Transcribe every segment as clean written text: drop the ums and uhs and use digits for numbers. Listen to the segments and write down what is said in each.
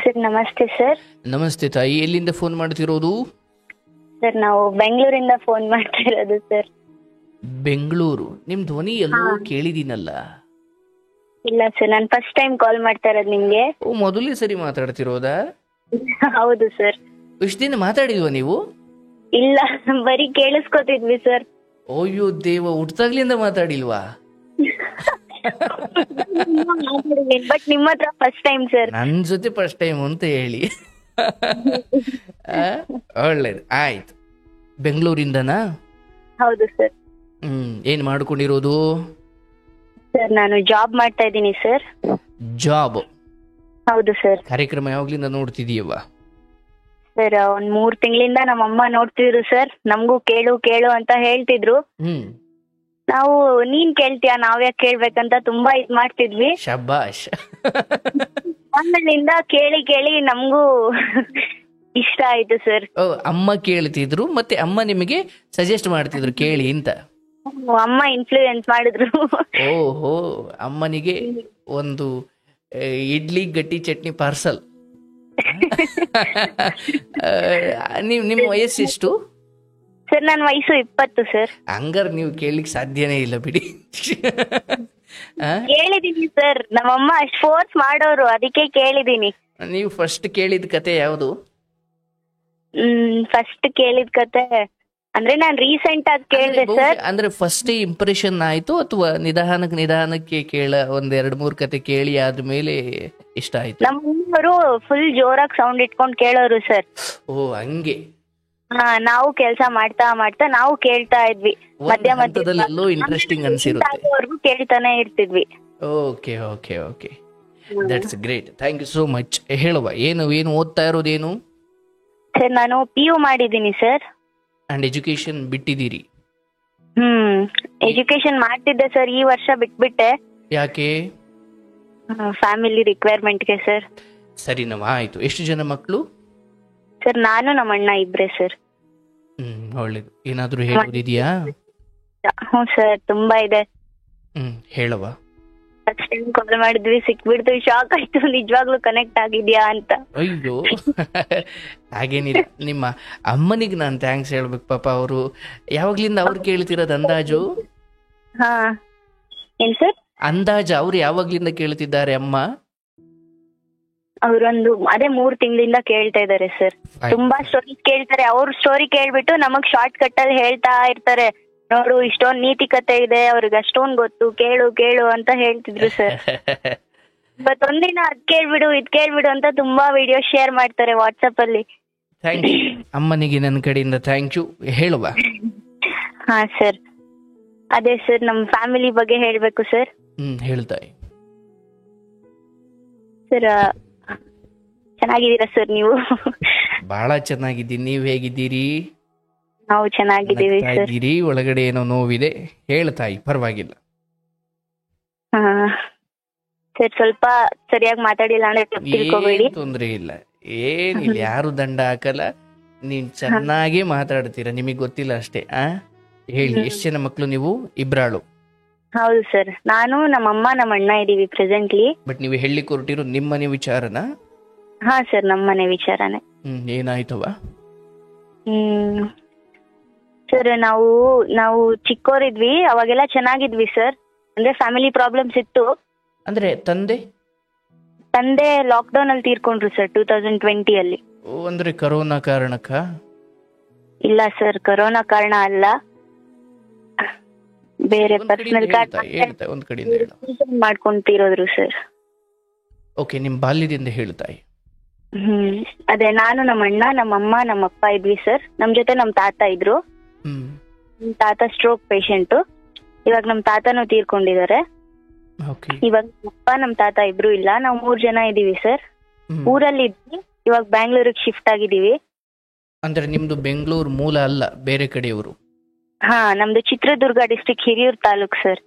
Sir ನಮಸ್ತೆ sir. ನಮಸ್ತೆ ತಾಯಿ, ಎಲ್ಲಿಂದ ಫೋನ್ ಮಾಡ್ತಿರೋದು? ಸರ್ ನಾವು ಬೆಂಗಳೂರಿಂದ ಫೋನ್ ಮಾಡ್ತಾ ಇರೋದು ಸರ್. ಬೆಂಗಳೂರು. ನಿಮ್ ಧ್ವನಿ ಎಲ್ಲೋ ಕೇಳಿದೀನಲ್ಲ. ಇಲ್ಲ ಸರ್, ನಾನು ಫಸ್ಟ್ ಟೈಮ್ ಕಾಲ್ ಮಾಡ್ತಾ ಇರೋದು ನಿಮ್ಗೆ. ಓ, ಮೊದಲನೇ ಸರಿ ಮಾತಾಡ್ತಿರೋದಾ? ಹೌದು ಸರ್. ಇಷ್ಟು ದಿನ ಮಾತಾಡಿಲ್ವಾ ನೀವು? ಇಲ್ಲ, ಬರೀ ಕೇಳಿಸ್ಕೊತಿದ್ವಿ ಸರ್. ಅಯ್ಯೋ ದೇವ, ಹುಟ್ಟಾಗ್ಲಿಂದ ಮಾತಾಡಿಲ್ವಾ? ಬಟ್ ನಿಮ್ಮ ಹತ್ರ ಫಸ್ಟ್ ಟೈಮ್ ಸರ್. ನನ್ ಜೊತೆ ಫಸ್ಟ್ ಟೈಮ್ ಅಂತ ಹೇಳಿ. ಒಳ್ಳೇದು, ಆಯ್ತು. ಬೆಂಗಳೂರಿಂದನಾ? ಹೌದು ಸರ್. ಏನ್ ಮಾಡ್ಕೊಂಡಿರೋದು? ಸರ್ ನಾನು ಜಾಬ್ ಮಾಡ್ತಾ ಇದ್ದೀನಿ ಸರ್. ಜಾಬ್? ಹೌದು ಸರ್. ಕಾರ್ಯಕ್ರಮ ಯಾವಾಗ್ಲಿಂದ ನೋಡ್ತಿದೀಯವ್ವ? ಸರ್ ಒಂದ್ 3 ತಿಂಗಳಿಂದ ನಮ್ಮಮ್ಮ ನೋಡ್ತಿದ್ರು ಸರ್. ನಮಗೂ ಕೇಳು ಕೇಳು ಅಂತ ಹೇಳ್ತಿದ್ರು. ನಾವು ನೀನ್ ಕೇಳ್ತೀಯ, ನಾವ್ಯಾಕೆ ಕೇಳ್ಬೇಕಂತ ತುಂಬಾ ಇದ್ ಮಾಡ್ತಿದ್ವಿ. ಶಬಾಷ್. ಆಮೇಲಿಂದ ಕೇಳಿ ಕೇಳಿ ನಮಗೂ ಇಷ್ಟ ಆಯ್ತು ಸರ್. ಅಮ್ಮ ಕೇಳ್ತಿದ್ರು, ಮತ್ತೆ ಅಮ್ಮ ನಿಮಗೆ ಸಜೆಸ್ಟ್ ಮಾಡ್ತಿದ್ರು ಕೇಳಿ ಅಂತ? ಅಮ್ಮ ಇನ್ಫ್ಲೂಯೆನ್ಸ್ ಮಾಡಿದ್ರು. ಓಹೋ, ಅಮ್ಮನಿಗೆ ಒಂದು ಇಡ್ಲಿ ಗಟ್ಟಿ ಚಟ್ನಿ ಪಾರ್ಸಲ್. ನಿಮ್ಮ ವಯಸ್ಸು ಎಷ್ಟು? ಸರ್ ನನ್ನ ವಯಸ್ಸು 20 ಸರ್. ಹಂಗಾರ ನೀವು ಕೇಳಲಿಕ್ಕೆ ಸಾಧ್ಯನೇ ಇಲ್ಲ ಬಿಡಿ. ಕೇಳಿದೀನಿ ಸರ್, ನಮ್ಮಮ್ಮ ಅಷ್ಟು ಫೋರ್ಸ್ ಮಾಡೋರು, ಅದಕ್ಕೆ ಕೇಳಿದೀನಿ. ನೀವು ಫಸ್ಟ್ ಕೇಳಿದ ಕತೆ ಯಾವುದು? ಫಸ್ಟ್ ಕೇಳಿದ ಕತೆ ಅಂದ್ರೆ ನಾನು ರೀಸೆಂಟ್ ಆಗಿ ಕೇಳಿದೆ ಸರ್. ಅಂದ್ರೆ ಫಸ್ಟ್ ಇಂಪ್ರೆಷನ್ ಆಯ್ತು ಅಥವಾ ನಿಧಾನಕ್ಕೆ ಕೇಳ ಒಂದ್ 2-3 ಕತೆ ಕೇಳಿ ಆದ್ಮೇಲೆ ಇಷ್ಟ ಆಯ್ತು? ನಮ್ಮವರು ಫುಲ್ ಜೋರಾಗಿ ಸೌಂಡ್ ಇಟ್ಕೊಂಡು ಕೇಳೋರು ಸರ್. ಓ ಹಂಗೆ. ನಾವು ಕೆಲಸ ಮಾಡ್ತಾ ಮಾಡ್ತಾ ನಾವು ಕೇಳ್ತಾ ಇದ್ವಿ. ಮಧ್ಯ ಮಧ್ಯದಲ್ಲೆಲ್ಲೋ ಇಂಟ್ರೆಸ್ಟಿಂಗ್ ಅನ್ಸಿರುತ್ತೆ, ಕೇಳ್ತಾನೆ ಇರ್ತಿದ್ವಿ. Okay okay okay, that's great. Thank you so much. ಹೇಳುವ, ಏನು ಓದ್ತಾ ಇರೋದೇನು? ಸರ್ ನಾನು PU ಮಾಡಿದ್ದೀನಿ ಸರ್. ಅಂಡ್ ಎಜುಕೇಶನ್ ಬಿಟ್ಟಿದ್ದೀರಿ? ಎಜುಕೇಶನ್ ಮಾಡ್ತಿದ್ದೆ ಸರ್, ಈ ವರ್ಷ ಬಿಟ್ಬಿಟ್ಟೆ. ಯಾಕೆ? Family ರಿಕ್ವೈರ್ಮೆಂಟ್ಗೆ sir. ಸರಿನವ, ಆಯ್ತು. ಎಷ್ಟು ಜನ ಮಕ್ಕಳು? ಸರ್ ನಾನು ನಮ್ಮ ಅಣ್ಣ ಇಬ್ರೆ ಸರ್. ಒಳ್ಳೇದು. ಏನಾದ್ರೂ ಹೇಳೋದಿದೆಯಾ? ಹ್ಞೂ ಸರ್, ತುಂಬಾ ಇದೆ. ಹೇಳವ. ಫಸ್ಟ್ ಟೈಮ್ ಕಾಲ್ ಮಾಡಿದ್ವಿ, ಸಿಕ್ಬಿಡ್ತು, ಶಾಕ್ ಆಯ್ತು. ನಿಜವಾಗ್ಲೂ ಕನೆಕ್ಟ್ ಆಗಿದ್ಯಾ ಅಂತ. ಅಯ್ಯೋ, ಹಾಗೇನಿಲ್ಲ. ನಿಮ್ಮ ಅಮ್ಮನಿಗೆ ನಾನು ಥ್ಯಾಂಕ್ಸ್ ಹೇಳ್ಬೇಕು. ಪಾಪ ಅವರು ಯಾವಾಗ್ಲಿಂದ ಅವ್ರು ಕೇಳ್ತಿರೋದು ಅಂದಾಜು? ಹಾ, ಏನ್ ಸರ್? ಅಂದಾಜು ಅವ್ರು ಯಾವಾಗ್ಲಿಂದ ಕೇಳ್ತಿದ್ದಾರೆ ಅಮ್ಮ? ಅವ್ರೊಂದು ಅದೇ 3 ತಿಂಗಳಿಂದ ಕೇಳ್ತಾ ಇದಾರೆ ಸರ್. ತುಂಬಾ ಸ್ಟೋರೀಸ್ ಕೇಳ್ತಾರೆ. ಅವ್ರ ಸ್ಟೋರಿ ಕೇಳ್ಬಿಟ್ಟು ನಮಗ್ ಶಾರ್ಟ್ ಕಟ್ ಅಲ್ಲಿ ಹೇಳ್ತಾ ಇರ್ತಾರೆ, ನೋಡು ಇಷ್ಟೊಂದ್ ನೀತಿ ಕತೆ ಇದೆ, ಅವ್ರಿಗೆ ಅಷ್ಟೊಂದ್ ಗೊತ್ತು, ಕೇಳು ಕೇಳು ಅಂತ ಹೇಳ್ತಿದ್ರು ಸರ್. ಒಂದಿನ ಅದ್ ಕೇಳ್ಬಿಡು ಇದ್ ಕೇಳ್ಬಿಡು ಅಂತ ತುಂಬಾ ವಿಡಿಯೋ ಶೇರ್ ಮಾಡ್ತಾರೆ ವಾಟ್ಸಪ್ ಅಲ್ಲಿ. ಥ್ಯಾಂಕ್ ಯು ಅಮ್ಮನಿಗೆ ನನ್ನ ಕಡೆಯಿಂದ ಥ್ಯಾಂಕ್ ಯು. ಹೇಳುವ. ಹಾ ಸರ್, ಅದೇ ಸರ್ ನಮ್ ಫ್ಯಾಮಿಲಿ ಬಗ್ಗೆ ಹೇಳ್ಬೇಕು ಸರ್. ಹೇಳ್ತಾಯಿ. ಸರ್ ಚೆನ್ನಾಗಿದ್ದೀರಾ ಸರ್ ನೀವು? ಬಹಳ ಚೆನ್ನಾಗಿದ್ದೀನಿ. ನೀವ್ ಹೇಗಿದ್ದೀರಿ? ನಾವು ಚೆನ್ನಾಗಿದ್ದೀವಿ ಸರ್. ಒಳಗಡೆ ಏನೋ ನೋವಿದೆ, ಹೇಳ್ತಾಯಿ, ಪರವಾಗಿಲ್ಲ. ಸರ್ ಸ್ವಲ್ಪ ಸರಿಯಾಗಿ ಮಾತಾಡಿಲ್ಲ ಅಂದ್ರೆ ತಿಳ್ಕೊಬೇಡಿ. ತೊಂದ್ರೆ ಇಲ್ಲ, ಏನಿಲ್ಲ, ಯಾರು ದಂಡ ಹಾಕಲ್ಲ. ನೀನ್ ಚೆನ್ನಾಗಿ ಮಾತಾಡ್ತೀರಾ, ನಿಮಗ್ ಗೊತ್ತಿಲ್ಲ ಅಷ್ಟೇ. ಹೇಳಿ, ಎಷ್ಟು ಜನ ಮಕ್ಕಳು ನೀವು? ಇಬ್ರಾಳು? ಹೌದು ಸರ್, ನಾನು ನಮ್ಮಮ್ಮ ನಮ್ಮ ಅಣ್ಣ ಇದೀವಿ ಪ್ರೆಸೆಂಟ್ಲಿ. ಬಟ್ ನೀವು ಹೇಳಿ ಕೊಟ್ಟಿರೋ ನಿಮ್ಮನೆ ವಿಚಾರನ? ಹಾ ಸರ್, ನಮ್ಮನೆ ವಿಚಾರನೇ. ಏನಾಯ್ತವ? ಸರ್ ನಾವು ಚಿಕ್ಕೋರಿದ್ವಿ, ಅವಾಗೆಲ್ಲ ಚೆನ್ನಾಗಿದ್ವಿ ಸರ್. ಅಂದ್ರೆ ಫ್ಯಾಮಿಲಿ ಪ್ರಾಬ್ಲಮ್ಸ್ ಇತ್ತು. ಅಂದ್ರೆ ತಂದೆ ಲಾಕ್ಡೌನ್ ಅಲ್ಲಿ ತೀರ್ಕೊಂಡ್ರು ಸರ್ 2020 ಅಲ್ಲಿ. ಅಂದ್ರೆ ಕರೋನಾ ಕಾರಣಕ್ಕ? ಇಲ್ಲ ಸರ್, ಕರೋನಾ ಕಾರಣ ಅಲ್ಲ, ಬೇರೆ ಪರ್ಸನಲ್ ಮಾಡ್ಕೊಂತಿರೋದ್ರು ಸರ್. ಓಕೆ, ನಿಮ್ ಬಾಲ್ಯದಿಂದ ಹೇಳ್ತಾಯಿ. ಅದೇ ನಾನು ನಮ್ಮ ಅಣ್ಣ ನಮ್ಮಮ್ಮ ನಮ್ಮಪ್ಪ ಇದ್ವಿ ಸರ್. ನಮ್ ಜೊತೆ ನಮ್ ತಾತ ಇದ್ರು. ತಾತ ಸ್ಟ್ರೋಕ್ ಪೇಷಂಟ್. ಇವಾಗ ನಮ್ ತಾತನೂ ತೀರ್ಕೊಂಡಿದ್ದಾರೆ. ಇವಾಗ ಅಪ್ಪ ನಮ್ ತಾತ ಇಬ್ರು ಇಲ್ಲ, ನಾವು 3 ಜನ ಇದೀವಿ ಸರ್. ಊರಲ್ಲಿ ಇದ್ವಿ, ಇವಾಗ ಬ್ಯಾಂಗ್ಳೂರಿಗೆ ಶಿಫ್ಟ್ ಆಗಿದೀವಿ. ಅಂದ್ರೆ ನಿಮ್ದು ಬೆಂಗಳೂರು ಮೂಲ ಅಲ್ಲ, ಬೇರೆ ಕಡೆಯವರು? ಹಾ, ನಮ್ದು Chitradurga district, Hiriyur taluk sir.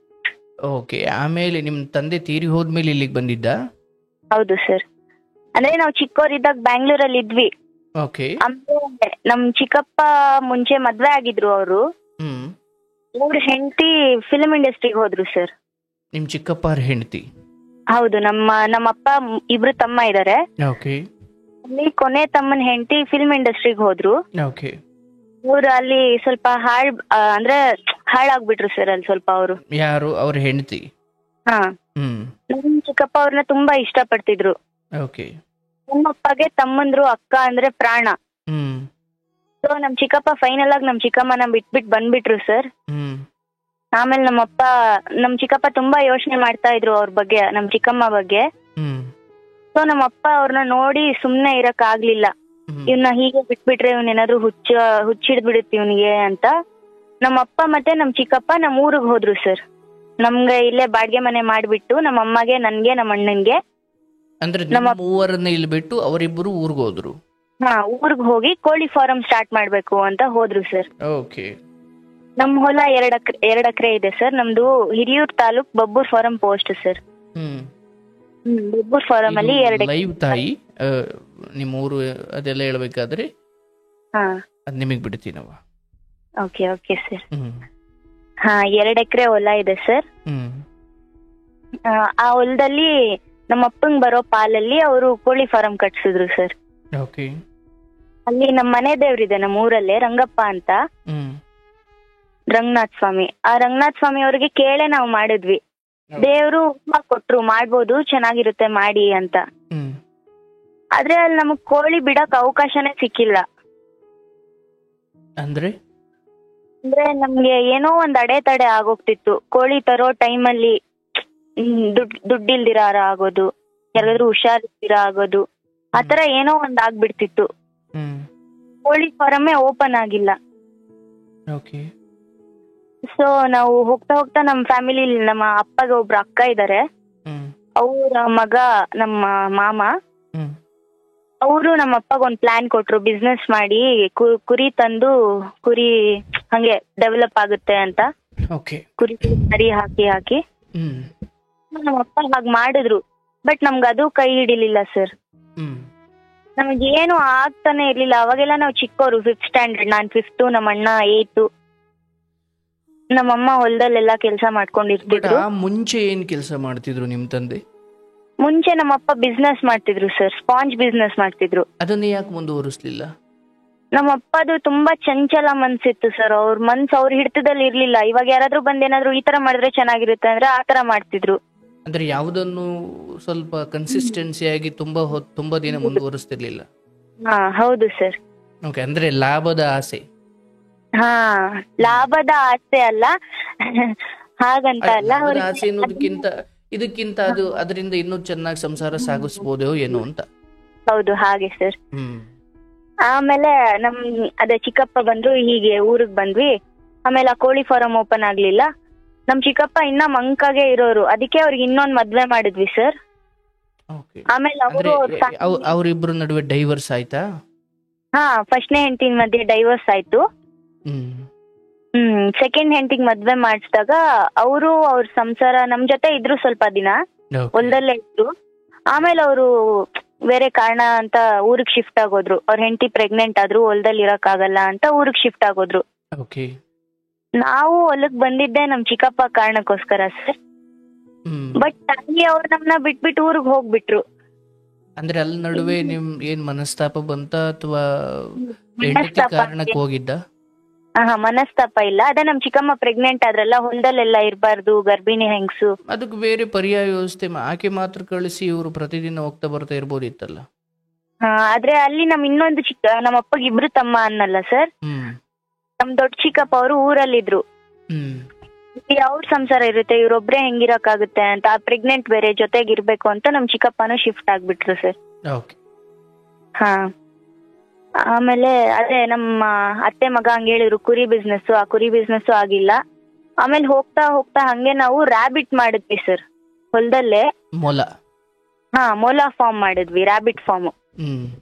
Okay, ಆಮೇಲೆ ನಿಮ್ ತಂದೆ ತೀರಿ ಹೋದ್ಮೇಲೆ ಇಲ್ಲಿಗೆ ಬಂದಿದ್ದ? ಹೌದು ಸರ್, ಅಂದ್ರೆ ನಾವು ಚಿಕ್ಕವರಿದ್ದಾಗ ಬ್ಯಾಂಗ್ಳೂರಲ್ಲಿ ಇದ್ವಿ. ಆಮೇಲೆ ನಮ್ ಚಿಕ್ಕಪ್ಪ ಮುಂಚೆ ಮದ್ವೆ ಆಗಿದ್ರು ಅವರು. ಅವ್ರ ಹೆಂಡತಿ ಫಿಲ್ಮ್ ಇಂಡಸ್ಟ್ರಿಗೆ ಹೋದ್ರು ಸರ್. ನಿಮ್ ಚಿಕ್ಕಪ್ಪ ಹೆಂಡತಿ? ಹೌದು, ನಮ್ಮಪ್ಪ ಇಬ್ರು ತಮ್ಮ ಇದಾರೆ. ಓಕೆ ಅಲ್ಲಿ ಕೊನೆ ತಮ್ಮನ ಹೆಂಡತಿ ಫಿಲ್ಮ್ ಇಂಡಸ್ಟ್ರಿಗೆ ಹೋದ್ರು. ಓಕೆ. ಅವ್ರು ಅಲ್ಲಿ ಸ್ವಲ್ಪ ಅಂದ್ರೆ ಹಾಳಾಗ್ಬಿಟ್ರು ಸರ್ ಅಲ್ಲಿ ಸ್ವಲ್ಪ ಅವರು. ಯಾರು ಅವ್ರ ಹೆಂಡತಿ? ಹಾ, ನಮ್ ಚಿಕ್ಕಪ್ಪ ಅವ್ರನ್ನ ತುಂಬಾ ಇಷ್ಟ ಪಡ್ತಿದ್ರು. ಓಕೆ. ನಮ್ಮಪ್ಪಗೆ ತಮ್ಮಂದ್ರು ಅಕ್ಕ ಅಂದ್ರೆ ಪ್ರಾಣ. ಸೊ ನಮ್ ಚಿಕ್ಕಪ್ಪ ಫೈನಲ್ ಆಗಿ ನಮ್ ಚಿಕ್ಕಮ್ಮನ ಬಿಟ್ಬಿಟ್ ಬಂದ್ಬಿಟ್ರು ಸರ್. ಆಮೇಲೆ ನಮ್ ಚಿಕ್ಕಪ್ಪ ತುಂಬಾ ಯೋಚನೆ ಮಾಡ್ತಾ ಇದ್ರು ಅವ್ರ ಬಗ್ಗೆ, ನಮ್ ಚಿಕ್ಕಮ್ಮ ಬಗ್ಗೆ. ಸೊ ನಮ್ಮಪ್ಪ ಅವ್ರನ್ನ ನೋಡಿ ಸುಮ್ನೆ ಇರಕ್ ಆಗ್ಲಿಲ್ಲ. ಇವ್ನ ಹೀಗೆ ಬಿಟ್ಬಿಟ್ರೆ ಇವ್ನೇನಾದ್ರು ಹುಚ್ಚಿಡ್ ಬಿಡುತ್ತೆ ಇವ್ನಿಗೆ ಅಂತ ನಮ್ಮಪ್ಪ ಮತ್ತೆ ನಮ್ ಚಿಕ್ಕಪ್ಪ ನಮ್ ಊರಿಗೆ ಹೋದ್ರು ಸರ್. ನಮ್ಗೆ ಇಲ್ಲೇ ಬಾಡ್ಗೆ ಮನೆ ಮಾಡ್ಬಿಟ್ಟು ನಮ್ಮ ಅಮ್ಮಗೆ, ನನ್ಗೆ, ನಮ್ಮ ಅಣ್ಣನ್ಗೆ. ಅಂದ್ರೆ ನಮ್ಮ ಮೂವರನ್ನ ಇಲ್ಲಿ ಬಿಟ್ಟು ಅವರಿಬ್ಬರು ಊರಿಗೆ ಹೋದ್ರು. ಹಾ, ಊರಿಗೆ ಹೋಗಿ ಕೋಳಿ ಫಾರಂ ಸ್ಟಾರ್ಟ್ ಮಾಡ್ಬೇಕು ಅಂತ ಹೋದ್ರು ಸರ್. ಓಕೆ. ನಮ್ ಹೊಲ 2 ಎಕರೆ ಇದೆ ಸರ್. ನಮ್ದು Hiriyur taluk Babbur farm post sir. Babbur farm ಅಲ್ಲಿ 2 ಲೈವ್ ತಾಯಿ ನಿಮ್ಮೂರು ಅದೆಲ್ಲ ಹೇಳ್ಬೇಕಾದ್ರೆ ಅದ್ ನಿಮಗ್ ಬಿಡ್ತೀನವ. Okay okay sir. ಹಾ, 2 ಎಕರೆ ಹೊಲ ಇದೆ ಸರ್. ಆ ಹೊಲದಲ್ಲಿ ನಮ್ಮ ಅಪ್ಪಂಗ್ ಬರೋ ಪಾಲಲ್ಲಿ ಅವರು ಕೋಳಿ ಫಾರಂ ಕಟ್ಸಿದ್ರು ಸರ್. ಓಕೆ. ಅಲ್ಲಿ ನಮ್ಮ ಮನೆ ದೇವ್ರಿದೆ ನಮ್ಮ ಊರಲ್ಲೇ, ರಂಗಪ್ಪ ಅಂತ, ರಂಗನಾಥ್ ಸ್ವಾಮಿ. ಆ ರಂಗನಾಥ್ ಸ್ವಾಮಿ ಅವ್ರಿಗೆ ಕೇಳೇ ನಾವು ಮಾಡಿದ್ವಿ. ದೇವ್ರು ಕೊಟ್ರು, ಮಾಡ್ಬೋದು, ಚೆನ್ನಾಗಿರುತ್ತೆ ಮಾಡಿ ಅಂತ. ಆದ್ರೆ ಅಲ್ಲಿ ನಮಗ್ ಕೋಳಿ ಬಿಡಕ್ ಅವಕಾಶನೇ ಸಿಕ್ಕಿಲ್ಲ. ಅಂದ್ರೆ ನಮ್ಗೆ ಏನೋ ಒಂದ್ ಅಡೆತಡೆ ಆಗೋಗ್ತಿತ್ತು. ಕೋಳಿ ತರೋ ಟೈಮಲ್ಲಿ ದುಡ್ಡಿಲ್ದಿರ ಆಗೋದು, ಯಾರಾದ್ರೂ ಹುಷಾರಿಲ್ದಿರ ಆಗೋದು, ಆತರ ಏನೋ ಒಂದ್ ಆಗ್ಬಿಡ್ತಿತ್ತು. ಕೋಳಿ ಫಾರಮ್ಮೇ ಓಪನ್ ಆಗಿಲ್ಲ. ಸೊ ನಾವು ಹೋಗ್ತಾ ಹೋಗ್ತಾ ನಮ್ಮ ಫ್ಯಾಮಿಲಿ, ನಮ್ಮ ಅಪ್ಪಗೆ ಒಬ್ರು ಅಕ್ಕ ಇದಾರೆ, ಅವ್ರ ಮಗ ನಮ್ಮ ಮಾಮ, ಅವರು ನಮ್ಮ ಅಪ್ಪಗ ಒಂದ್ ಪ್ಲಾನ್ ಕೊಟ್ರು, ಬಿಸ್ನೆಸ್ ಮಾಡಿ ಕುರಿ ತಂದು ಕುರಿ ಹಂಗೆ ಡೆವಲಪ್ ಆಗುತ್ತೆ ಅಂತ. ಕುರಿ ಮರಿ ಹಾಕಿ ನಮ್ಮ ಅಪ್ಪ ಹಾಗೆ ಮಾಡಿದ್ರು. ಬಟ್ ನಮ್ಗೆ ಅದು ಕೈ ಹಿಡಿಲಿಲ್ಲ ಸರ್. ನಮ್ಗೆ ಏನು ಆಗ್ತಾನೆ ಇರ್ಲಿಲ್ಲ. ಅವಾಗೆಲ್ಲ ನಾವು ಚಿಕ್ಕವರು, 5th ಸ್ಟ್ಯಾಂಡರ್ಡ್, ನಾನ್ 5th, ನಮ್ಮ ಅಣ್ಣ 8th. ನಮ್ಮಮ್ಮ ಹೊಲದಲ್ಲೆಲ್ಲ ಕೆಲಸ ಮಾಡ್ಕೊಂಡಿರ್ತಿದ್ರು. ಮುಂಚೆ ಏನ್ ಕೆಲಸ ಮಾಡ್ತಿದ್ರು ನಿಮ್ ತಂದೆ? ಮುಂಚೆ ನಮ್ಮಪ್ಪ ಬಿಸ್ನೆಸ್ ಮಾಡ್ತಿದ್ರು ಸರ್, ಸ್ಪಾಂಜ್ ಬಿಸ್ನೆಸ್ ಮಾಡ್ತಿದ್ರು. ಅದನ್ನ ಯಾಕೆ ಮುಂದುವರಿಸ್ಲಿಲ್ಲ? ನಮ್ಮಪ್ಪದು ತುಂಬಾ ಚಂಚಲ ಮನ್ಸಿತ್ತು ಸರ್. ಅವ್ರ ಹಿಡಿತದಲ್ಲಿ ಇರ್ಲಿಲ್ಲ. ಇವಾಗ ಯಾರಾದ್ರೂ ಬಂದ್ ಏನಾದ್ರು ಈ ತರ ಮಾಡಿದ್ರೆ ಚೆನ್ನಾಗಿರುತ್ತೆ ಅಂದ್ರೆ ಆ ತರ ಮಾಡ್ತಿದ್ರು. ಅಂದ್ರೆ ಯಾವುದನ್ನು ಸ್ವಲ್ಪ ಕನ್ಸಿಸ್ಟೆನ್ಸಿ ಆಗಿ ತುಂಬಾ ದಿನ ಮುಂದುವರಿಸ್ತಿರ್ಲಿಲ್ಲ. ಹಾ, ಹೌದು ಸರ್. ಓಕೆ. ಅಂದ್ರೆ ಲಾಭದ ಆಸೆ. ಹಾ, ಲಾಭದ ಆಸೆ ಅಲ್ಲ, ಹಾಗಂತ ಅಲ್ಲ. ಆಸೆ ಅನ್ನೋದಕ್ಕಿಂತ ಇದಕ್ಕಿಂತ ಅದರಿಂದ ಇನ್ನೂ ಚೆನ್ನಾಗಿ ಸಂಸಾರ ಸಾಗಿಸ್ಬೋದೋ ಏನೋ ಅಂತ. ಹೌದು, ಹಾಗೆ ಸರ್. ಆಮೇಲೆ ಅದೇ ಚಿಕ್ಕಪ್ಪ ಬಂದ್ರು, ಹೀಗೆ ಊರಿಗೆ ಬಂದ್ವಿ. ಆಮೇಲೆ ಆ ಕೋಳಿ ಫಾರಂ ಓಪನ್ ಆಗ್ಲಿಲ್ಲ. ನಮ್ ಚಿಕ್ಕಪ್ಪ ಇನ್ನ ಮಂಕಾಗೆ ಇರೋರು, ಅದಕ್ಕೆ ಅವ್ರಿಗೆ ಇನ್ನೊಂದ್ ಮದ್ವೆ ಮಾಡಿದ್ವಿ ಸರ್. ಆಮೇಲೆ ಅವರಿಬ್ರು ನಡುವೆ ಡೈವರ್ಸ್ ಆಯ್ತಾ? ಹಾ, ಫಸ್ಟ್ನೇ ಹೆಂಡತಿ ಮಧ್ಯೆ ಡೈವರ್ಸ್ ಆಯ್ತು. ಸೆಕೆಂಡ್ ಹೆಂಡತಿಗೆ ಮದ್ವೆ ಮಾಡಿಸಿದಾಗ ಅವ್ರ ಸಂಸಾರ ನಮ್ ಜೊತೆ ಇದ್ರು ಸ್ವಲ್ಪ ದಿನ, ಹೊಲದಲ್ಲೇ ಇದ್ರು. ಆಮೇಲೆ ಅವರು ಬೇರೆ ಕಾರಣ ಅಂತ ಊರಿಗೆ ಶಿಫ್ಟ್ ಆಗೋದ್ರು. ಅವ್ರ ಹೆಂಡತಿ ಪ್ರೆಗ್ನೆಂಟ್ ಆದ್ರು, ಹೊಲದಲ್ಲಿ ಇರಕ್ ಆಗಲ್ಲ ಅಂತ ಊರಿಗೆ ಶಿಫ್ಟ್ ಆಗೋದ್ರು. ನಾವು ಹೊಲಕ್ ಬಂದಿದ್ದೆ ನಮ್ ಚಿಕ್ಕಪ್ಪ ಕಾರಣಕ್ಕೋಸ್ಕರ ಸರ್. ಬಟ್ ಅಲ್ಲಿ ಅವ್ರು ನಮ್ನ ಬಿಟ್ಬಿಟ್ಟು ಊರಿಗೆ ಹೋಗ್ಬಿಟ್ರು. ಅಂದ್ರೆ ಅಲ್ಲಿ ನಡುವೆ ನಿಮ್ ಏನ್ ಮನಸ್ತಾಪ ಬಂತ ಅಥವಾ ಕಾರಣಕ್ಕೆ ಹೋಗಿದ್ದ? ಮನಸ್ತಾಪ ಇಲ್ಲ. ಅದೇ ನಮ್ ಚಿಕ್ಕಮ್ಮ ಪ್ರೆಗ್ನೆಂಟ್ ಆದ್ರಲ್ಲ, ಹೊಲದಲ್ಲೆಲ್ಲ ಇರ್ಬಾರ್ದು, ಗರ್ಭಿಣಿ ಹೆಂಗ್ಸು. ಅದಕ್ಕೆ ಬೇರೆ ಪರ್ಯಾಯ ವ್ಯವಸ್ಥೆ, ಆಕೆ ಮಾತ್ರ ಕಳಿಸಿ ಇವರು ಪ್ರತಿದಿನ ಹೋಗ್ತಾ ಬರ್ತಾ ಇರ್ಬೋದಿತ್ತಲ್ಲ. ಆದ್ರೆ ಅಲ್ಲಿ ಇನ್ನೊಂದು ನಮ್ಮ ಅಪ್ಪಗೆ 2 ತಮ್ಮ ಅನ್ನಲ್ಲ ಸರ್. ನಮ್ ದೊಡ್ಡ ಚಿಕ್ಕಪ್ಪ ಅವರು ಊರಲ್ಲಿದ್ರು. ಅವ್ರ ಸಂಸಾರ ಇರುತ್ತೆ, ಇವ್ರೊಬ್ರೆ ಹೆಂಗಿರಕ್ಕಾಗುತ್ತೆ ಅಂತ, ಪ್ರೆಗ್ನೆಂಟ್ ಬೇರೆ ಜೊತೆಗೆ ಇರ್ಬೇಕು ಅಂತ ನಮ್ ಚಿಕ್ಕಪ್ಪನೂ ಶಿಫ್ಟ್ ಆಗ್ಬಿಟ್ರು ಸರ್. ಹಾ, ಆಮೇಲೆ ಅದೇ ನಮ್ಮ ಅತ್ತೆ ಮಗ ಹಂಗ ಹೇಳಿದ್ರು ಕುರಿ ಬಿಸ್ನೆಸ್, ಆ ಕುರಿ ಬಿಸ್ನೆಸ್ ಆಗಿಲ್ಲ. ಆಮೇಲೆ ಹೋಗ್ತಾ ಹೋಗ್ತಾ ಹಂಗೆ ನಾವು ರ್ಯಾಬಿಟ್ ಮಾಡಿದ್ವಿ ಸರ್ ಹೊಲದಲ್ಲೇ. ಮೊಲ ಫಾರ್ಮ್ ಮಾಡಿದ್ವಿ, ರ್ಯಾಬಿಟ್ ಫಾರ್ಮ್.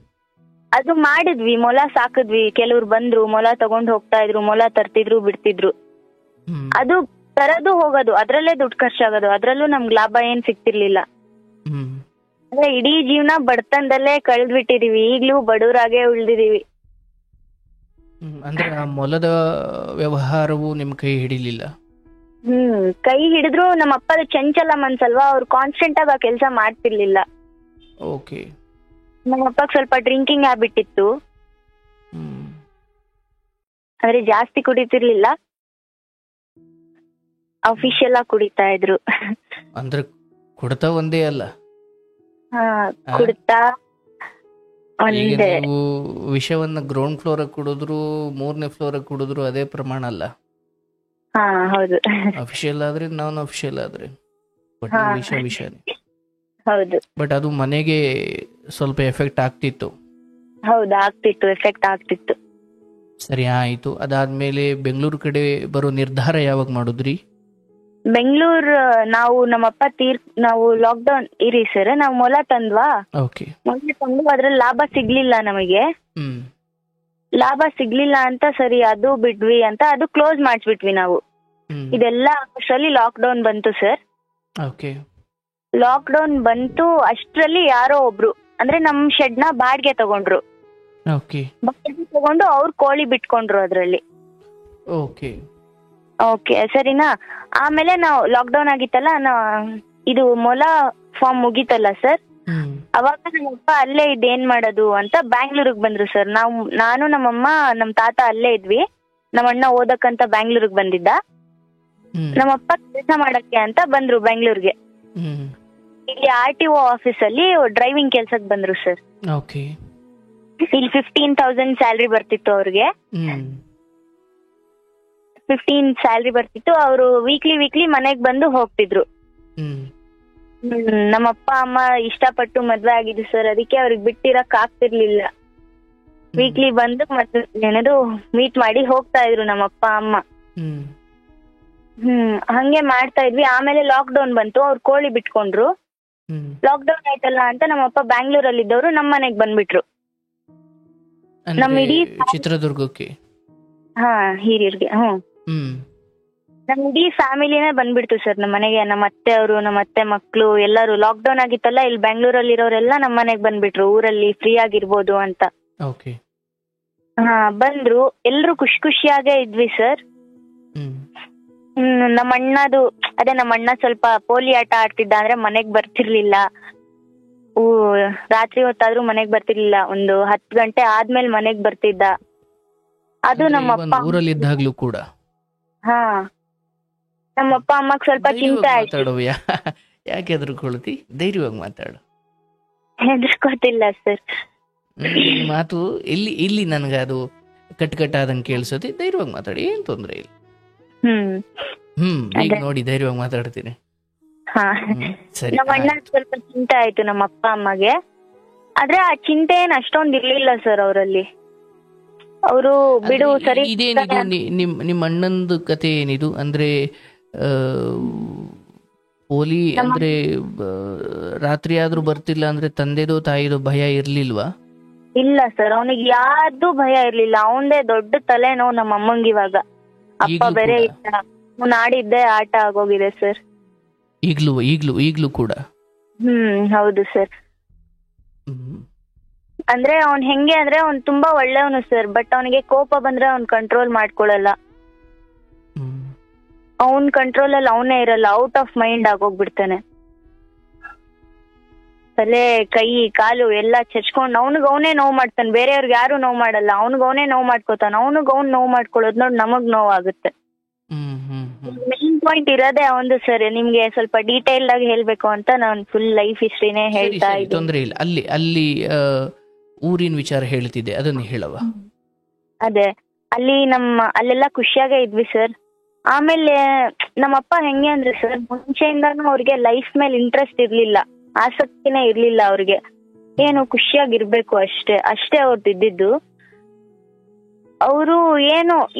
ಅದು ಮಾಡಿದ್ವಿ, ಮೊಲ ಸಾಕಿದ್ವಿ. ಕೆಲವ್ರು ಬಂದ್ರು, ಮೊಲ ತಗೊಂಡ್ ಹೋಗ್ತಾ ಇದ್ರು, ಮೊಲ ತರ್ತಿದ್ರು, ಬಿಡ್ತಿದ್ರು. ಅದು ತರದು ಹೋಗೋದು, ಅದ್ರಲ್ಲೇ ದುಡ್ಡು ಖರ್ಚಾಗೋದು. ಅದ್ರಲ್ಲೂ ನಮ್ಗೆ ಲಾಭ ಏನ್ ಸಿಕ್ತಿರ್ಲಿಲ್ಲ. ಅಂದ್ರೆ ಇಡೀ ಜೀವನ ಬಡತನದಲ್ಲೇ ಕಳೆದ್ಬಿಟ್ಟಿದೀವಿ. ಈಗ್ಲೂ ಬಡವರಾಗೆ ಉಳ್ದಿದೀವಿ. ಅಂದ್ರೆ ಆ ಮೊಲದ ವ್ಯವಹಾರವು ನಿಮ್ ಕೈ ಹಿಡಿಲಿಲ್ಲ? ಕೈ ಹಿಡಿದ್ರು ನಮ್ಮ ಅಪ್ಪದ ಚಂಚಲ ಮನ್ಸಲ್ವಾ, ಅವ್ರು ಕಾನ್ಸ್ಟೆಂಟ್ ಆಗಿ ಆ ಕೆಲಸ ಮಾಡ್ತಿರ್ಲಿಲ್ಲ. ಓಕೆ. ನಮ್ಮ ಅಪ್ಪಗ್ ಸ್ವಲ್ಪ ಡ್ರಿಂಕಿಂಗ್ ಹ್ಯಾಬಿಟ್ ಇತ್ತು, ಆದ್ರೆ ಜಾಸ್ತಿ ಕುಡಿತಿರ್ಲಿಲ್ಲ, ಅಫಿಷಿಯಲ್ ಆಗಿ ಕುಡಿತಾ ಇದ್ರು. ಅಂದ್ರೆ ಕುಡ್ತಾ ಒಂದೇ ಅಲ್ಲ, ಕುಡ್ತಾ ಈಗ ಒಂದೇ. ನೀವು ವಿಷವನ್ನ ಗ್ರೌಂಡ್ ಫ್ಲೋರ್ ಕುಡಿದ್ರು 3ನೇ ಫ್ಲೋರ್ ಕುಡಿದ್ರು ಅದೇ ಪ್ರಮಾಣ ಅಲ್ಲ. ಹಾ ಹೌದು. ಅಫಿಷಿಯಲ್ ಆದ್ರೆ ನಾನ್ ಅಫಿಷಿಯಲ್ ಆದ್ರೆ ಬಟ್ ವಿಷನೇ. ಹೌದು. ಬಟ್ ಅದು ಮನೆಗೆ ಸ್ವಲ್ಪ ಎಫೆಕ್ಟ್ ಆಗ್ತಿತ್ತು. ಹೌದು, ಆಗ್ತಿತ್ತು, ಎಫೆಕ್ಟ್ ಆಗ್ತಿತ್ತು. ಸರಿ, ಆಯ್ತು. ಅದಾದ್ಮೇಲೆ ಬೆಂಗಳೂರು ಕಡೆ ಬರೋ ನಿರ್ಧಾರ ಯಾವಾಗ ಮಾಡುದ್ರಿ? ಬೆಂಗಳೂರು ನಾವು ನಮ್ಮಪ್ಪ ನಾವು ಲಾಕ್ಡೌನ್ ಇರಿ ಸರ್, ನಾವು ಮೊಲ ತಂದ್ವಾ. ಓಕೆ. ಮೊಲ ತಂದು ಅದ್ರಲ್ಲಿ ಲಾಭ ಸಿಗ್ಲಿಲ್ಲ ನಮಗೆ. ಲಾಭ ಸಿಗ್ಲಿಲ್ಲ ಅಂತ ಸರಿ ಅದು ಬಿಡ್ವಿ ಅಂತ ಅದು ಕ್ಲೋಸ್ ಮಾಡಿಸ್ಬಿಟ್ವಿ ನಾವು. ಇದೆಲ್ಲ ಅಷ್ಟರಲ್ಲಿ ಲಾಕ್ಡೌನ್ ಬಂತು ಸರ್. ಓಕೆ. ಲಾಕ್ಡೌನ್ ಬಂತು ಅಷ್ಟರಲ್ಲಿ ಯಾರೋ ಒಬ್ರು ಅಂದ್ರೆ ನಮ್ ಶೆಡ್ ನ ಬಾಡ್ಗೆ ತಗೊಂಡ್ರು. ಓಕೆ. ಬಾಡ್ಗೆ ತಗೊಂಡು ಅವ್ರು ಕೋಳಿ ಬಿಟ್ಕೊಂಡ್ರು ಅದ್ರಲ್ಲಿ. ಓಕೆ. ಓಕೆ ಸರಿನಾ. ಆಮೇಲೆ ನಾವು ಲಾಕ್ಡೌನ್ ಆಗಿತ್ತಲ್ಲ, ಇದು ಮೊಲ ಫಾರ್ಮ್ ಮುಗೀತಲ್ಲ ಸರ್, ಅವಾಗ ನಮ್ಮಪ್ಪ ಅಲ್ಲೇ ಇದೇನ್ ಮಾಡೋದು ಅಂತ ಬ್ಯಾಂಗ್ಳೂರಿಗೆ ಬಂದ್ರು ಸರ್. ನಾನು ನಮ್ಮಮ್ಮ ನಮ್ ತಾತ ಅಲ್ಲೇ ಇದ್ವಿ. ನಮ್ಮಣ್ಣ ಓದಕ್ಕಂತ ಬ್ಯಾಂಗ್ಳೂರಿಗೆ ಬಂದಿದ್ದ. ನಮ್ಮಪ್ಪ ಕೆಲಸ ಮಾಡಕ್ಕೆ ಅಂತ ಬಂದ್ರು ಬೆಂಗಳೂರಿಗೆ. ಇಲ್ಲಿ RTO ಆಫೀಸ್ ಅಲ್ಲಿ ಡ್ರೈವಿಂಗ್ ಕೆಲ್ಸಕ್ ಬಂದ್ರು ಸರ್. ಓಕೆ. ಇಲ್ಲಿ 15,000 ಸ್ಯಾಲ್ರಿ ಬರ್ತಿತ್ತು ಅವ್ರಿಗೆ. 15 ಸ್ಯಾಲ್ರಿ ಬರ್ತಿತ್ತು. ಅವರು ವೀಕ್ಲಿ ಮನೆಗ್ ಬಂದು ಹೋಗ್ತಿದ್ರು. ನಮ್ಮಪ್ಪ ಅಮ್ಮ ಇಷ್ಟಪಟ್ಟು ಮದ್ವೆ ಆಗಿದ್ದು ಸರ್, ಅದಕ್ಕೆ ಅವ್ರಿಗೆ ಬಿಟ್ಟಿರಕ್ ಆಗ್ತಿರ್ಲಿಲ್ಲ. ವೀಕ್ಲಿ ಬಂದು ಮತ್ತೆ ಏನದು ಮೀಟ್ ಮಾಡಿ ಹೋಗ್ತಾ ಇದ್ರು ನಮ್ಮಪ್ಪ ಅಮ್ಮ. ಹಂಗೆ ಮಾಡ್ತಾ ಇದ್ವಿ. ಆಮೇಲೆ ಲಾಕ್ಡೌನ್ ಬಂತು, ಅವ್ರು ಕೋಳಿ ಬಿಟ್ಕೊಂಡ್ರು. ಲಾಕ್ಡೌನ್ ಆಯ್ತಲ್ಲ ಅಂತ ನಮ್ಮಪ್ಪ ಬ್ಯಾಂಗ್ಳೂರಲ್ಲಿ ಇದ್ದವರು ನಮ್ಮ ಮನೆಗ್ ಬಂದ್ಬಿಟ್ರು. ನಮ್ ಇಡೀ ಚಿತ್ರದುರ್ಗಕ್ಕೆ. ಹಿರಿಯರ್ಗೆ. ನಮ್ ಇಡೀ ಫ್ಯಾಮಿಲಿನೇ ಬಂದ್ಬಿಡ್ತು ಸರ್ ನಮ್ಮ ಮನೆಗೆ. ನಮ್ಮ ಅತ್ತೆ ಅವರು, ನಮ್ಮ ಅತ್ತೆ ಮಕ್ಳು ಎಲ್ಲರೂ. ಲಾಕ್ಡೌನ್ ಆಗಿತ್ತಲ್ಲ, ಇಲ್ಲಿ ಬೆಂಗಳೂರಲ್ಲಿ ಇರೋರೆಲ್ಲ ನಮ್ಮ ಮನೆಗ್ ಬಂದ್ಬಿಟ್ರು, ಊರಲ್ಲಿ ಫ್ರೀ ಆಗಿರ್ಬೋದು ಅಂತ. ಬಂದ್ರು. ಎಲ್ರು ಖುಷಿಯಾಗೇ ಇದ್ವಿ ಸರ್. ನಮ್ಮ ಅಣ್ಣ ಸ್ವಲ್ಪ ಪೋಲಿ ಆಟ ಆಡ್ತಿದ್ದ, ಅಂದ್ರೆ ಮನೆಗ್ ಬರ್ತಿರ್ಲಿಲ್ಲ. ರಾತ್ರಿ ಹೊತ್ತಾದ್ರೂ ಮನೆಗ್ ಬರ್ತಿರ್ಲಿಲ್ಲ. ಒಂದು 10 ಗಂಟೆ ಆದ್ಮೇಲೆ ಮನೆಗ್ ಬರ್ತಿದ್ದ. ಅದು ನಮ್ಮಪ್ಪ ಊರಲ್ಲಿದ್ದಾಗ್ಲೂ ಕೂಡ. ನಮ್ಮಪ್ಪ ಅಮ್ಮಗ್ ಸ್ವಲ್ಪ ಚಿಂತೆ ಆಯ್ತು. ಯಾಕೆ ಹೆದರ್ಕೊಳ್ತಿ? ಧೈರ್ಯವಾಗಿ ಮಾತಾಡು. ಹೆದರ್ಕೋತಿಲ್ಲ ಸರ್. ಮಾತು ಇಲ್ಲಿ ನನ್ಗ ಅದು ಕಟ್ಟಾದಂಗೆ ಕೇಳಿಸೋತಿ. ಧೈರ್ಯವಾಗಿ ಮಾತಾಡಿ, ಏನ್ ತೊಂದ್ರೆ ಇಲ್ಲ. ಈಗ ನೋಡಿ ಧೈರ್ಯವಾಗಿ ಮಾತಾಡ್ತೀನಿ. ಸರಿ. ನಮ್ಮ ಅಣ್ಣ ಸ್ವಲ್ಪ ಚಿಂತೆ ಆಯ್ತು ನಮ್ಮ ಅಪ್ಪ ಅಮ್ಮಗೆ. ಆದ್ರೆ ಆ ಚಿಂತೆ ಏನ್ ಅಷ್ಟೊಂದ್ ಇರ್ಲಿಲ್ಲ ಸರ್ ಅವರಲ್ಲಿ. ಅವರು ಬಿಡು ಸರಿ. ಇದೇನಿದು ನಿಮ್ಮ ಅಣ್ಣಂದು ಕತೆ ಏನಿದು? ಅಂದ್ರೆ ಪೋಲಿ ಅಂದ್ರೆ ರಾತ್ರಿ ಆದ್ರೂ ಬರ್ತಿಲ್ಲ ಅಂದ್ರೆ ತಂದೆದು ತಾಯಿದು ಭಯ ಇರ್ಲಿಲ್ವಾ? ಇಲ್ಲ ಸರ್, ಅವನಿಗೆ ಯಾರ್ದು ಭಯ ಇರ್ಲಿಲ್ಲ. ಅವಂದೇ ದೊಡ್ಡ ತಲೆನೋವು ನಮ್ಮ ಅಮ್ಮಂಗ್ ಇವಾಗ. ಅಪ್ಪ ಬೇರೆ ಇಲ್ಲ, ನಾಡಿದ್ದೆ ಆಟ ಆಗೋಗಿದೆ ಸರ್. ಈಗ್ಲೂ ಕೂಡ? ಹೌದು ಸರ್. ಅಂದ್ರೆ ಅವ್ನ್ ಹೆಂಗೆ ಅಂದ್ರೆ ಅವ್ನ್ ತುಂಬಾ ಒಳ್ಳೆಯವನು ಸರ್. ಬಟ್ ಅವನಿಗೆ ಕೋಪ ಬಂದ್ರೆ ಅವ್ನ್ ಕಂಟ್ರೋಲ್ ಮಾಡ್ಕೊಳಲ್ಲ. ಅವನ್ ಕಂಟ್ರೋಲ್ ಅಲ್ಲಿ ಅವನೇ ಇರಲ್ಲ, ಔಟ್ ಆಫ್ ಮೈಂಡ್ ಆಗೋಗ್ಬಿಡ್ತಾನೆ. ತಲೆ ಕೈ ಕಾಲು ಎಲ್ಲ ಚಚ್ಕೊಂಡ್ ಅವನೇ ನೋವು ಮಾಡ್ತಾನೆ. ಬೇರೆಯವ್ರಿಗೆ ಯಾರು ನೋವು ಮಾಡಲ್ಲ, ಅವನೇ ನೋವು ಮಾಡ್ಕೋತಾನ. ಅವ್ನ್ ನೋವು ಮಾಡ್ಕೊಳ್ಳೋದ್ ನೋಡಿ ನಮಗ್ ನೋವಾಗುತ್ತೆ. ಮೇನ್ ಪಾಯಿಂಟ್ ಇರೋದೇ ಅವಂದು ಸರ್. ನಿಮ್ಗೆ ಸ್ವಲ್ಪ ಡೀಟೇಲ್ ಆಗಿ ಹೇಳ್ಬೇಕು ಅಂತ ನಾನು ಫುಲ್ ಲೈಫ್ ಹಿಸ್ಟ್ರಿನೇ ಹೇಳ್ತಾ ಇದ್ದೀನಿ. ತೊಂದ್ರೆ ಇಲ್ಲ. ಅಲ್ಲಿ ಊರಿನ ವಿಚಾರ ಹೇಳ್ತಿದ್ದೆ, ಅದನ್ನ ಹೇಳವ. ಅದೇ ಅಲ್ಲೆಲ್ಲ ಖುಷಿಯಾಗೇ ಇದ್ವಿ ಸರ್. ಆಮೇಲೆ ನಮ್ಮಪ್ಪ ಹೆಂಗೆ ಅಂದ್ರೆ ಸರ್, ಮುಂಚೆಯಿಂದಾನು ಅವ್ರಿಗೆ ಲೈಫ್ ಮೇಲೆ ಇಂಟ್ರೆಸ್ಟ್ ಇರ್ಲಿಲ್ಲ, ಆಸಕ್ತಿನೇ ಇರ್ಲಿಲ್ಲ ಅವ್ರಿಗೆ. ಏನು ಖುಷಿಯಾಗಿರ್ಬೇಕು ಅಷ್ಟೇ ಅವ್ರದ್ದು ಇದ್ದಿದ್ದು. ಅವರು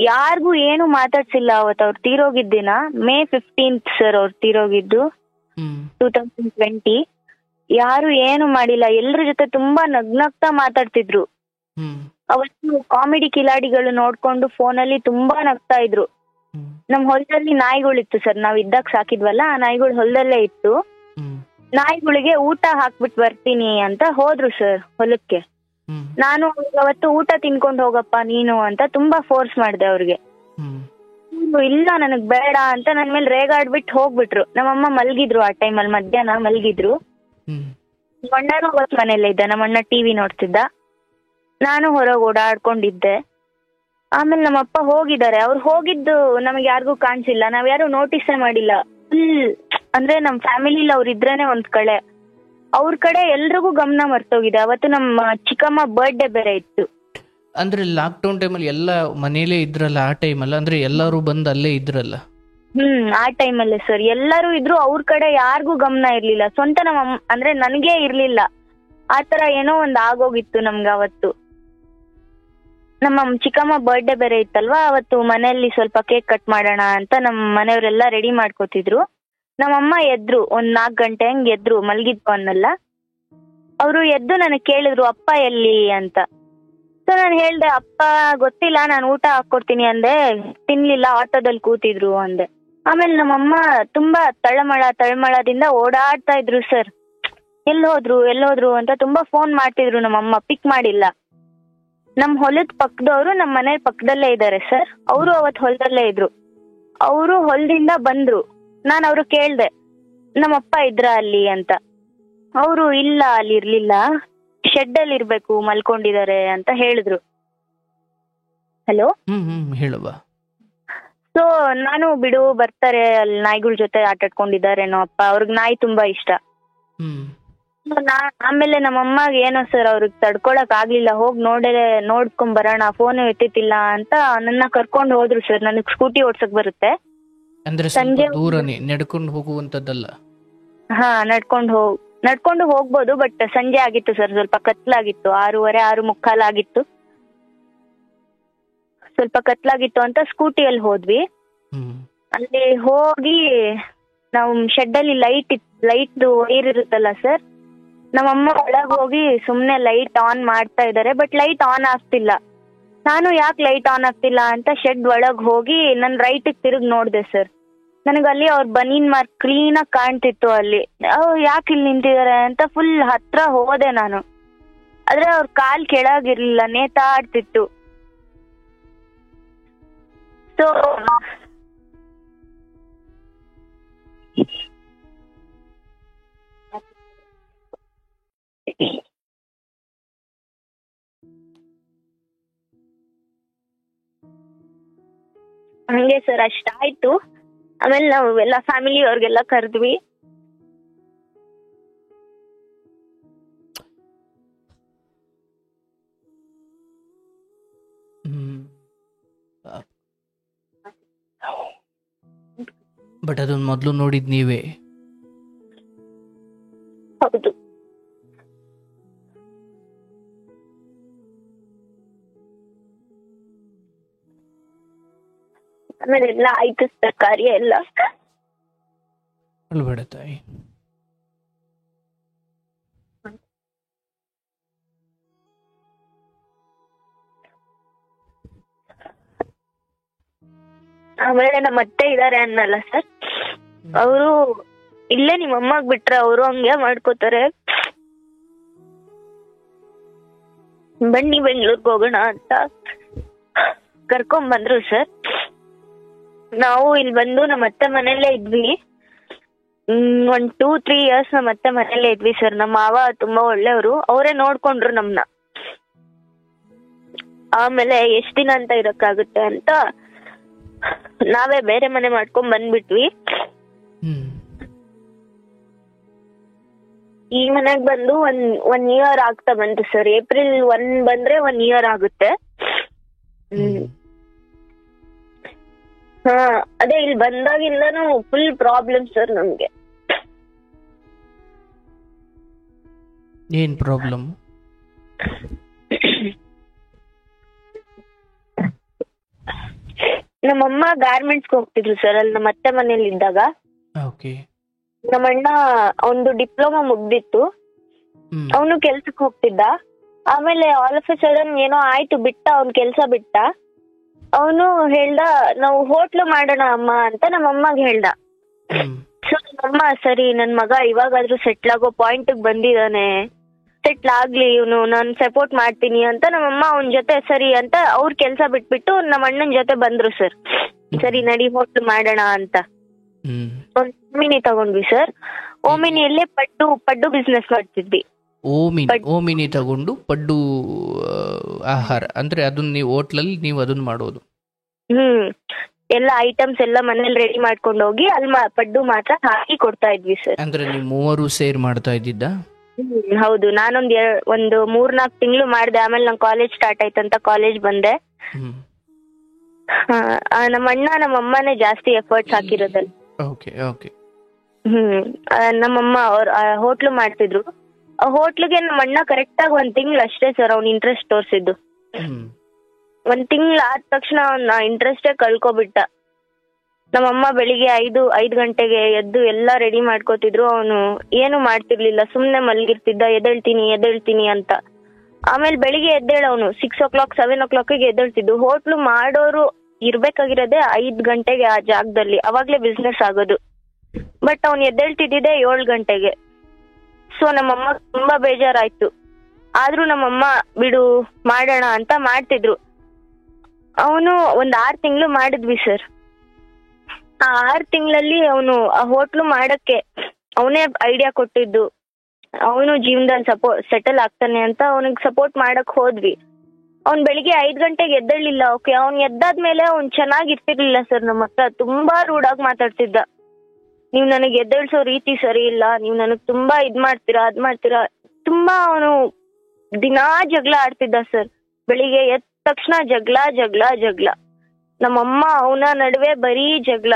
ಯಾರಿಗೂ ಏನು ಮಾತಾಡ್ಸಿಲ್ಲ ಅವತ್ತು. ಅವ್ರು ತೀರೋಗಿದ್ದಿನ May 15th ಸರ್ ಅವ್ರು ತೀರೋಗಿದ್ದು 2020. ಯಾರು ಏನು ಮಾಡಿಲ್ಲ, ಎಲ್ರ ಜೊತೆ ತುಂಬಾ ನಗ್ನಗ್ತಾ ಮಾತಾಡ್ತಿದ್ರು. ಅವತ್ತು ಕಾಮಿಡಿ ಕಿಲಾಡಿಗಳು ನೋಡ್ಕೊಂಡು ಫೋನಲ್ಲಿ ತುಂಬಾ ನಗ್ತಾ ಇದ್ರು. ನಮ್ ಹೊಲದಲ್ಲಿ ನಾಯಿಗಳಿತ್ತು ಸರ್, ನಾವ್ ಇದ್ದಾಗ ಸಾಕಿದ್ವಲ್ಲ, ಆ ನಾಯಿಗಳು ಹೊಲದಲ್ಲೇ ಇತ್ತು. ನಾಯಿಗಳಿಗೆ ಊಟ ಹಾಕ್ಬಿಟ್ಟು ಬರ್ತೀನಿ ಅಂತ ಹೋದ್ರು ಸರ್ ಹೊಲಕ್ಕೆ. ನಾನು ಅವತ್ತು ಊಟ ತಿನ್ಕೊಂಡು ಹೋಗಪ್ಪ ನೀನು ಅಂತ ತುಂಬಾ ಫೋರ್ಸ್ ಮಾಡಿದೆ ಅವ್ರಿಗೆ. ಇಲ್ಲ ನನಗ್ ಬೇಡ ಅಂತ ನನ್ ಮೇಲೆ ರೇಗಾಡ್ಬಿಟ್ಟು ಹೋಗ್ಬಿಟ್ರು. ನಮ್ಮಮ್ಮ ಮಲ್ಗಿದ್ರು ಆ ಟೈಮಲ್ಲಿ, ಮಧ್ಯಾಹ್ನ ಮಲ್ಗಿದ್ರು. ಅಣ್ಣನೂ ಅವತ್ತು ಮನೇಲೆ ಇದ್ದ, ನಮ್ಮಣ್ಣ ಟಿವಿ ನೋಡ್ತಿದ್ದ, ನಾನು ಹೊರಗೆ ಓಡಾಡ್ಕೊಂಡಿದ್ದೆ. ಆಮೇಲೆ ನಮ್ಮಪ್ಪ ಹೋಗಿದ್ದಾರೆ. ಅವ್ರು ಹೋಗಿದ್ದು ನಮಗೆ ಯಾರಿಗೂ ಕಾಣಿಸಿಲ್ಲ, ನಾವ್ ಯಾರು ನೋಟಿಸೇ ಮಾಡಿಲ್ಲ. ಅಂದ್ರೆ ನಮ್ ಫ್ಯಾಮಿಲಿಲಿ ಅವ್ರು ಇದ್ರೇನೆ ಒಂದ್ ಕಡೆ, ಅವ್ರ ಕಡೆ ಎಲ್ರಿಗೂ ಗಮನ ಮರ್ತೋಗಿದೆ. ಅವತ್ತು ನಮ್ಮ ಚಿಕ್ಕಮ್ಮ ಬರ್ಡೇ ಬೇರೆ ಇತ್ತು. ಅಂದ್ರೆ ಲಾಕ್ಡೌನ್ ಟೈಮಲ್ಲಿ ಎಲ್ಲ ಮನೇಲೇ ಇದ್ರಲ್ಲ ಆ ಟೈಮಲ್ಲ, ಅಂದ್ರೆ ಎಲ್ಲರೂ ಬಂದು ಅಲ್ಲೇ ಇದ್ರಲ್ಲ. ಆ ಟೈಮಲ್ಲೇ ಸರ್ ಎಲ್ಲರೂ ಇದ್ರು, ಅವ್ರ ಕಡೆ ಯಾರಿಗೂ ಗಮನ ಇರ್ಲಿಲ್ಲ. ಸ್ವಂತ ನಮ್ಮ ಅಂದ್ರೆ ನನಗೇ ಇರ್ಲಿಲ್ಲ. ಆತರ ಏನೋ ಒಂದ್ ಆಗೋಗಿತ್ತು ನಮ್ಗೆ ಅವತ್ತು. ನಮ್ಮ ಚಿಕ್ಕಮ್ಮ ಬರ್ಡೇ ಬೇರೆ ಇತ್ತಲ್ವಾ, ಅವತ್ತು ಮನೆಯಲ್ಲಿ ಸ್ವಲ್ಪ ಕೇಕ್ ಕಟ್ ಮಾಡೋಣ ಅಂತ ನಮ್ಮ ಮನೆಯವರೆಲ್ಲ ರೆಡಿ ಮಾಡ್ಕೋತಿದ್ರು. ನಮ್ಮಮ್ಮ ಎದ್ರು, ಒಂದ್ 4 ಗಂಟೆ ಹಂಗ್ ಎದ್ರು, ಮಲ್ಗಿದ್ವು ಅನ್ನಲ್ಲ. ಅವರು ಎದ್ದು ನನಗೆ ಕೇಳಿದ್ರು ಅಪ್ಪ ಎಲ್ಲಿ ಅಂತ. ಸೊ ನಾನು ಹೇಳ್ದೆ ಅಪ್ಪ ಗೊತ್ತಿಲ್ಲ, ನಾನು ಊಟ ಹಾಕೊಡ್ತೀನಿ ಅಂದೆ. ತಿನ್ಲಿಲ್ಲ, ಆಟೋದಲ್ಲಿ ಕೂತಿದ್ರು ಅಂದೆ. ಆಮೇಲೆ ನಮ್ಮಮ್ಮ ತುಂಬಾ ತಳಮಳದಿಂದ ಓಡಾಡ್ತಾ ಇದ್ರು ಸರ್. ಎಲ್ಲೋದ್ರು ಅಂತ ತುಂಬಾ ಫೋನ್ ಮಾಡ್ತಿದ್ರು. ನಮ್ಮಮ್ಮ ಪಿಕ್ ಮಾಡಿಲ್ಲ. ನಮ್ ಹೊಲದ ಪಕ್ಕದವರು ನಮ್ಮ ಮನೆ ಪಕ್ಕದಲ್ಲೇ ಇದ್ದಾರೆ ಸರ್. ಅವರು ಅವತ್ ಹೊಲದಲ್ಲೇ ಇದ್ರು. ಅವರು ಹೊಲದಿಂದ ಬಂದ್ರು. ನಾನು ಅವ್ರು ಕೇಳ್ದೆ ನಮ್ಮಪ್ಪ ಇದ್ರ ಅಲ್ಲಿ ಅಂತ. ಅವರು ಇಲ್ಲ, ಅಲ್ಲಿ ಇರ್ಲಿಲ್ಲ, ಶೆಡ್ ಅಲ್ಲಿ ಇರ್ಬೇಕು, ಮಲ್ಕೊಂಡಿದ್ದಾರೆ ಅಂತ ಹೇಳಿದ್ರು. ಹಲೋ, ಹೇಳುವ. ಸೊ ನಾನು ಬಿಡು ಬರ್ತಾರೆ, ಅಲ್ಲಿ ನಾಯಿಗಳ ಜೊತೆ ಆಟಾಡ್ಕೊಂಡಿದ್ದಾರೇನೋ ಅಪ್ಪ, ಅವ್ರಿಗೆ ನಾಯಿ ತುಂಬಾ ಇಷ್ಟ. ಆಮೇಲೆ ನಮ್ಮಮ್ಮಗೆ ಏನೋ ಸರ್ ಅವ್ರಿಗೆ ತಡ್ಕೊಳಕ್ ಆಗ್ಲಿಲ್ಲ, ಹೋಗಿ ನೋಡ್ಕೊಂಡ್ ಬರೋಣ, ಫೋನ್ ಎತ್ತಿತ್ತಿಲ್ಲ ಅಂತ ನನ್ನ ಕರ್ಕೊಂಡು ಹೋದ್ರು ಸರ್. ನನಗ್ ಸ್ಕೂಟಿ ಓಡ್ಸಕ್ ಬರುತ್ತೆ. ಅಂದ್ರೆ ಸಂಜೆ ದೂರನೇ ನಡ್ಕೊಂಡು ಹೋಗುವಂತದ್ದಲ್ಲ. ನಡ್ಕೊಂಡು ಹೋಗ್ಬೋದು, ಬಟ್ ಸಂಜೆ ಆಗಿತ್ತು ಸರ್, ಸ್ವಲ್ಪ ಕತ್ಲಾಗಿತ್ತು. 6:30 6:45 ಆಗಿತ್ತು. ಸ್ವಲ್ಪ ಕತ್ಲಾಗಿತ್ತು ಅಂತ ಸ್ಕೂಟಿಯಲ್ಲಿ ಹೋದ್ವಿ. ಅಲ್ಲಿ ಹೋಗಿ ನಾವು ಶೆಡ್ ಅಲ್ಲಿ ಲೈಟ್ ವೈರ್ ಇರುತ್ತಲ್ಲ ಸರ್, ನಮ್ಮಮ್ಮ ಒಳಗ್ ಹೋಗಿ ಸುಮ್ನೆ ಲೈಟ್ ಆನ್ ಮಾಡ್ತಾ ಇದಾರೆ, ಬಟ್ ಲೈಟ್ ಆನ್ ಆಗ್ತಿಲ್ಲ. ನಾನು ಯಾಕೆ ಲೈಟ್ ಆನ್ ಆಗ್ತಿಲ್ಲ ಅಂತ ಶೆಡ್ ಒಳಗ್ ಹೋಗಿ ನನ್ ರೈಟ್ ತಿರುಗಿ ನೋಡ್ದೆ ಸರ್. ನನಗಲ್ಲಿ ಅವ್ರ ಬನೀನ್ ಮಾರ್ಕ್ ಕ್ಲೀನ್ ಆಗಿ ಕಾಣ್ತಿತ್ತು. ಅಲ್ಲಿ ಯಾಕೆ ಇಲ್ಲಿ ನಿಂತಿದ್ದಾರೆ ಅಂತ ಫುಲ್ ಹತ್ರ ಹೋದೆ ನಾನು. ಆದ್ರೆ ಅವ್ರ ಕಾಲ್ ಕೆಳಗಿರ್ಲಿಲ್ಲ, ನೇತಾಡ್ತಿತ್ತು. ಸೊ ಹಂಗೆ ಸರ್ ಅಷ್ಟಾಯ್ತು. ಆಮೇಲೆ ನಾವು ಎಲ್ಲ ಫ್ಯಾಮಿಲಿ ಅವ್ರಿಗೆಲ್ಲ ಕರೆದ್ವಿ. ಬಟ್ ಅದನ್ನ ಮೊದಲು ನೋಡಿದ್ ನೀವೇ? ಹೌದು. ಆಮೇಲೆ ಎಲ್ಲ ಆಯ್ತು ಸರ್, ಕಾರ್ಯ ಎಲ್ಲ. ಅಳ್ಬೇಡ ತಾಯಿ. ಆಮೇಲೆ ನಮ್ಮ ಅತ್ತೆ ಇದಾರೆ ಅನ್ನಲ್ಲ ಸರ್, ಅವರು ಇಲ್ಲೇ ನಿಮ್ಮ ಅಮ್ಮಗ್ ಬಿಟ್ರೆ ಅವರು ಹಂಗೆ ಮಾಡ್ಕೋತಾರೆ. ಬನ್ನಿ ಬೆಂಗ್ಳೂರ್ಗೆ ಹೋಗೋಣ ಅಂತ ಕರ್ಕೊಂಡ್ ಬಂದ್ರು ಸರ್. ನಾವು ಇಲ್ಲಿ ಬಂದು ನಮ್ಮ ಅತ್ತೆ ಮನೆಯಲ್ಲೇ ಇದ್ವಿ. 1-2-3 years ನಮ್ಮ ಅತ್ತೆ ಮನೆಯಲ್ಲೇ ಇದ್ವಿ ಸರ್. ನಮ್ಮ ಮಾವ ತುಂಬಾ ಒಳ್ಳೆಯವರು, ಅವರೇ ನೋಡ್ಕೊಂಡ್ರು ನಮ್ನ. ಆಮೇಲೆ ಎಷ್ಟ್ ದಿನ ಅಂತ ಇರಕ್ಕಾಗುತ್ತೆ ಅಂತ ನಾವೇ ಬೇರೆ ಮನೆ ಮಾಡ್ಕೊಂಡ್ ಬಂದ್ಬಿಟ್ವಿ. ಈ ಮನೆಗ್ ಬಂದು ಒನ್ ಇಯರ್ ಆಗ್ತಾ ಬಂತು ಸರ್. April 1 ಬಂದ್ರೆ 1 year ಆಗುತ್ತೆ. ಅದೇ ಇಲ್ಲಿ ಬಂದಾಗಿಂದನೂ ಫುಲ್ ಪ್ರಾಬ್ಲಮ್ ಸರ್ ನಮ್ಗೆ. ಏನ್ ಪ್ರಾಬ್ಲಮ್? ನಮ್ಮಮ್ಮ ಗಾರ್ಮೆಂಟ್ಸ್ಗೆ ಹೋಗ್ತಿದ್ರು ಸರ್, ಅಲ್ಲಿ ನಮ್ಮ ಅತ್ತೆ ಮನೇಲಿ ಇದ್ದಾಗ. ನಮ್ಮಣ್ಣ ಒಂದು ಡಿಪ್ಲೊಮಾ ಮುಗ್ದಿತ್ತು, ಅವನು ಕೆಲ್ಸಕ್ಕೆ ಹೋಗ್ತಿದ್ದ. ಆಮೇಲೆ ಆಲ್ ಆಫ್ ಎ ಸಡನ್ ಏನೋ ಆಯ್ತು, ಅವ್ನ್ ಕೆಲ್ಸ ಬಿಟ್ಟ. ಅವನು ಹೇಳ್ದ ನಾವು ಹೋಟ್ಲು ಮಾಡೋಣ ಅಮ್ಮ ಅಂತ ನಮ್ಮಮ್ಮಗೆ ಹೇಳ್ದ. ಸೊ ನಮ್ಮಮ್ಮ ಸರಿ ನನ್ ಮಗ ಇವಾಗಾದ್ರೂ ಸೆಟ್ಲ್ ಆಗೋ ಪಾಯಿಂಟ್ ಬಂದಿದ್ದಾನೆ, ಸೆಟ್ಲ್ ಆಗ್ಲಿ ಇವನು, ನಾನು ಸಪೋರ್ಟ್ ಮಾಡ್ತೀನಿ ಅಂತ ನಮ್ಮಮ್ಮ ಅವನ ಜೊತೆ ಸರಿ ಅಂತ ಅವ್ರ ಕೆಲ್ಸ ಬಿಟ್ಬಿಟ್ಟು ನಮ್ಮ ಅಣ್ಣನ ಜೊತೆ ಬಂದ್ರು ಸರ್. ಸರಿ ನಡಿ ಹೋಟ್ಲು ಮಾಡೋಣ ಅಂತ ಒಂದ್ ಓಮಿನಿ ತಗೊಂಡ್ವಿ ಸರ್. ಓಮಿನಿಯಲ್ಲೇ ಪಡ್ಡು ಬಿಸ್ನೆಸ್ ಮಾಡ್ತಿದ್ವಿ. ಓಮಿನಿ ತಗೊಂಡು ಪಡ್ಡು ಆಹಾರ ಅಂದ್ರೆ ಅದನ್ನ ನೀವು ಹೋಟ್ಲಲ್ಲಿ ನೀವು ಅದನ್ನ ಮಾಡೋದು? ಎಲ್ಲ ಐಟಮ್ಸ್ ಎಲ್ಲ ಮನೇಲಿ ರೆಡಿ ಮಾಡ್ಕೊಂಡು ಹೋಗಿ ಅಲ್ಲಿ ಪಡ್ಡು ಮಾತ್ರ ಹಾಕಿ ಕೊಡ್ತಾ ಇದ್ವಿ ಸರ್. ಅಂದ್ರೆ ನೀವು ಮೂವರು ಸೇರ್ ಮಾಡ್ತಾ ಇದ್ದಿದ್ದ? ಹೌದು. ಒಂದು 3-4 ತಿಂಗಳು ಮಾಡಿದೆ. ಆಮೇಲೆ ನಂಗೆ ಕಾಲೇಜ್ ಸ್ಟಾರ್ಟ್ ಆಯ್ತಂತ ಕಾಲೇಜ್ ಬಂದೆ. ನಮ್ಮ ಅಣ್ಣ ನಮ್ಮ ಅಮ್ಮನೇ ಜಾಸ್ತಿ ಎಫರ್ಟ್ಸ್ ಹಾಕಿರೋದಲ್ಲ. ನಮ್ಮಮ್ಮ ಅವ್ರ ಹೋಟ್ಲು ಮಾಡ್ತಿದ್ರು. ಆ ಹೋಟ್ಲಿಗೆ ನಮ್ಮ ಅಣ್ಣ ಕರೆಕ್ಟ್ ಆಗಿ 1 ತಿಂಗಳು ಅಷ್ಟೇ ಸರ್ ಅವ್ನ ಇಂಟ್ರೆಸ್ಟ್ ತೋರ್ಸಿದ್ದು. 1 ತಿಂಗಳು ಆದ ತಕ್ಷಣ ಅವ್ನ ಇಂಟ್ರೆಸ್ಟೇ ಕಳ್ಕೊಬಿಟ್ಟ. ನಮ್ಮಮ್ಮ ಬೆಳಿಗ್ಗೆ 5 ಗಂಟೆಗೆ ಎದ್ದು ಎಲ್ಲಾ ರೆಡಿ ಮಾಡ್ಕೋತಿದ್ರು. ಅವನು ಏನು ಮಾಡ್ತಿರ್ಲಿಲ್ಲ, ಸುಮ್ನೆ ಮಲ್ಗಿರ್ತಿದ್ದ. ಎದ್ದೇಳ್ತೀನಿ ಅಂತ. ಆಮೇಲೆ ಬೆಳಿಗ್ಗೆ ಎದ್ದೇಳ ಅವನು 6 o'clock 7 o'clock ಎದ್ದೇಳ್ತಿದ್ದು. ಹೋಟ್ಲು ಮಾಡೋರು ಇರ್ಬೇಕಾಗಿರೋದೇ 5 ಗಂಟೆಗೆ ಆ ಜಾಗದಲ್ಲಿ, ಅವಾಗ್ಲೇ ಬಿಸ್ನೆಸ್ ಆಗೋದು. ಬಟ್ ಅವ್ನು ಎದ್ದೇಳ್ತಿದ್ದೆ 7 ಗಂಟೆಗೆ. ಸೊ ನಮ್ಮಮ್ಮ ತುಂಬಾ ಬೇಜಾರಾಯ್ತು. ಆದ್ರೂ ನಮ್ಮಮ್ಮ ಬಿಡು ಮಾಡೋಣ ಅಂತ ಮಾಡ್ತಿದ್ರು. ಅವನು 6 ತಿಂಗಳು ಮಾಡಿದ್ವಿ ಸರ್. ಆ 6 ತಿಂಗಳಲ್ಲಿ ಅವನು ಆ ಹೋಟ್ಲು ಮಾಡಕ್ಕೆ ಅವನೇ ಐಡಿಯಾ ಕೊಟ್ಟಿದ್ದು. ಅವನು ಜೀವನದಲ್ಲಿ ಸೆಟಲ್ ಆಗ್ತಾನೆ ಅಂತ ಅವನಿಗೆ ಸಪೋರ್ಟ್ ಮಾಡಕ್ ಹೋದ್ವಿ. ಅವ್ನ್ ಬೆಳಿಗ್ಗೆ 5 ಗಂಟೆಗೆ ಎದ್ದೇಳಿಲ್ಲ. ಓಕೆ, ಅವ್ನ್ ಎದ್ದಾದ್ಮೇಲೆ ಅವ್ನ್ ಚೆನ್ನಾಗಿರ್ತಿರ್ಲಿಲ್ಲ ಸರ್. ನಮ್ಮ ಹತ್ರ ತುಂಬಾ ರೂಢಾಗಿ ಮಾತಾಡ್ತಿದ್ದ. ನೀವ್ ನನಗೆ ಎದ್ದೇಳ್ಸೋ ರೀತಿ ಸರಿ ಇಲ್ಲ, ನೀವ್ ನನಗ್ ತುಂಬಾ ಅದ್ ಮಾಡ್ತೀರಾ. ತುಂಬಾ ಅವನು ದಿನಾ ಜಗಳ ಆಡ್ತಿದ್ದ ಸರ್. ಬೆಳಿಗ್ಗೆ ಎದ್ದ ತಕ್ಷಣ ಜಗಳ. ನಮ್ಮಮ್ಮ ಅವನ ನಡುವೆ ಬರೀ ಜಗಳ.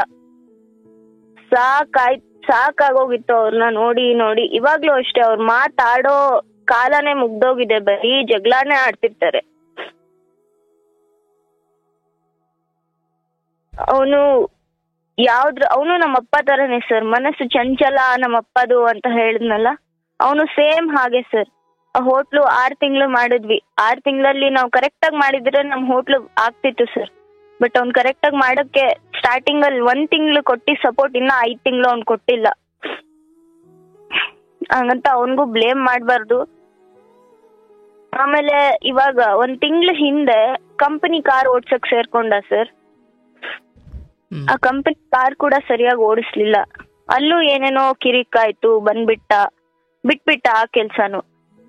ಸಾಕಾಗೋಗಿತ್ತು ಅವ್ರನ್ನ ನೋಡಿ. ಇವಾಗ್ಲೂ ಅಷ್ಟೇ, ಅವ್ರ ಮಾತಾಡೋ ಕಾಲನೇ ಮುಗ್ದೋಗಿದೆ. ಬರೀ ಜಗಳಾನೇ ಆಡ್ತಿರ್ತಾರೆ. ಅವನು ನಮ್ಮಪ್ಪ ತರನೇ ಸರ್. ಮನಸ್ಸು ಚಂಚಲ ನಮ್ಮಪ್ಪದು ಅಂತ ಹೇಳಿದ್ನಲ್ಲ, ಅವನು ಸೇಮ್ ಹಾಗೆ ಸರ್. ಆ ಹೋಟ್ಲು 6 ತಿಂಗಳು ಮಾಡಿದ್ವಿ. 6 ತಿಂಗಳಲ್ಲಿ ನಾವು ಕರೆಕ್ಟ್ ಆಗಿ ಮಾಡಿದ್ರೆ ನಮ್ ಹೋಟ್ಲು ಆಗ್ತಿತ್ತು ಸರ್. ಬಟ್ ಅವ್ನ್ ಕರೆಕ್ಟ್ ಆಗಿ ಮಾಡಕ್ಕೆ ಸ್ಟಾರ್ಟಿಂಗ್ ಅಲ್ಲಿ 1 ತಿಂಗಳು ಕೊಟ್ಟಿ ಸಪೋರ್ಟ್, ಇನ್ನ 5 ತಿಂಗಳು ಅವ್ನ್ ಕೊಟ್ಟಿಲ್ಲ. ಹಂಗಂತ ಅವನ್ಗೂ ಬ್ಲೇಮ್ ಮಾಡ್ಬಾರ್ದು. ಆಮೇಲೆ ಇವಾಗ 1 ತಿಂಗಳು ಹಿಂದೆ ಕಂಪನಿ ಕಾರ್ ಓಡ್ಸಕ್ ಸೇರ್ಕೊಂಡ ಸರ್. ಆ ಕಂಪನಿ ಕಾರ್ ಕೂಡ ಸರಿಯಾಗಿ ಓಡಿಸ್ಲಿಲ್ಲ. ಅಲ್ಲೂ ಏನೇನೋ ಕಿರಿಕಾಯ್ತು, ಬಿಟ್ಬಿಟ್ಟ ಆ ಕೆಲ್ಸನು.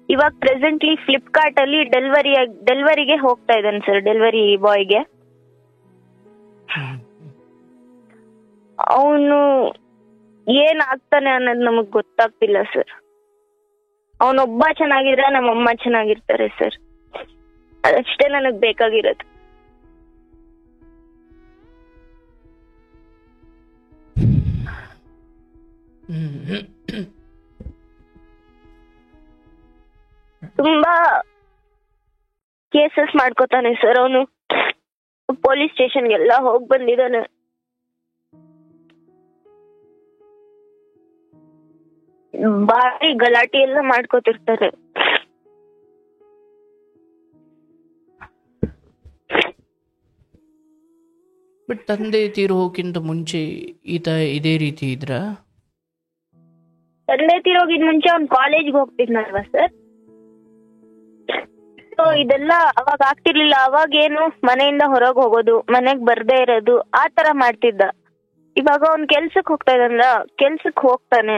ಇವಾಗ ಪ್ರೆಸೆಂಟ್ಲಿ ಫ್ಲಿಪ್ಕಾರ್ಟ್ ಅಲ್ಲಿ ಡೆಲಿವರಿಗೆ ಹೋಗ್ತಾ ಇದ್ದಾನೆ ಸರ್, ಡೆಲಿವರಿ ಬಾಯ್ಗೆ. ಅವನು ಏನ್ ಆಗ್ತಾನೆ ಅನ್ನೋದು ನಮಗ್ ಗೊತ್ತಾಗ್ತಿಲ್ಲ ಸರ್. ಅವನೊಬ್ಬ ಚೆನ್ನಾಗಿದ್ರೆ ನಮ್ಮಮ್ಮ ಚೆನ್ನಾಗಿರ್ತಾರೆ ಸರ್. ಅದಷ್ಟೇ ನನಗ್ ಬೇಕಾಗಿರೋದು. ತುಂಬಾ ಕೇಸಸ್ ಮಾಡ್ಕೋತಾನೆ ಸರ್ ಅವನು. ಪೊಲೀಸ್ ಸ್ಟೇಷನ್ಗೆಲ್ಲ ಹೋಗ್ ಬಂದಿದ್ದಾನೆ. ಬಾರಿ ಗಲಾಟೆ ಎಲ್ಲ ಮಾಡ್ಕೋತಿರ್ತಾರೆ. ಬಟ್ ತಂದೆ ತೀರು ಹೋಗಿಂತ ಮುಂಚೆ ಈತ ಇದೇ ರೀತಿ ಇದ್ರ? ತಂದೆ ತೀರೋಗಿದ್ ಮುಂಚೆ ಅವ್ನ್ ಕಾಲೇಜ್ಗೆ ಹೋಗ್ತಿದ್ನಲ್ವಾ ಸರ್. ಸೊ ಇದೆಲ್ಲ ಅವಾಗ ಆಗ್ತಿರ್ಲಿಲ್ಲ. ಅವಾಗ ಏನು ಮನೆಯಿಂದ ಹೊರಗೆ ಹೋಗೋದು, ಮನೆಗ್ ಬರ್ದೇ ಇರೋದು, ಆ ತರ ಮಾಡ್ತಿದ್ದ. ಇವಾಗ ಅವ್ನ್ ಕೆಲ್ಸಕ್ ಹೋಗ್ತಾ ಇದ್ದಂದ್ರ ಕೆಲ್ಸಕ್ ಹೋಗ್ತಾನೆ.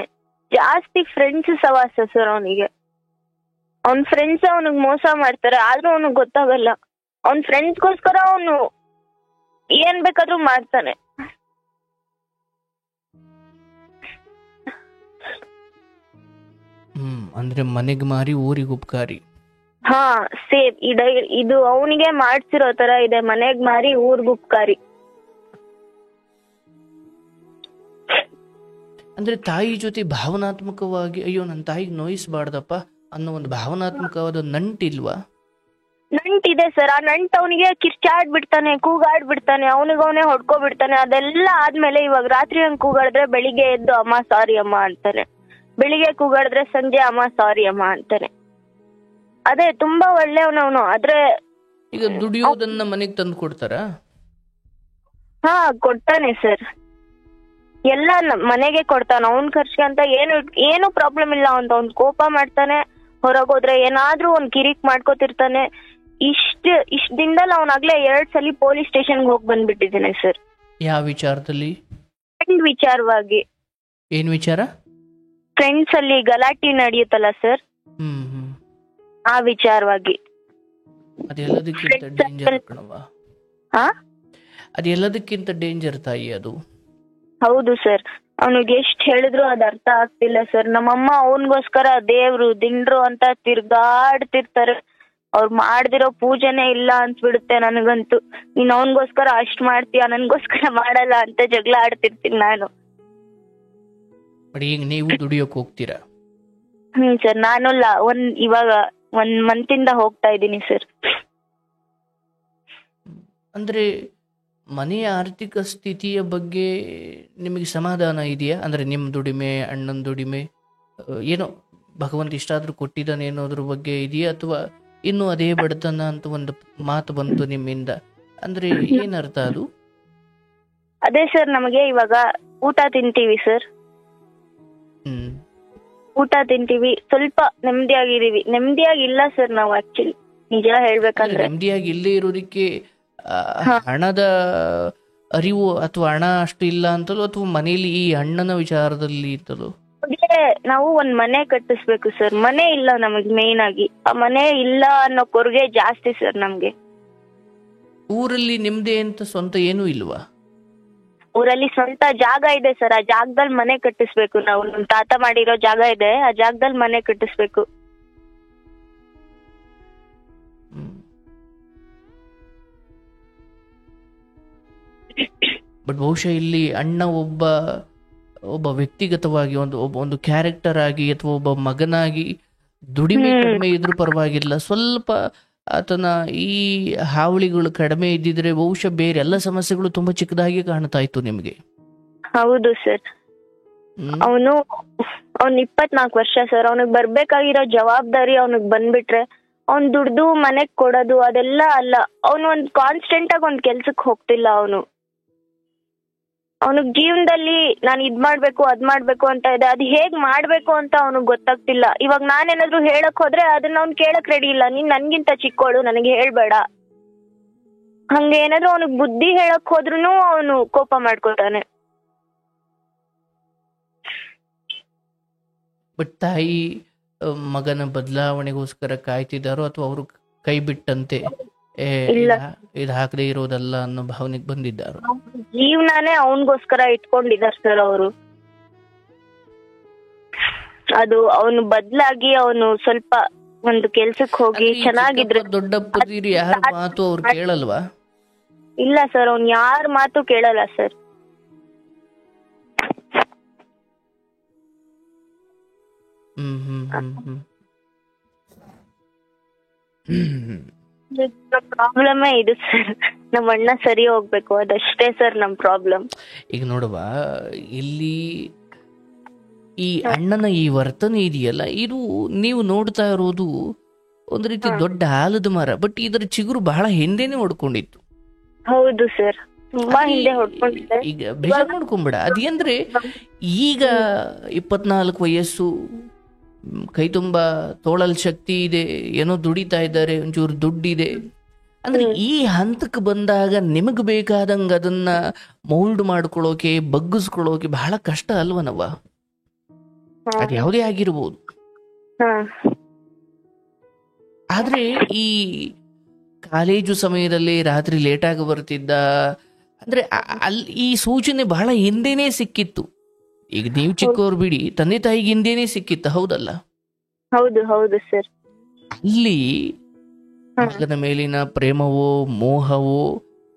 ಜಾಸ್ತಿ ಫ್ರೆಂಡ್ಸ್ ಸವಾಸ ಸರ್ ಅವನಿಗೆ. ಅವ್ನ್ ಫ್ರೆಂಡ್ಸ್ ಅವನಿಗೆ ಮೋಸ ಮಾಡ್ತಾರೆ, ಆದ್ರೂ ಅವನಿಗೆ ಗೊತ್ತಾಗಲ್ಲ. ಅವ್ನ್ ಫ್ರೆಂಡ್ಸ್ಗೋಸ್ಕರ ಅವನು ಏನ್ ಬೇಕಾದ್ರೂ ಮಾಡ್ತಾನೆ. ಅಂದ್ರೆ ಮನೆಗ್ ಮಾರಿ ಊರಿಗೆ ಉಪಕಾರಿ. ಹಾ, ಸೇಮ್ ಇದು ಅವನಿಗೆ ಮಾಡ್ಸಿರೋ ತರ ಇದೆ. ಮನೆಗ್ ಮಾರಿ ಊರ್ಗ್ ಉಪಕಾರಿ. ಅಂದ್ರೆ ತಾಯಿ ಜೊತೆ ಭಾವನಾತ್ಮಕವಾಗಿ ಅಯ್ಯೋ ನನ್ನ ತಾಯಿಗೆ ನೋಯಿಸ್ಬಾರ್ದಪ್ಪ ಅನ್ನೋ ಒಂದು ಭಾವನಾತ್ಮಕವಾದ ನಂಟಿಲ್ವಾ? ನಂಟಿದೆ ಸರ್. ಆ ನಂಟ್ ಅವನಿಗೆ ಕಿರ್ಚಾಡ್ಬಿಡ್ತಾನೆ, ಕೂಗಾಡ್ಬಿಡ್ತಾನೆ, ಅವನಿಗವನೇ ಹೊಡ್ಕೊಬಿಡ್ತಾನೆ. ಅದೆಲ್ಲ ಆದ್ಮೇಲೆ ಇವಾಗ ರಾತ್ರಿ ಹಂಗ್ ಕೂಗಾಡಿದ್ರೆ ಬೆಳಿಗ್ಗೆ ಎದ್ದು ಅಮ್ಮ ಸಾರಿ ಅಮ್ಮ ಅಂತಾನೆ. ಬೆಳಿಗ್ಗೆ ಕೂಗಾಡಿದ್ರೆ ಸಂಜೆ ಅಮ್ಮ ಸಾರಿ ಅಮ್ಮ ಅಂತಾನೆ. ಅದೇ ತುಂಬಾ ಒಳ್ಳೆಯವನವನು. ಆದ್ರೆ ಈಗ ದುಡಿಯೋದನ್ನ ಮನೆಗ್ ತಂದು ಕೊಡ್ತಾರ? ಹಾ, ಕೊಡ್ತಾನೆ ಸರ್. ಎಲ್ಲ ಮನೆಗೆ ಕೊಡ್ತಾನ. ಅವ್ನ್ ಖರ್ಚಿಗೆ ಅಂತ ಏನು ಪ್ರಾಬ್ಲಮ್ ಇಲ್ಲ. ಅವ್ನ್ ಕೋಪ ಮಾಡ್ತಾನೆ. ಹೊರಗೋದ್ರೆ ಏನಾದ್ರೂ ಒಂದ್ ಕಿರಿಕ್ ಮಾಡ್ಕೋತಿರ್ತಾನೆ. ಇಷ್ಟ ದಿನದಲ್ಲಿ ಅವನಾಗ್ಲೇ 2 ಸಲ ಪೊಲೀಸ್ ಸ್ಟೇಷನ್ಗೆ ಹೋಗಿ ಬಂದ್ಬಿಟ್ಟಿದ್ದಾನೆ ಸರ್. ಯಾವ ವಿಚಾರದಲ್ಲಿ? ಫ್ರೆಂಡ್ ವಿಚಾರವಾಗಿ. ಏನ್ ವಿಚಾರ? ಫ್ರೆಂಡ್ಸ್ ಅಲ್ಲಿ ಗಲಾಟೆ ನಡೆಯುತ್ತಲ್ಲ ಸರ್, ಹ್ಮ್. ಆ ವಿಚಾರವಾಗಿ. ಅದೆಲ್ಲದಕ್ಕಿಂತ ಡೇಂಜರ್ ಕಣವ. ಅದೆಲ್ಲದಕ್ಕಿಂತ ಡೇಂಜರ್ ತಾಯಿ ಅದು. ಹೌದು ಸರ್, ಅವನಿಗೆ ಎಷ್ಟ್ ಹೇಳಿದ್ರು ಅದ್ ಅರ್ಥ ಆಗ್ತಿಲ್ಲ ಸರ್. ನಮ್ಮಮ್ಮ ಅವನ್ಗೋಸ್ಕರ ದೇವ್ರು ದಿಂಡ್ರು ಅಂತ ತಿರ್ಗಾಡ್ತಿರ್ತಾರೆ. ಅವ್ರು ಮಾಡ್ದಿರೋ ಪೂಜೆನೇ ಇಲ್ಲ ಅನ್ಸ್ಬಿಡುತ್ತೆ ನನಗಂತೂ. ನೀನ್ ಅವನ್ಗೋಸ್ಕರ ಅಷ್ಟ್ ಮಾಡ್ತೀಯ, ನನ್ಗೋಸ್ಕರ ಮಾಡಲ್ಲ ಅಂತ ಜಗಳ ಆಡ್ತಿರ್ತೀನಿ ನಾನು. ಈಗ ನೀವು ದುಡಿಯೋಕ್ ಹೋಗ್ತೀರಾ? ಸರ್, ನಾನು ಇವಾಗ 1 month ಇಂದ ಹೋಗ್ತಾ ಇದ್ದೀನಿ ಸರ್. ಅಂದ್ರೆ ಮನೆಯ ಆರ್ಥಿಕ ಸ್ಥಿತಿಯ ಬಗ್ಗೆ ನಿಮಗೆ ಸಮಾಧಾನ ಇದೆಯಾ? ಅಂದ್ರೆ ನಿಮ್ಮ ದುಡಿಮೆ, ಅಣ್ಣನ ದುಡಿಮೆ, ಏನೋ ಭಗವಂತ ಇಷ್ಟಾದ್ರೂ ಕೊಟ್ಟಿದ್ದಾನೆ ಅನ್ನೋದ್ರ ಬಗ್ಗೆ ಇದೆಯಾ? ಅಥವಾ ಇನ್ನು ಅದೇ ಬಡತನ ಅಂತ ಒಂದು ಮಾತು ಬಂತು ನಿಮ್ಮಿಂದ, ಅಂದ್ರೆ ಏನರ್ಥ ಅದು? ಅದೇ ಸರ್, ನಮಗೆ ಇವಾಗ ಊಟ ತಿಂತೀವಿ ಸರ್. ಊಟ ತಿಂತೀವಿ, ಸ್ವಲ್ಪ ನೆಮ್ಮದಿಯಾಗಿದೀವಿ. ನೆಮ್ಮದಿಯಾಗಿಲ್ಲ ಸರ್ ನಾವು ಆಕ್ಚುಲಿ, ನಿಜ ಹೇಳ್ಬೇಕಂದ್ರೆ. ನೆಮ್ಮದಿಯಾಗಿ ಇಲ್ಲೇ ಇರೋದಕ್ಕೆ ಹಣದ ಅರಿವು ಅಥವಾ ಹಣ ಅಷ್ಟು ಇಲ್ಲ ಅಂತಲೋ, ಅಥವಾ ಮನೇಲಿ ಈ ಹಣ್ಣನ ವಿಚಾರದಲ್ಲಿ ಅಂತಲೋ? ನಾವು ಒಂದ್ ಮನೆ ಕಟ್ಟಿಸ್ಬೇಕು ಸರ್. ಮನೆ ಇಲ್ಲ ನಮಗ್, ಮೇನ್ ಆಗಿ ಆ ಮನೆ ಇಲ್ಲ ಅನ್ನೋ ಕೊರಗೆ ಜಾಸ್ತಿ ಸರ್ ನಮ್ಗೆ. ಊರಲ್ಲಿ ನಿಮ್ದೇ ಅಂತ ಸ್ವಂತ ಏನೂ ಇಲ್ವಾ? ಊರಲ್ಲಿ ಸ್ವಂತ ಜಾಗ ಇದೆ ಸರ್, ಆ ಜಾಗದಲ್ಲಿ ಮನೆ ಕಟ್ಟಿಸ್ಬೇಕು ನಾವು. ನಮ್ ತಾತ ಮಾಡಿರೋ ಜಾಗ ಇದೆ, ಆ ಜಾಗದಲ್ಲಿ ಮನೆ ಕಟ್ಟಿಸ್ಬೇಕು. ಬಟ್ ಬಹುಶಃ ಇಲ್ಲಿ ಅಣ್ಣ ಒಬ್ಬ ವ್ಯಕ್ತಿಗತವಾಗಿ ಒಂದು ಕ್ಯಾರೆಕ್ಟರ್ ಆಗಿ ಅಥವಾ ಒಬ್ಬ ಮಗನಾಗಿ ದುಡಿಮೆ ಕಡಿಮೆ ಇದ್ರೂ ಪರವಾಗಿಲ್ಲ, ಸ್ವಲ್ಪ ಆತನ ಈ ಹಾವಳಿಗಳು ಕಡಿಮೆ ಇದ್ದಿದ್ರೆ ಬಹುಶಃ ಬೇರೆ ಎಲ್ಲ ಸಮಸ್ಯೆಗಳು ತುಂಬಾ ಚಿಕ್ಕದಾಗಿ ಕಾಣ್ತಾ ಇತ್ತು ನಿಮ್ಗೆ. ಹೌದು ಸರ್. ಅವನು 24 ವರ್ಷ ಸರ್. ಅವನಿಗೆ ಬರ್ಬೇಕಾಗಿರೋ ಜವಾಬ್ದಾರಿ ಅವನಿಗೆ ಬಂದ್ಬಿಟ್ರೆ ಅವ್ನ್ ದುಡ್ದು ಮನೆಗ್ ಕೊಡೋದು ಅದೆಲ್ಲ ಅಲ್ಲ. ಅವನು ಒಂದ್ ಕಾನ್ಸ್ಟೆಂಟ್ ಆಗಿ ಒಂದ್ ಕೆಲ್ಸಕ್ ಹೋಗ್ತಿಲ್ಲ. ಅವನಿಗೆ ಜೀವನದಲ್ಲಿ ನಾನು ಇದ್ ಮಾಡ್ಬೇಕು ಅದ್ ಮಾಡ್ಬೇಕು ಅಂತ ಇದೆ, ಅದ್ ಹೇಗ್ ಮಾಡ್ಬೇಕು ಅಂತ ಅವನಿಗೆ ಗೊತ್ತಾಗ್ತಿಲ್ಲ. ಇವಾಗ ನಾನೇನಾದ್ರು ಹೇಳಕ್ ಹೋದ್ರೆ ಅದನ್ನ ಅವ್ನ್ ಕೇಳಕ್ ರೆಡಿ ಇಲ್ಲ. ನೀನ್ ನನ್ಗಿಂತ ಚಿಕ್ಕೋಳು, ನನಗೆ ಹೇಳ್ಬೇಡ. ಹಂಗೆ ಏನಾದ್ರು ಅವನಿಗೆ ಬುದ್ಧಿ ಹೇಳಕ್ ಹೋದ್ರು ಅವನು ಕೋಪ ಮಾಡ್ಕೋತಾನೆ. ಬಟ್ ತಾಯಿ ಮಗನ ಬದಲಾವಣೆಗೋಸ್ಕರ ಕಾಯ್ತಿದ್ದಾರೋ ಅಥವಾ ಅವರು ಕೈ ಬಿಟ್ಟಂತೆ ಇದು ಹಾಕದೇ ಇರೋದಲ್ಲ ಅನ್ನೋ ಭಾವನೆಗೆ ಬಂದಿದ್ದಾರೋ? ಜೀವನಾನೇ ಅವನಿಗೋಸ್ಕರ ಇಟ್ಕೊಂಡಿದ್ದಾರೆ ಸರ್ ಅವರು. ಅದು ಅವನು ಬದಲಾಗಿ ಅವನು ಸ್ವಲ್ಪ ಒಂದು ಕೆಲ್ಸಕ್ಕೆ ಹೋಗಿ ಚೆನ್ನಾಗಿದ್ರೆ. ದೊಡ್ಡಪ್ಪದಿರಿ ಯಾರ ಮಾತು ಅವ್ರು ಕೇಳಲ್ವಾ? ಇಲ್ಲ ಸರ್, ಅವ್ನು ಯಾರ ಮಾತು ಕೇಳಲ್ಲ ಸರ್. ಪ್ರಾಬ್ಲಮೇ ಇದು ಸರ್. ನಮ್ಮ ಅಣ್ಣ ಸರಿ ಹೋಗ್ಬೇಕು, ಅದಷ್ಟೇ ಸರ್ ನಮ್ ಪ್ರಾಬ್ಲಮ್. ಈಗ ನೋಡುವ, ಇಲ್ಲಿ ಈ ಅಣ್ಣನ ಈ ವರ್ತನೆ ಇದೆಯಲ್ಲ, ಇದು ನೀವು ನೋಡ್ತಾ ಇರೋದು ಒಂದ್ ರೀತಿ ದೊಡ್ಡ ಆಲದ ಮರ. ಬಟ್ ಇದರ ಚಿಗುರು ಬಹಳ ಹಿಂದೆನೆ ಹೊಡ್ಕೊಂಡಿತ್ತು. ಹೌದು ಸರ್, ತುಂಬಾ ಹಿಂದೆ ಹೊಡ್ಕೊಂಡಿದೆ. ಈಗ ಬೇಜಾರ್ ಮಾಡ್ಕೊಂಬೇಡ. ಅದೇಂದ್ರೆ ಈಗ 24 ವಯಸ್ಸು, ಕೈ ತುಂಬಾ ತೋಳಲ್ ಶಕ್ತಿ ಇದೆ, ಏನೋ ದುಡಿತಾ ಇದ್ದಾರೆ, ಒಂಚೂರು ದುಡ್ಡಿದೆ ಅಂದ್ರೆ ಈ ಹಂತಕ್ಕೆ ಬಂದಾಗ ನಿಮಗ್ ಬೇಕಾದಂಗ ಅದನ್ನ ಮೌಲ್ಡ್ ಮಾಡ್ಕೊಳ್ಳೋಕೆ, ಬಗ್ಗಿಸ್ಕೊಳ್ಳೋಕೆ ಬಹಳ ಕಷ್ಟ ಅಲ್ವನವ? ಅದು ಯಾವುದೇ ಆಗಿರ್ಬೋದು. ಆದ್ರೆ ಈ ಕಾಲೇಜು ಸಮಯದಲ್ಲಿ ರಾತ್ರಿ ಲೇಟಾಗಿ ಬರ್ತಿದ್ದ ಅಂದ್ರೆ ಅಲ್ಲಿ ಈ ಸೂಚನೆ ಬಹಳ ಹಿಂದೆನೆ ಸಿಕ್ಕಿತ್ತು. ಈಗ ನೀವು ಚಿಕ್ಕವ್ರು ಬಿಡಿ, ತಂದೆ ತಾಯಿಗೆ ಹಿಂದೆನೆ ಸಿಕ್ಕಿತ್ತು, ಹೌದಲ್ಲ? ಹೌದು ಹೌದು ಸರ್. ಅಲ್ಲಿ ಮಗನ ಮೇಲಿನ ಪ್ರೇಮವೋ ಮೋಹವೋ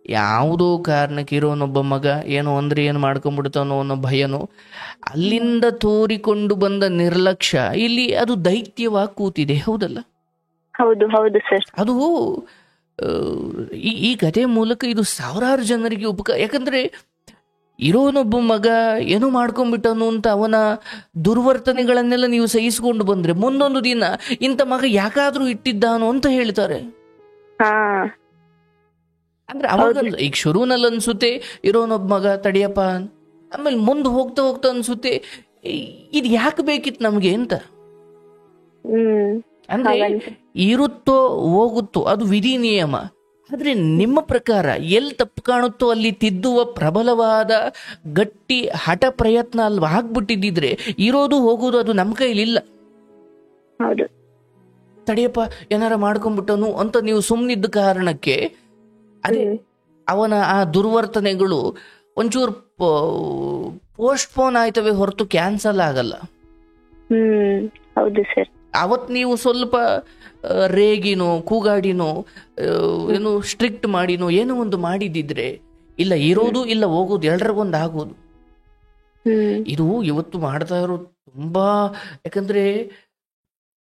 ಯಾವುದೋ ಕಾರಣಕ್ಕೆ ಇರೋನೊಬ್ಬ ಮಗ ಏನೋ ಅಂದ್ರೆ ಏನು ಮಾಡ್ಕೊಂಡ್ಬಿಡ್ತಾನೋ ಅನ್ನೋ ಭಯನೋ, ಅಲ್ಲಿಂದ ತೋರಿಕೊಂಡು ಬಂದ ನಿರ್ಲಕ್ಷ್ಯ ಇಲ್ಲಿ ಅದು ದೈತ್ಯವಾಗಿ ಕೂತಿದೆ, ಹೌದಲ್ಲ? ಹೌದು ಹೌದು ಸರ್. ಅದು ಈ ಕಥೆ ಮೂಲಕ ಇದು ಸಾವಿರಾರು ಜನರಿಗೆ ಯಾಕಂದ್ರೆ ಇರೋನೊಬ್ಬ ಮಗ ಏನೋ ಮಾಡ್ಕೊಂಡ್ಬಿಟ್ಟನು ಅಂತ ಅವನ ದುರ್ವರ್ತನೆಗಳನ್ನೆಲ್ಲ ನೀವು ಸಹಿಸಿಕೊಂಡು ಬಂದ್ರೆ ಮುಂದೊಂದು ದಿನ ಇಂಥ ಮಗ ಯಾಕಾದ್ರೂ ಇಟ್ಟಿದ್ದಾನೋ ಅಂತ ಹೇಳ್ತಾರೆ. ಅಂದ್ರೆ ಅವಾಗ ಈಗ ಶುರುವಿನಲ್ಲಿ ಅನ್ಸುತ್ತೆ ಇರೋನೊಬ್ಬ ಮಗ ತಡಿಯಪ್ಪ, ಆಮೇಲೆ ಮುಂದೆ ಹೋಗ್ತಾ ಹೋಗ್ತಾ ಅನ್ಸುತ್ತೆ ಇದು ಯಾಕೆ ಬೇಕಿತ್ತು ನಮ್ಗೆ ಅಂತ. ಅಂದ್ರೆ ಇರುತ್ತೋ ಹೋಗುತ್ತೋ ಅದು ವಿಧಿ ನಿಯಮ. ಆದ್ರೆ ನಿಮ್ಮ ಪ್ರಕಾರ ಎಲ್ಲಿ ತಪ್ಪು ಕಾಣುತ್ತೋ ಅಲ್ಲಿ ತಿದ್ದುವ ಪ್ರಬಲವಾದ ಗಟ್ಟಿ ಹಠ ಪ್ರಯತ್ನ ಅಲ್ವಾ ಆಗ್ಬಿಟ್ಟಿದ್ದಿದ್ರೆ ಇರೋದು ಹೋಗೋದು ಅದು ನಮ್ಮ ಕೈಲಿಲ್ಲ. ಹೌದು. ತಡಿಯಪ್ಪ ಏನಾರ ಮಾಡ್ಕೊಂಡ್ಬಿಟ್ಟನು ಅಂತ ನೀವು ಸುಮ್ಮನಿದ್ದ ಕಾರಣಕ್ಕೆ ಅದೇ ಅವನ ಆ ದುರ್ವರ್ತನೆಗಳು ಒಂಚೂರು ಪೋಸ್ಟ್ಪೋನ್ ಆಯ್ತವೆ ಹೊರತು ಕ್ಯಾನ್ಸಲ್ ಆಗಲ್ಲ. ಹೌದು ಸರ್. ಅವತ್ ನೀವು ಸ್ವಲ್ಪ ರೇಗಿನೋ ಕೂಗಾಡಿನೋ ಏನು ಸ್ಟ್ರಿಕ್ಟ್ ಮಾಡಿನೋ ಏನೋ ಒಂದು ಮಾಡಿದಿದ್ರೆ ಇಲ್ಲ ಇರೋದು ಇಲ್ಲ ಹೋಗೋದು ಎರಡರಿಗೊಂದು ಆಗೋದು. ಇದು ಇವತ್ತು ಮಾಡ್ತಾ ಇರೋದು ತುಂಬಾ, ಯಾಕಂದ್ರೆ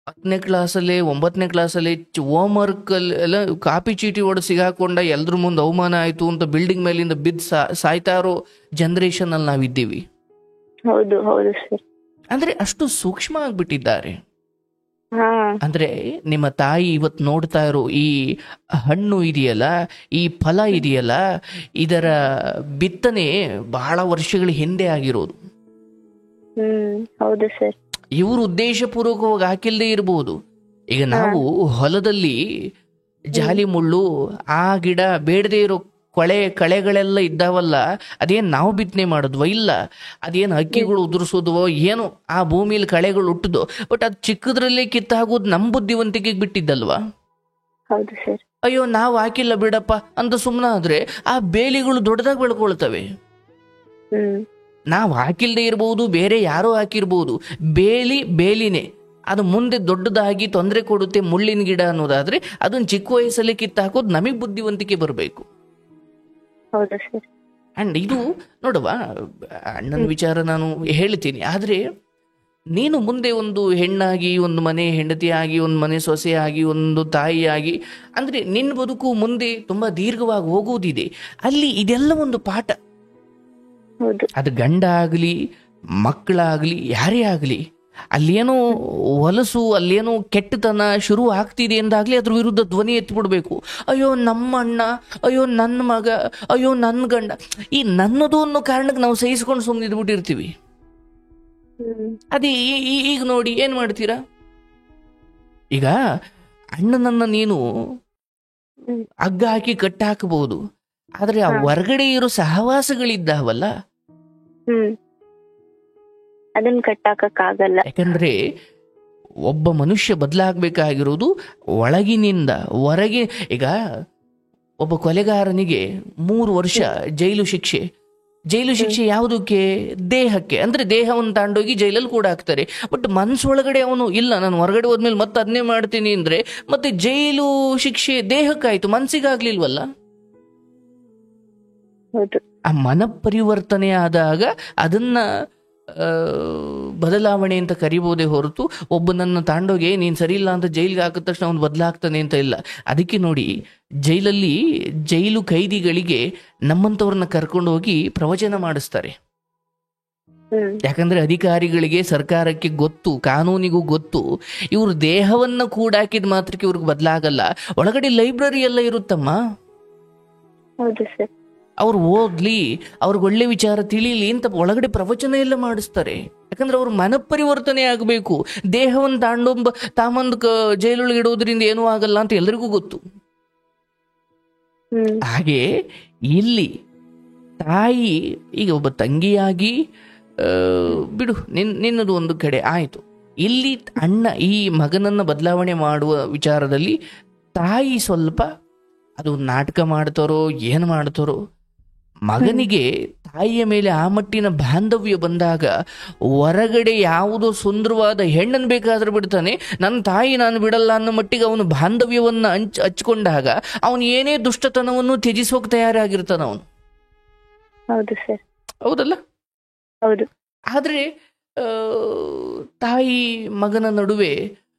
10ನೇ ಕ್ಲಾಸಲ್ಲಿ 9ನೇ ಕ್ಲಾಸಲ್ಲಿ ಹೋಮ್ ವರ್ಕ್ ಎಲ್ಲ ಕಾಪಿ ಚೀಟಿ ಹೊಡೆದು ಸಿಗಾಕೊಂಡ ಎಲ್ರ ಮುಂದೆ ಅವಮಾನ ಆಯ್ತು ಅಂತ ಬಿಲ್ಡಿಂಗ್ ಮೇಲಿಂದ ಬಿದ್ದು ಸಾಯ್ತಾ ಇರೋ ಜನರೇಷನ್ ಅಲ್ಲಿ ನಾವಿದ್ದೀವಿ. ಹೌದು ಹೌದು ಸರ್. ಅಂದ್ರೆ ಅಷ್ಟು ಸೂಕ್ಷ್ಮ ಆಗ್ಬಿಟ್ಟಿದ್ದಾರೆ. ಅಂದ್ರೆ ನಿಮ್ಮ ತಾಯಿ ಇವತ್ತು ನೋಡ್ತಾ ಇರೋ ಈ ಹಣ್ಣು ಇದೆಯಲ್ಲ, ಈ ಫಲ ಇದೆಯಲ್ಲ, ಇದರ ಬಿತ್ತನೆ ಬಹಳ ವರ್ಷಗಳ ಹಿಂದೆ ಆಗಿರೋದು. ಹೌದು ಸರ್. ಇವರು ಉದ್ದೇಶಪೂರ್ವಕವಾಗಿ ಹಾಕಿಲ್ಲದೆ ಇರಬಹುದು. ಈಗ ನಾವು ಹೊಲದಲ್ಲಿ ಜಾಲಿ ಮುಳ್ಳು, ಆ ಗಿಡ ಬೇಡದೆ ಇರೋ ಕಳೆಗಳೆಲ್ಲ ಇದ್ದಾವಲ್ಲ, ಅದೇನು ನಾವು ಬಿತ್ತನೆ ಮಾಡಿದ್ವೋ ಇಲ್ಲ, ಅದೇನು ಹಕ್ಕಿಗಳು ಉದುರಿಸೋದ್ವೋ ಏನೋ ಆ ಭೂಮಿಲಿ ಕಳೆಗಳು ಹುಟ್ಟುದೋ, ಬಟ್ ಅದು ಚಿಕ್ಕದ್ರಲ್ಲೇ ಕಿತ್ತಾಗೋದು ನಮ್ಮ ಬುದ್ಧಿವಂತಿಕೆಗೆ ಬಿಟ್ಟಿದ್ದಲ್ವಾ. ಹೌದು ಸರ್. ಅಯ್ಯೋ ನಾವು ಹಾಕಿಲ್ಲ ಬಿಡಪ್ಪ ಅಂತ ಸುಮ್ಮನೆ ಆದ್ರೆ ಆ ಬೇಲಿಗಳು ದೊಡ್ಡದಾಗಿ ಬೆಳ್ಕೊಳ್ತವೆ. ನಾವು ಹಾಕಿಲ್ದೇ ಇರಬಹುದು, ಬೇರೆ ಯಾರೋ ಹಾಕಿರ್ಬೋದು, ಬೇಲಿನೇ ಅದು ಮುಂದೆ ದೊಡ್ಡದಾಗಿ ತೊಂದರೆ ಕೊಡುತ್ತೆ ಮುಳ್ಳಿನ ಗಿಡ ಅನ್ನೋದಾದ್ರೆ ಅದನ್ನ ಚಿಕ್ಕ ವಯಸ್ಸಲ್ಲಿ ಕಿತ್ತಾಕೋದು ನಮಗೆ ಬುದ್ಧಿವಂತಿಕೆ ಬರಬೇಕು. ಅಂಡ್ ಇದು ನೋಡುವ, ಅಣ್ಣನ ವಿಚಾರ ನಾನು ಹೇಳ್ತೀನಿ, ಆದ್ರೆ ನೀನು ಮುಂದೆ ಒಂದು ಹೆಣ್ಣಾಗಿ, ಒಂದು ಮನೆ ಹೆಂಡತಿಯಾಗಿ, ಒಂದು ಮನೆ ಸೊಸೆಯಾಗಿ, ಒಂದು ತಾಯಿಯಾಗಿ, ಅಂದ್ರೆ ನಿನ್ನ ಬದುಕು ಮುಂದೆ ತುಂಬಾ ದೀರ್ಘವಾಗಿ ಹೋಗುವುದಿದೆ. ಅಲ್ಲಿ ಇದೆಲ್ಲ ಒಂದು ಪಾಠ. ಅದು ಗಂಡ ಆಗಲಿ ಮಕ್ಕಳಾಗ್ಲಿ ಯಾರೇ ಆಗಲಿ, ಅಲ್ಲೇನೋ ಹೊಲಸು, ಅಲ್ಲೇನೋ ಕೆಟ್ಟತನ ಶುರು ಆಗ್ತಿದೆ ಎಂದಾಗ್ಲಿ ಅದ್ರ ವಿರುದ್ಧ ಧ್ವನಿ ಎತ್ತಿಬಿಡ್ಬೇಕು. ಅಯ್ಯೋ ನಮ್ಮ ಅಣ್ಣ, ಅಯ್ಯೋ ನನ್ನ ಮಗ, ಅಯ್ಯೋ ನನ್ನ ಗಂಡ, ಈ ನನ್ನದು ಅನ್ನೋ ಕಾರಣಕ್ಕೆ ನಾವು ಸಹಿಸ್ಕೊಂಡು ಸುಮ್ಮನೆ ಇದ್ಬಿಟ್ಟಿರ್ತೀವಿ. ಅದೇ ಈಗ ನೋಡಿ ಏನ್ ಮಾಡ್ತೀರಾ. ಈಗ ಅಣ್ಣನನ್ನ ನೀನು ಹಗ್ಗ ಹಾಕಿ ಕಟ್ಟಾಕಬಹುದು, ಆದ್ರೆ ಆ ಹೊರಗಡೆ ಇರೋ ಸಹವಾಸಗಳಿದ್ದಾವಲ್ಲ ಅದನ್ನ ಕಟ್ಟಾಕಕ್ಕಾಗಲ್ಲ. ಯಾಕಂದ್ರೆ ಒಬ್ಬ ಮನುಷ್ಯ ಬದಲಾಗಬೇಕಾಗಿರೋದು ಒಳಗಿನಿಂದ ಹೊರಗೆ. ಈಗ ಒಬ್ಬ ಕೊಲೆಗಾರನಿಗೆ 3 ವರ್ಷ ಜೈಲು ಶಿಕ್ಷೆ ಯಾವುದಕ್ಕೆ? ದೇಹಕ್ಕೆ. ಅಂದ್ರೆ ದೇಹವನ್ನು ತಾಂಡೋಗಿ ಜೈಲಲ್ಲಿ ಕೂಡ ಹಾಕ್ತಾರೆ. ಬಟ್ ಮನ್ಸೊಳಗಡೆ ಅವನು ಇಲ್ಲ, ನಾನು ಹೊರಗಡೆ ಹೋದ್ಮೇಲೆ ಮತ್ತೆ ಅದನ್ನೇ ಮಾಡ್ತೀನಿ ಅಂದ್ರೆ ಮತ್ತೆ ಜೈಲು ಶಿಕ್ಷೆ ದೇಹಕ್ಕಾಯ್ತು, ಮನ್ಸಿಗಾಗ್ಲಿಲ್ವಲ್ಲ. ಆ ಮನ ಪರಿವರ್ತನೆ ಆದಾಗ ಅದನ್ನ ಬದಲಾವಣೆ ಅಂತ ಕರಿಬೋದೇ ಹೊರತು ಒಬ್ಬನನ್ನ ತಾಂಡೋಗೆ ನೀನ್ ಸರಿ ಇಲ್ಲ ಅಂತ ಜೈಲಿಗೆ ಹಾಕಿದ ತಕ್ಷಣ ಅವನು ಬದಲಾಗ್ತಾನೆ ಅಂತ ಇಲ್ಲ. ಅದಕ್ಕೆ ನೋಡಿ, ಜೈಲು ಖೈದಿಗಳಿಗೆ ನಮ್ಮಂತವ್ರನ್ನ ಕರ್ಕೊಂಡು ಹೋಗಿ ಪ್ರವಚನ ಮಾಡಿಸ್ತಾರೆ. ಯಾಕಂದ್ರೆ ಅಧಿಕಾರಿಗಳಿಗೆ, ಸರ್ಕಾರಕ್ಕೆ ಗೊತ್ತು, ಕಾನೂನಿಗೂ ಗೊತ್ತು, ಇವ್ರ ದೇಹವನ್ನ ಕೂಡಾಕಿದ ಮಾತ್ರಕ್ಕೆ ಇವ್ರಿಗೆ ಬದಲಾಗಲ್ಲ. ಒಳಗಡೆ ಲೈಬ್ರರಿ ಎಲ್ಲ ಇರುತ್ತಮ್ಮ. ಅವ್ರು ಓದ್ಲಿ, ಅವ್ರಿಗೆ ಒಳ್ಳೆ ವಿಚಾರ ತಿಳಿಲಿ ಅಂತ ಒಳಗಡೆ ಪ್ರವಚನ ಎಲ್ಲ ಮಾಡಿಸ್ತಾರೆ. ಯಾಕಂದ್ರೆ ಅವ್ರ ಮನ ಪರಿವರ್ತನೆ ಆಗಬೇಕು. ದೇಹವನ್ನು ತಾಮಂದು ಜೈಲೊಳಗೆ ಇಡೋದ್ರಿಂದ ಏನೂ ಆಗಲ್ಲ ಅಂತ ಎಲ್ರಿಗೂ ಗೊತ್ತು. ಹಾಗೆ ಇಲ್ಲಿ ತಾಯಿ, ಈಗ ಒಬ್ಬ ತಂಗಿಯಾಗಿ ಬಿಡು, ನಿನ್ನದು ಒಂದು ಕಡೆ ಆಯ್ತು. ಇಲ್ಲಿ ಅಣ್ಣ ಈ ಮಗನನ್ನ ಬದಲಾವಣೆ ಮಾಡುವ ವಿಚಾರದಲ್ಲಿ ತಾಯಿ ಸ್ವಲ್ಪ ಅದು ನಾಟಕ ಮಾಡ್ತಾರೋ ಏನು ಮಾಡ್ತಾರೋ, ಮಗನಿಗೆ ತಾಯಿಯ ಮೇಲೆ ಆ ಮಟ್ಟಿನ ಬಾಂಧವ್ಯ ಬಂದಾಗ ಹೊರಗಡೆ ಯಾವುದೋ ಸುಂದರವಾದ ಹೆಣ್ಣನ್ನು ಬೇಕಾದ್ರೆ ಬಿಡ್ತಾನೆ, ನನ್ನ ತಾಯಿ ನಾನು ಬಿಡಲ್ಲ ಅನ್ನೋ ಮಟ್ಟಿಗೆ ಅವನು ಬಾಂಧವ್ಯವನ್ನ ಹಚ್ಕೊಂಡಾಗ ಅವನು ಏನೇ ದುಷ್ಟತನವನ್ನು ತ್ಯಜಿಸೋಕೆ ತಯಾರಾಗಿರ್ತಾನ ಅವನು. ಹೌದು ಸರ್. ಹೌದಲ್ಲ? ಹೌದು. ಆದ್ರೆ ತಾಯಿ ಮಗನ ನಡುವೆ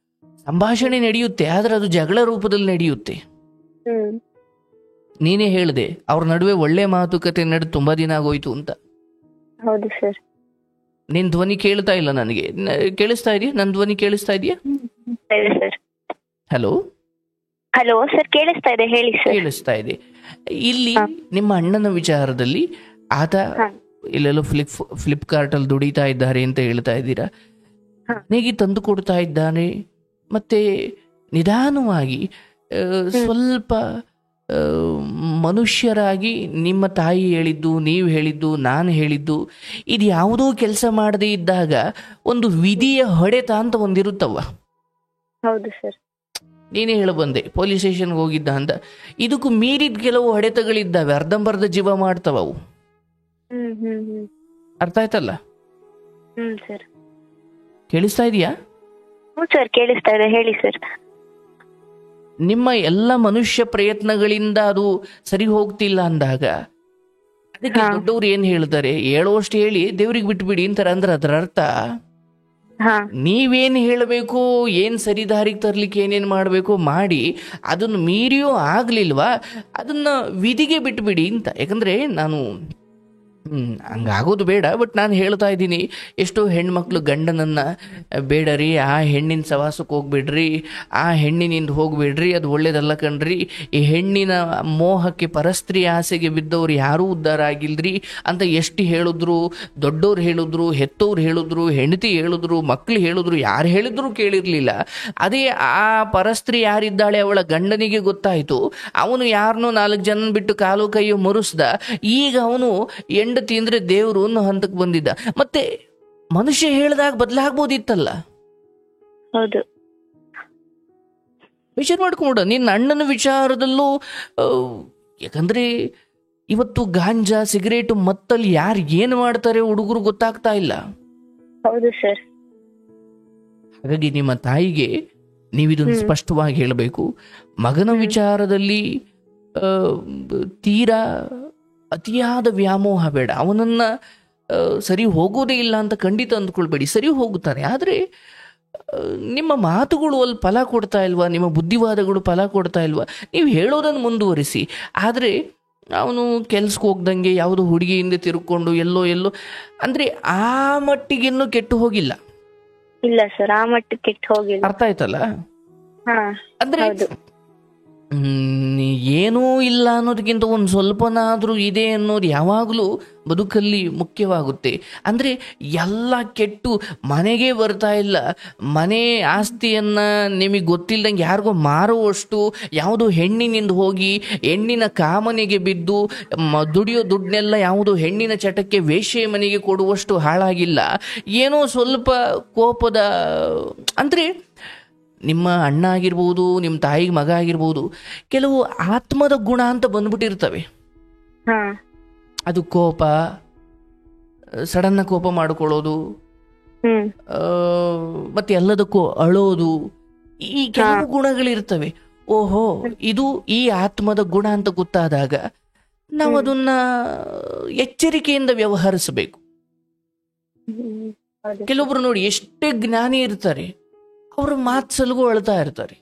ಸಂಭಾಷಣೆ ನಡೆಯುತ್ತೆ, ಆದ್ರೆ ಅದು ಜಗಳ ರೂಪದಲ್ಲಿ ನಡೆಯುತ್ತೆ. ನೀನೇ ಹೇಳಿದೆ ಅವ್ರ ನಡುವೆ ಒಳ್ಳೆ ಮಾತುಕತೆ ನಡೆದು ತುಂಬಾ ದಿನ ಆಗೋಯ್ತು ಅಂತ. ಹೌದು ಸರ್. ನಿನ್ ಧ್ವನಿ ಕೇಳ್ತಾ ಇಲ್ಲ ನನಗೆ. ಕೇಳಿಸ್ತಾ ಇದೆಯಾ? ನನ್ನ ಧ್ವನಿ ಕೇಳಿಸ್ತಾ ಇದೆಯಾ? ಹಲೋ ಹಲೋ ಸರ್, ಕೇಳಿಸ್ತಾ ಇದೆ, ಹೇಳಿ ಸರ್. ಕೇಳಿಸ್ತಾ ಇದೆ. ಇಲ್ಲಿ ನಿಮ್ಮ ಅಣ್ಣನ ವಿಚಾರದಲ್ಲಿ ಆತ ಇಲ್ಲೆಲ್ಲೋ ಫ್ಲಿಪ್ಕಾರ್ಟ್ ಅಲ್ಲಿ ದುಡಿತಾ ಇದ್ದಾರೆ ಅಂತ ಹೇಳ್ತಾ ಇದ್ದೀರಾ. ಮನೆಗೆ ತಂದು ಕೊಡ್ತಾ ಇದ್ದಾನೆ, ಮತ್ತೆ ನಿಧಾನವಾಗಿ ಸ್ವಲ್ಪ ಆ, ಮನುಷ್ಯರಾಗಿ ನಿಮ್ಮ ತಾಯಿ ಹೇಳಿದ್ದು, ನೀವು ಹೇಳಿದ್ದು, ನಾನು ಹೇಳಿದ್ದು, ಇದು ಯಾವುದೋ ಕೆಲಸ ಮಾಡದೇ ಇದ್ದಾಗ ಒಂದು ವಿಧಿಯ ಹೊಡೆತ ಅಂತ ಒಂದಿರುತ್ತವ. ಹೌದು ಸರ್. ನೀನೇ ಹೇಳ ಬಂದೆ ಪೊಲೀಸ್ ಸ್ಟೇಷನ್ಗೆ ಹೋಗಿದ್ದ ಅಂತ. ಇದಕ್ಕೂ ಮೀರಿದ ಕೆಲವು ಹೊಡೆತಗಳಿದ್ದಾವೆ, ಅರ್ಧಂಬರ್ಧ ಜೀವ ಮಾಡ್ತವ ಅವು. ಅರ್ಥ ಆಯ್ತಲ್ಲ? ಸರ್. ಕೇಳಿಸ್ತಾ ಇದೆಯಾ? ಹ್ಞೂ ಸರ್, ಕೇಳಿಸ್ತಾ ಇದೆ, ಹೇಳಿ ಸರ್. ನಿಮ್ಮ ಎಲ್ಲ ಮನುಷ್ಯ ಪ್ರಯತ್ನಗಳಿಂದ ಅದು ಸರಿ ಹೋಗ್ತಿಲ್ಲ ಅಂದಾಗ ಅದಕ್ಕೆ ದೊಡ್ಡವ್ರು ಏನ್ ಹೇಳ್ತಾರೆ, ಹೇಳುವಷ್ಟು ಹೇಳಿ ದೇವ್ರಿಗೆ ಬಿಟ್ಬಿಡಿ ಅಂತಾರೆ. ಅಂದ್ರೆ ಅದರ ಅರ್ಥ ನೀವೇನ್ ಹೇಳಬೇಕು, ಏನ್ ಸರಿದಾರಿಗೆ ತರ್ಲಿಕ್ಕೆ ಏನೇನ್ ಮಾಡ್ಬೇಕು ಮಾಡಿ, ಅದನ್ನು ಮೀರಿಯೂ ಆಗ್ಲಿಲ್ವಾ ಅದನ್ನ ವಿಧಿಗೆ ಬಿಟ್ಬಿಡಿ ಅಂತ. ಯಾಕಂದ್ರೆ ನಾನು ಹಂಗಾಗೋದು ಬೇಡ, ಬಟ್ ನಾನು ಹೇಳ್ತಾ ಇದ್ದೀನಿ, ಎಷ್ಟೋ ಹೆಣ್ಮಕ್ಳು ಗಂಡನನ್ನ ಬೇಡರಿ, ಆ ಹೆಣ್ಣಿನ ಸವಾಸಕ್ಕೆ ಹೋಗ್ಬಿಡ್ರಿ, ಆ ಹೆಣ್ಣಿನಿಂದ ಹೋಗ್ಬಿಡ್ರಿ, ಅದು ಒಳ್ಳೇದಲ್ಲ ಕಣ್ರಿ, ಈ ಹೆಣ್ಣಿನ ಮೋಹಕ್ಕೆ ಪರಸ್ತ್ರೀ ಆಸೆಗೆ ಬಿದ್ದವ್ರು ಯಾರೂ ಉದ್ಧಾರ ಆಗಿಲ್ರಿ ಅಂತ ಎಷ್ಟು ಹೇಳಿದ್ರು, ದೊಡ್ಡವ್ರು ಹೇಳಿದ್ರು, ಹೆತ್ತವ್ರು ಹೇಳಿದ್ರು, ಹೆಂಡತಿ ಹೇಳಿದ್ರು, ಮಕ್ಳು ಹೇಳಿದ್ರು, ಯಾರು ಹೇಳಿದ್ರು ಕೇಳಿರ್ಲಿಲ್ಲ. ಅದೇ ಆ ಪರಸ್ತ್ರೀ ಯಾರಿದ್ದಾಳೆ ಅವಳ ಗಂಡನಿಗೆ ಗೊತ್ತಾಯ್ತು, ಅವನು ಯಾರನ್ನೋ 4 ಜನ ಬಿಟ್ಟು ಕಾಲು ಕೈಯು ಮುರಿಸ್ದ, ಈಗ ಅವನು ಹೆಂಡತಿ ಅಂದ್ರೆ ದೇವ್ರು ಅನ್ನೋ ಹಂತಕ್ಕೆ ಬಂದಿದ್ದ. ಮತ್ತೆ ಮನುಷ್ಯ ಹೇಳಿದಾಗ ಬದಲಾಗ್ಬೋದಿತ್ತಲ್ಲ. ಹೌದು, ವಿಚಾರ ಮಾಡ್ಕೊಂಡ ನಿನ್ನ ಅಣ್ಣನ ವಿಚಾರದಲ್ಲೂ. ಯಾಕಂದ್ರೆ ಇವತ್ತು ಗಾಂಜಾ, ಸಿಗರೇಟ್, ಮತ್ತಲ್ಲಿ ಯಾರು ಏನ್ ಮಾಡ್ತಾರೆ ಹುಡುಗರು ಗೊತ್ತಾಗ್ತಾ ಇಲ್ಲ. ಹೌದು ಸರ್. ಹಾಗಾಗಿ ನಿಮ್ಮ ತಾಯಿಗೆ ನೀವಿದನ್ನು ಸ್ಪಷ್ಟವಾಗಿ ಹೇಳಬೇಕು. ಮಗನ ವಿಚಾರದಲ್ಲಿ ತೀರಾ ಅತಿಯಾದ ವ್ಯಾಮೋಹ ಬೇಡ. ಅವನನ್ನ ಸರಿ ಹೋಗೋದೇ ಇಲ್ಲ ಅಂತ ಖಂಡಿತ ಅಂದ್ಕೊಳ್ಬೇಡಿ, ಸರಿ ಹೋಗುತ್ತಾನೆ. ಆದರೆ ನಿಮ್ಮ ಮಾತುಗಳು ಅಲ್ಲಿ ಫಲ ಕೊಡ್ತಾ ಇಲ್ವಾ, ನಿಮ್ಮ ಬುದ್ಧಿವಾದಗಳು ಫಲ ಕೊಡ್ತಾ ಇಲ್ವಾ, ನೀವು ಹೇಳೋದನ್ನು ಮುಂದುವರಿಸಿ. ಆದರೆ ಅವನು ಕೆಲ್ಸಕ್ಕೆ ಹೋಗ್ದಂಗೆ ಯಾವುದೋ ಹುಡುಗಿಯಿಂದ ತಿರ್ಕೊಂಡು ಎಲ್ಲೋ ಅಂದ್ರೆ ಆ ಮಟ್ಟಿಗಿನ್ನೂ ಕೆಟ್ಟು ಹೋಗಿಲ್ಲ. ಇಲ್ಲ ಸರ್, ಆ ಮಟ್ಟಕ್ಕೆ ಕೆಟ್ಟು ಹೋಗಿಲ್ಲ. ಅರ್ಥ ಆಯ್ತಲ್ಲ? ಅಂದ್ರೆ ಏನೂ ಇಲ್ಲ ಅನ್ನೋದಕ್ಕಿಂತ ಒಂದು ಸ್ವಲ್ಪನಾದ್ರೂ ಇದೆ ಅನ್ನೋದು ಯಾವಾಗಲೂ ಬದುಕಲ್ಲಿ ಮುಖ್ಯವಾಗುತ್ತೆ. ಅಂದ್ರೆ ಎಲ್ಲ ಕೆಟ್ಟು ಮನೆಗೆ ಬರ್ತಾ ಇಲ್ಲ, ಮನೆ ಆಸ್ತಿಯನ್ನ ನಿಮಗೆ ಗೊತ್ತಿಲ್ದಂಗೆ ಯಾರಿಗೋ ಮಾರುವಷ್ಟು, ಯಾವುದೋ ಹೆಣ್ಣಿನಿಂದ ಹೋಗಿ ಹೆಣ್ಣಿನ ಕಾಮನೆಗೆ ಬಿದ್ದು ದುಡಿಯೋ ದುಡ್ಡನ್ನೆಲ್ಲ ಯಾವುದೋ ಹೆಣ್ಣಿನ ಚಟಕ್ಕೆ ವೇಶ್ಯೆ ಮನೆಗೆ ಕೊಡುವಷ್ಟು ಹಾಳಾಗಿಲ್ಲ. ಏನೋ ಸ್ವಲ್ಪ ಕೋಪದ, ಅಂದ್ರೆ ನಿಮ್ಮ ಅಣ್ಣ ಆಗಿರ್ಬೋದು, ನಿಮ್ಮ ತಾಯಿಗೆ ಮಗ ಆಗಿರ್ಬೋದು, ಕೆಲವು ಆತ್ಮದ ಗುಣ ಅಂತ ಬಂದ್ಬಿಟ್ಟಿರ್ತವೆ. ಅದು ಕೋಪ, ಸಡನ್ನ ಕೋಪ ಮಾಡ್ಕೊಳ್ಳೋದು, ಮತ್ತೆ ಎಲ್ಲದಕ್ಕೂ ಅಳೋದು, ಈ ಕೆಲವು ಗುಣಗಳಿರ್ತವೆ. ಓಹೋ, ಇದು ಈ ಆತ್ಮದ ಗುಣ ಅಂತ ಗೊತ್ತಾದಾಗ ನಾವು ಅದನ್ನ ಎಚ್ಚರಿಕೆಯಿಂದ ವ್ಯವಹರಿಸಬೇಕು. ಕೆಲವೊಬ್ರು ನೋಡಿ ಎಷ್ಟೇ ಜ್ಞಾನಿ ಇರ್ತಾರೆ, ಅವ್ರ ಮಾತ್ಸಲ್ಗೂ ಅಳ್ತಾ ಇರ್ತಾರೆ.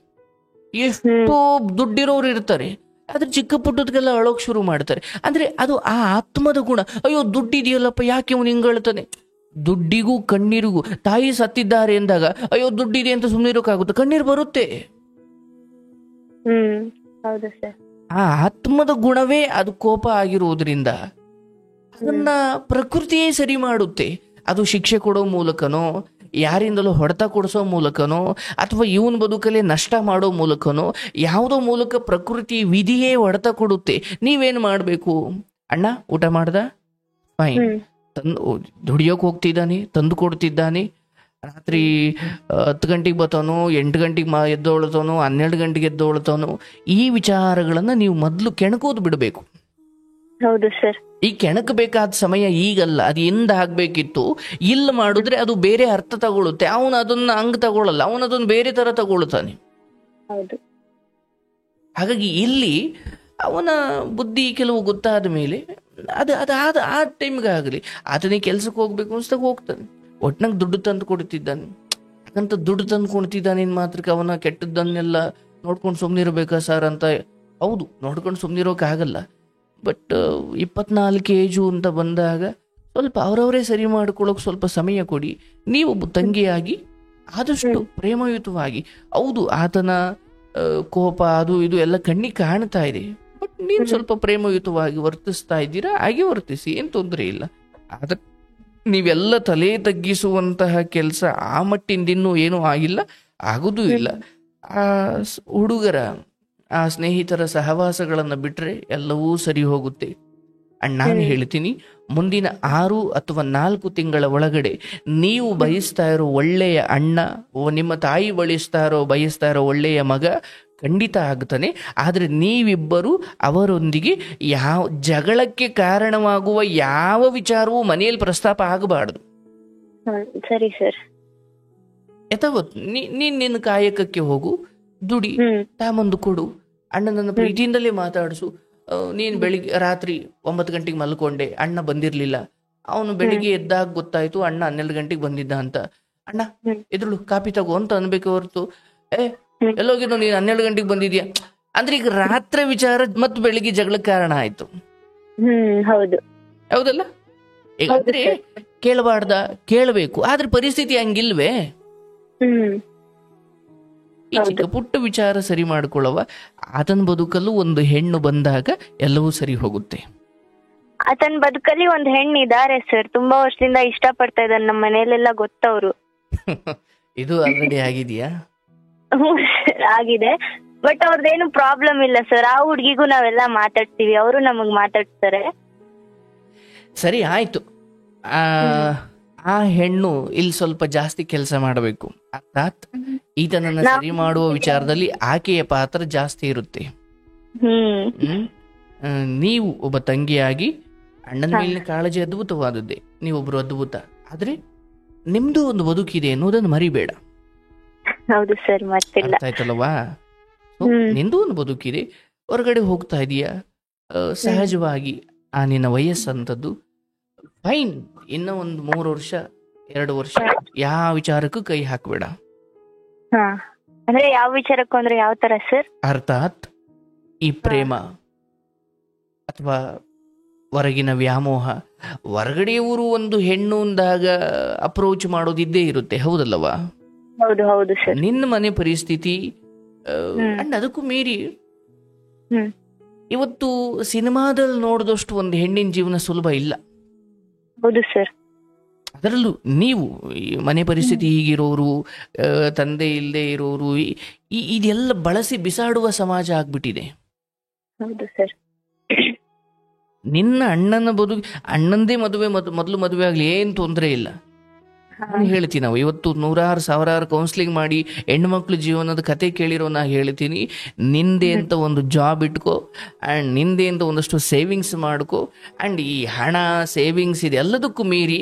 ಎಷ್ಟೋ ದುಡ್ಡಿರೋರು ಇರ್ತಾರೆ, ಆದ್ರೆ ಚಿಕ್ಕ ಪುಟ್ಟದಕ್ಕೆಲ್ಲ ಅಳೋಕ್ ಶುರು ಮಾಡ್ತಾರೆ. ಅಂದ್ರೆ ಅದು ಆ ಆತ್ಮದ ಗುಣ. ಅಯ್ಯೋ ದುಡ್ಡಿದೆಯಲ್ಲಪ್ಪ, ಯಾಕೆ ಇವನು ಹಿಂಗಳ್ತಾನೆ? ದುಡ್ಡಿಗೂ ಕಣ್ಣೀರಿಗೂ, ತಾಯಿ ಸತ್ತಿದ್ದಾರೆ ಎಂದಾಗ ಅಯ್ಯೋ ದುಡ್ಡಿದೆ ಅಂತ ಸುಮ್ಮನೆ ಇರೋಕ್ಕಾಗುತ್ತೆ? ಕಣ್ಣೀರು ಬರುತ್ತೆ. ಆ ಆತ್ಮದ ಗುಣವೇ ಅದು ಕೋಪ ಆಗಿರುವುದರಿಂದ ಅದನ್ನ ಪ್ರಕೃತಿಯೇ ಸರಿ ಮಾಡುತ್ತೆ. ಅದು ಶಿಕ್ಷೆ ಕೊಡೋ ಮೂಲಕನೋ, ಯಾರಿಂದಲೂ ಹೊಡೆತ ಕೊಡಿಸೋ ಮೂಲಕನೋ, ಅಥವಾ ಇವನ್ ಬದುಕಲ್ಲೇ ನಷ್ಟ ಮಾಡೋ ಮೂಲಕನೋ, ಯಾವುದೋ ಮೂಲಕ ಪ್ರಕೃತಿ ವಿಧಿಯೇ ಹೊಡೆತ ಕೊಡುತ್ತೆ. ನೀವೇನ್ ಮಾಡ್ಬೇಕು? ಅಣ್ಣ ಊಟ ಮಾಡ್ದ, ಫೈನ್, ದುಡಿಯೋಕೆ ಹೋಗ್ತಿದ್ದಾನೆ, ತಂದು ಕೊಡ್ತಿದ್ದಾನೆ, ರಾತ್ರಿ 10 ಗಂಟೆಗೆ ಬರ್ತಾನೋ, 8 ಗಂಟೆಗೆ ಎದ್ದೊಳ್ತಾನೋ, 12 ಗಂಟೆಗೆ ಎದ್ದೊಳ್ತಾನೋ, ಈ ವಿಚಾರಗಳನ್ನ ನೀವು ಮೊದಲು ಕೆಣಕೋದು ಬಿಡಬೇಕು. ಹೌದು ಸರ್. ಈ ಕೆಣಕಬೇಕಾದ ಸಮಯ ಈಗಲ್ಲ, ಅದು ಎಂದ ಆಗ್ಬೇಕಿತ್ತು. ಇಲ್ಲ ಮಾಡಿದ್ರೆ ಅದು ಬೇರೆ ಅರ್ಥ ತಗೊಳುತ್ತೆ. ಅವನು ಅದನ್ನ ಹಂಗ್ ತಗೊಳ್ಳಲ್ಲ, ಅವನು ಅದನ್ನ ಬೇರೆ ತರ ತಗೊಳ್ತಾನೆ. ಹಾಗಾಗಿ ಇಲ್ಲಿ ಅವನ ಬುದ್ಧಿ ಕೆಲವು ಗೊತ್ತಾದ ಮೇಲೆ ಅದಾದ ಆ ಟೈಮ್ಗೆ ಆಗಲಿ, ಆತನಿಗೆ ಕೆಲ್ಸಕ್ಕೆ ಹೋಗ್ಬೇಕು ಅನ್ಸ್ದಾಗ ಹೋಗ್ತಾನೆ. ಒಟ್ನಾಗ ದುಡ್ಡು ತಂದು ಕೊಡ್ತಿದ್ದಾನೆ, ಯಾಕಂತ ದುಡ್ಡು ತಂದು ಕೊಡ್ತಿದ್ದಾನೆ ಮಾತ್ರಕ್ಕೆ ಅವನ ಕೆಟ್ಟದ್ದನ್ನೆಲ್ಲ ನೋಡ್ಕೊಂಡು ಸುಮ್ಮನಿರ್ಬೇಕಾ ಸರ್ ಅಂತ? ಹೌದು, ನೋಡ್ಕೊಂಡು ಸುಮ್ಮನಿರೋಕ್ಕಾಗಲ್ಲ. ಬಟ್ 24 ಏಜು ಅಂತ ಬಂದಾಗ ಸ್ವಲ್ಪ ಅವರವರೇ ಸರಿ ಮಾಡ್ಕೊಳ್ಳೋಕೆ ಸ್ವಲ್ಪ ಸಮಯ ಕೊಡಿ. ನೀವು ತಂಗಿಯಾಗಿ ಆದಷ್ಟು ಪ್ರೇಮಯುತವಾಗಿ, ಹೌದು ಆತನ ಕೋಪ ಅದು ಇದು ಎಲ್ಲ ಕಣ್ಣಿಗೆ ಕಾಣ್ತಾ ಇದೆ, ಬಟ್ ನೀನು ಸ್ವಲ್ಪ ಪ್ರೇಮಯುತವಾಗಿ ವರ್ತಿಸ್ತಾ ಇದ್ದೀರಾ, ಹಾಗೆ ವರ್ತಿಸಿ, ಏನು ತೊಂದರೆ ಇಲ್ಲ. ಆದ್ರೆ ನೀವೆಲ್ಲ ತಲೆ ತಗ್ಗಿಸುವಂತಹ ಕೆಲಸ ಆ ಮಟ್ಟಿಂದ ಇನ್ನೂ ಏನೂ ಆಗಿಲ್ಲ, ಆಗೋದೂ ಇಲ್ಲ. ಆ ಹುಡುಗರ ಆ ಸ್ನೇಹಿತರ ಸಹವಾಸಗಳನ್ನು ಬಿಟ್ಟರೆ ಎಲ್ಲವೂ ಸರಿ ಹೋಗುತ್ತೆ. ಅಂಡ್ ನಾನು ಹೇಳ್ತೀನಿ, ಮುಂದಿನ 6 ಅಥವಾ 4 ತಿಂಗಳ ಒಳಗಡೆ ನೀವು ಬಯಸ್ತಾ ಇರೋ ಒಳ್ಳೆಯ ಅಣ್ಣ, ನಿಮ್ಮ ತಾಯಿ ಬಯಸ್ತಾ ಇರೋ ಒಳ್ಳೆಯ ಮಗ ಖಂಡಿತ ಆಗ್ತಾನೆ. ಆದರೆ ನೀವಿಬ್ಬರು ಅವರೊಂದಿಗೆ ಯಾವ ಜಗಳಕ್ಕೆ ಕಾರಣವಾಗುವ ಯಾವ ವಿಚಾರವೂ ಮನೆಯಲ್ಲಿ ಪ್ರಸ್ತಾಪ ಆಗಬಾರ್ದು. ಸರಿ ಸರ್. ಯಥಾವತ್ ನೀನ್ ನಿನ್ನ ಕಾಯಕಕ್ಕೆ ಹೋಗು, ದುಡಿ, ತಾಮಂದು ಕೊಡು, ಅಣ್ಣನನ್ನ ಪ್ರೀತಿಯಿಂದಲೇ ಮಾತಾಡಿಸು. ನೀನ್ ರಾತ್ರಿ 9 ಗಂಟೆಗೆ ಮಲ್ಕೊಂಡೆ, ಅಣ್ಣ ಬಂದಿರ್ಲಿಲ್ಲ. ಅವನು ಬೆಳಿಗ್ಗೆ ಎದ್ದಾಗ ಗೊತ್ತಾಯ್ತು ಅಣ್ಣ 12 ಗಂಟೆಗೆ ಬಂದಿದ್ದ ಅಂತ. ಅಣ್ಣ ಎದುಳು ಕಾಪಿ ತಗೋ ಅಂತ ಅನ್ಬೇಕು ಹೊರತು, ಎಲ್ಲೋಗಿದ್ದು ನೀನ್ 12 ಗಂಟೆಗೆ ಬಂದಿದ್ಯಾ ಅಂದ್ರೆ ಈಗ ರಾತ್ರಿ ವಿಚಾರ ಮತ್ತು ಬೆಳಿಗ್ಗೆ ಜಗಳಕ್ಕೆ ಕಾರಣ ಆಯ್ತು. ಹೌದಲ್ಲ? ಅಂದ್ರೆ ಕೇಳಬಾರ್ದ? ಕೇಳಬೇಕು, ಆದ್ರೆ ಪರಿಸ್ಥಿತಿ ಹಂಗಿಲ್ವೇ? ಈ ಚಿಕ್ಕ ಪುಟ್ಟ ವಿಚಾರ ಸರಿ ಮಾಡ್ಕೊಳ್ಳವ. ಆತನ ಬದುಕಲ್ಲೂ ಒಂದು ಹೆಣ್ಣು ಬಂದಾಗ ಎಲ್ಲವೂ ಸರಿ ಹೋಗುತ್ತೆ. ಆತನ ಬದುಕಲ್ಲಿ ಒಂದು ಹೆಣ್ಣು ಇದಾರೆ ಸರ್, ತುಂಬಾ ವರ್ಷದಿಂದ ಇಷ್ಟ ಪಡ್ತಾ ಇದ್ದಾರೆ, ನಮ್ಮ ಮನೆಯಲ್ಲೆಲ್ಲ ಗೊತ್ತವ್ರು. ಇದು ಆಲ್ರೆಡಿ ಆಗಿದೆಯಾ? ಆಗಿದೆ, ಬಟ್ ಅವ್ರದ್ದೇನು ಪ್ರಾಬ್ಲಮ್ ಇಲ್ಲ ಸರ್. ಆ ಹುಡ್ಗಿಗೂ ನಾವೆಲ್ಲ ಮಾತಾಡ್ತೀವಿ, ಅವರು ನಮಗ್ ಮಾತಾಡ್ತಾರೆ. ಸರಿ ಆಯ್ತು. ಆ ಹೆಣ್ಣು ಇಲ್ಲಿ ಸ್ವಲ್ಪ ಜಾಸ್ತಿ ಕೆಲಸ ಮಾಡಬೇಕು. ಅರ್ಥಾತ್ ಈತನನ್ನ ಸರಿ ಮಾಡುವ ವಿಚಾರದಲ್ಲಿ ಆಕೆಯ ಪಾತ್ರ ಜಾಸ್ತಿ ಇರುತ್ತೆ. ನೀವು ಒಬ್ಬ ತಂಗಿಯಾಗಿ ಅಣ್ಣನ ಮೇಲಿನ ಕಾಳಜಿ ಅದ್ಭುತವಾದದ್ದೇ, ನೀವೊಬ್ರು ಅದ್ಭುತ. ಆದ್ರೆ ನಿಮ್ದು ಒಂದು ಬದುಕಿದೆ ಅನ್ನೋದನ್ನು ಮರಿಬೇಡ. ಹೌದು ಸರ್, ಮತ್ತಿಲ್ಲ. ಆಯ್ತಲ್ವಾ? ನಿಂದು ಒಂದು ಬದುಕಿದೆ, ಹೊರಗಡೆ ಹೋಗ್ತಾ ಇದೀಯಾ, ಸಹಜವಾಗಿ ಆ ನಿನ್ನ ವಯಸ್ಸಂತದ್ದು ಫೈನ್. ಇನ್ನ ಒಂದು 3 ವರ್ಷ 2 ವರ್ಷ ಯಾವ ವಿಚಾರಕ್ಕೂ ಕೈ ಹಾಕಬೇಡ. ಅಂದ್ರೆ ಯಾವ ವಿಚಾರಕ್ಕೂ ಅಂದ್ರೆ ಯಾವ ತರ ಸರ್? ಅರ್ಥಾತ್ ಈ ಪ್ರೇಮ ಅಥವಾ ಹೊರಗಿನ ವ್ಯಾಮೋಹ, ಹೊರಗಡೆ ಊರು ಒಂದು ಹೆಣ್ಣು ಅಂದಾಗ ಅಪ್ರೋಚ್ ಮಾಡೋದಿದ್ದೇ ಇರುತ್ತೆ, ಹೌದಲ್ಲವಾ? ಹೌದು ಹೌದು ಸರ್. ನಿನ್ನ ಮನೆ ಪರಿಸ್ಥಿತಿ ಅಂಡ್ ಅದಕ್ಕೂ ಮೀರಿ ಇವತ್ತು ಸಿನಿಮಾದಲ್ಲಿ ನೋಡಿದಷ್ಟು ಒಂದು ಹೆಣ್ಣಿನ ಜೀವನ ಸುಲಭ ಇಲ್ಲ. ಹೌದು ಸರ್. ಅದರಲ್ಲೂ ನೀವು ಮನೆ ಪರಿಸ್ಥಿತಿ ಹೀಗಿರೋರು, ತಂದೆ ಇಲ್ಲದೆ ಇರೋರು, ಇದೆಲ್ಲ ಬಳಸಿ ಬಿಸಾಡುವ ಸಮಾಜ ಆಗ್ಬಿಟ್ಟಿದೆ. ಹೌದು ಸರ್. ನಿನ್ನ ಅಣ್ಣನ ಅಣ್ಣಂದೇ ಮೊದಲು ಮದುವೆ ಆಗ್ಲಿ, ಏನ್ ತೊಂದರೆ ಇಲ್ಲ. ನಾನು ಹೇಳ್ತೀನಿ, ನಾವು ಇವತ್ತು 100,000 ಕೌನ್ಸಿಲಿಂಗ್ ಮಾಡಿ ಹೆಣ್ಮಕ್ಳು ಜೀವನದ ಕತೆ ಕೇಳಿರೋ ನಾ ಹೇಳ್ತೀನಿ, ನಿಂದೆ ಅಂತ ಒಂದು ಜಾಬ್ ಇಟ್ಕೋ, ಆ್ಯಂಡ್ ನಿಂದೆ ಅಂತ ಒಂದಷ್ಟು ಸೇವಿಂಗ್ಸ್ ಮಾಡ್ಕೋ. ಆ್ಯಂಡ್ ಈ ಹಣ ಸೇವಿಂಗ್ಸ್ ಇದೆಲ್ಲದಕ್ಕೂ ಮೀರಿ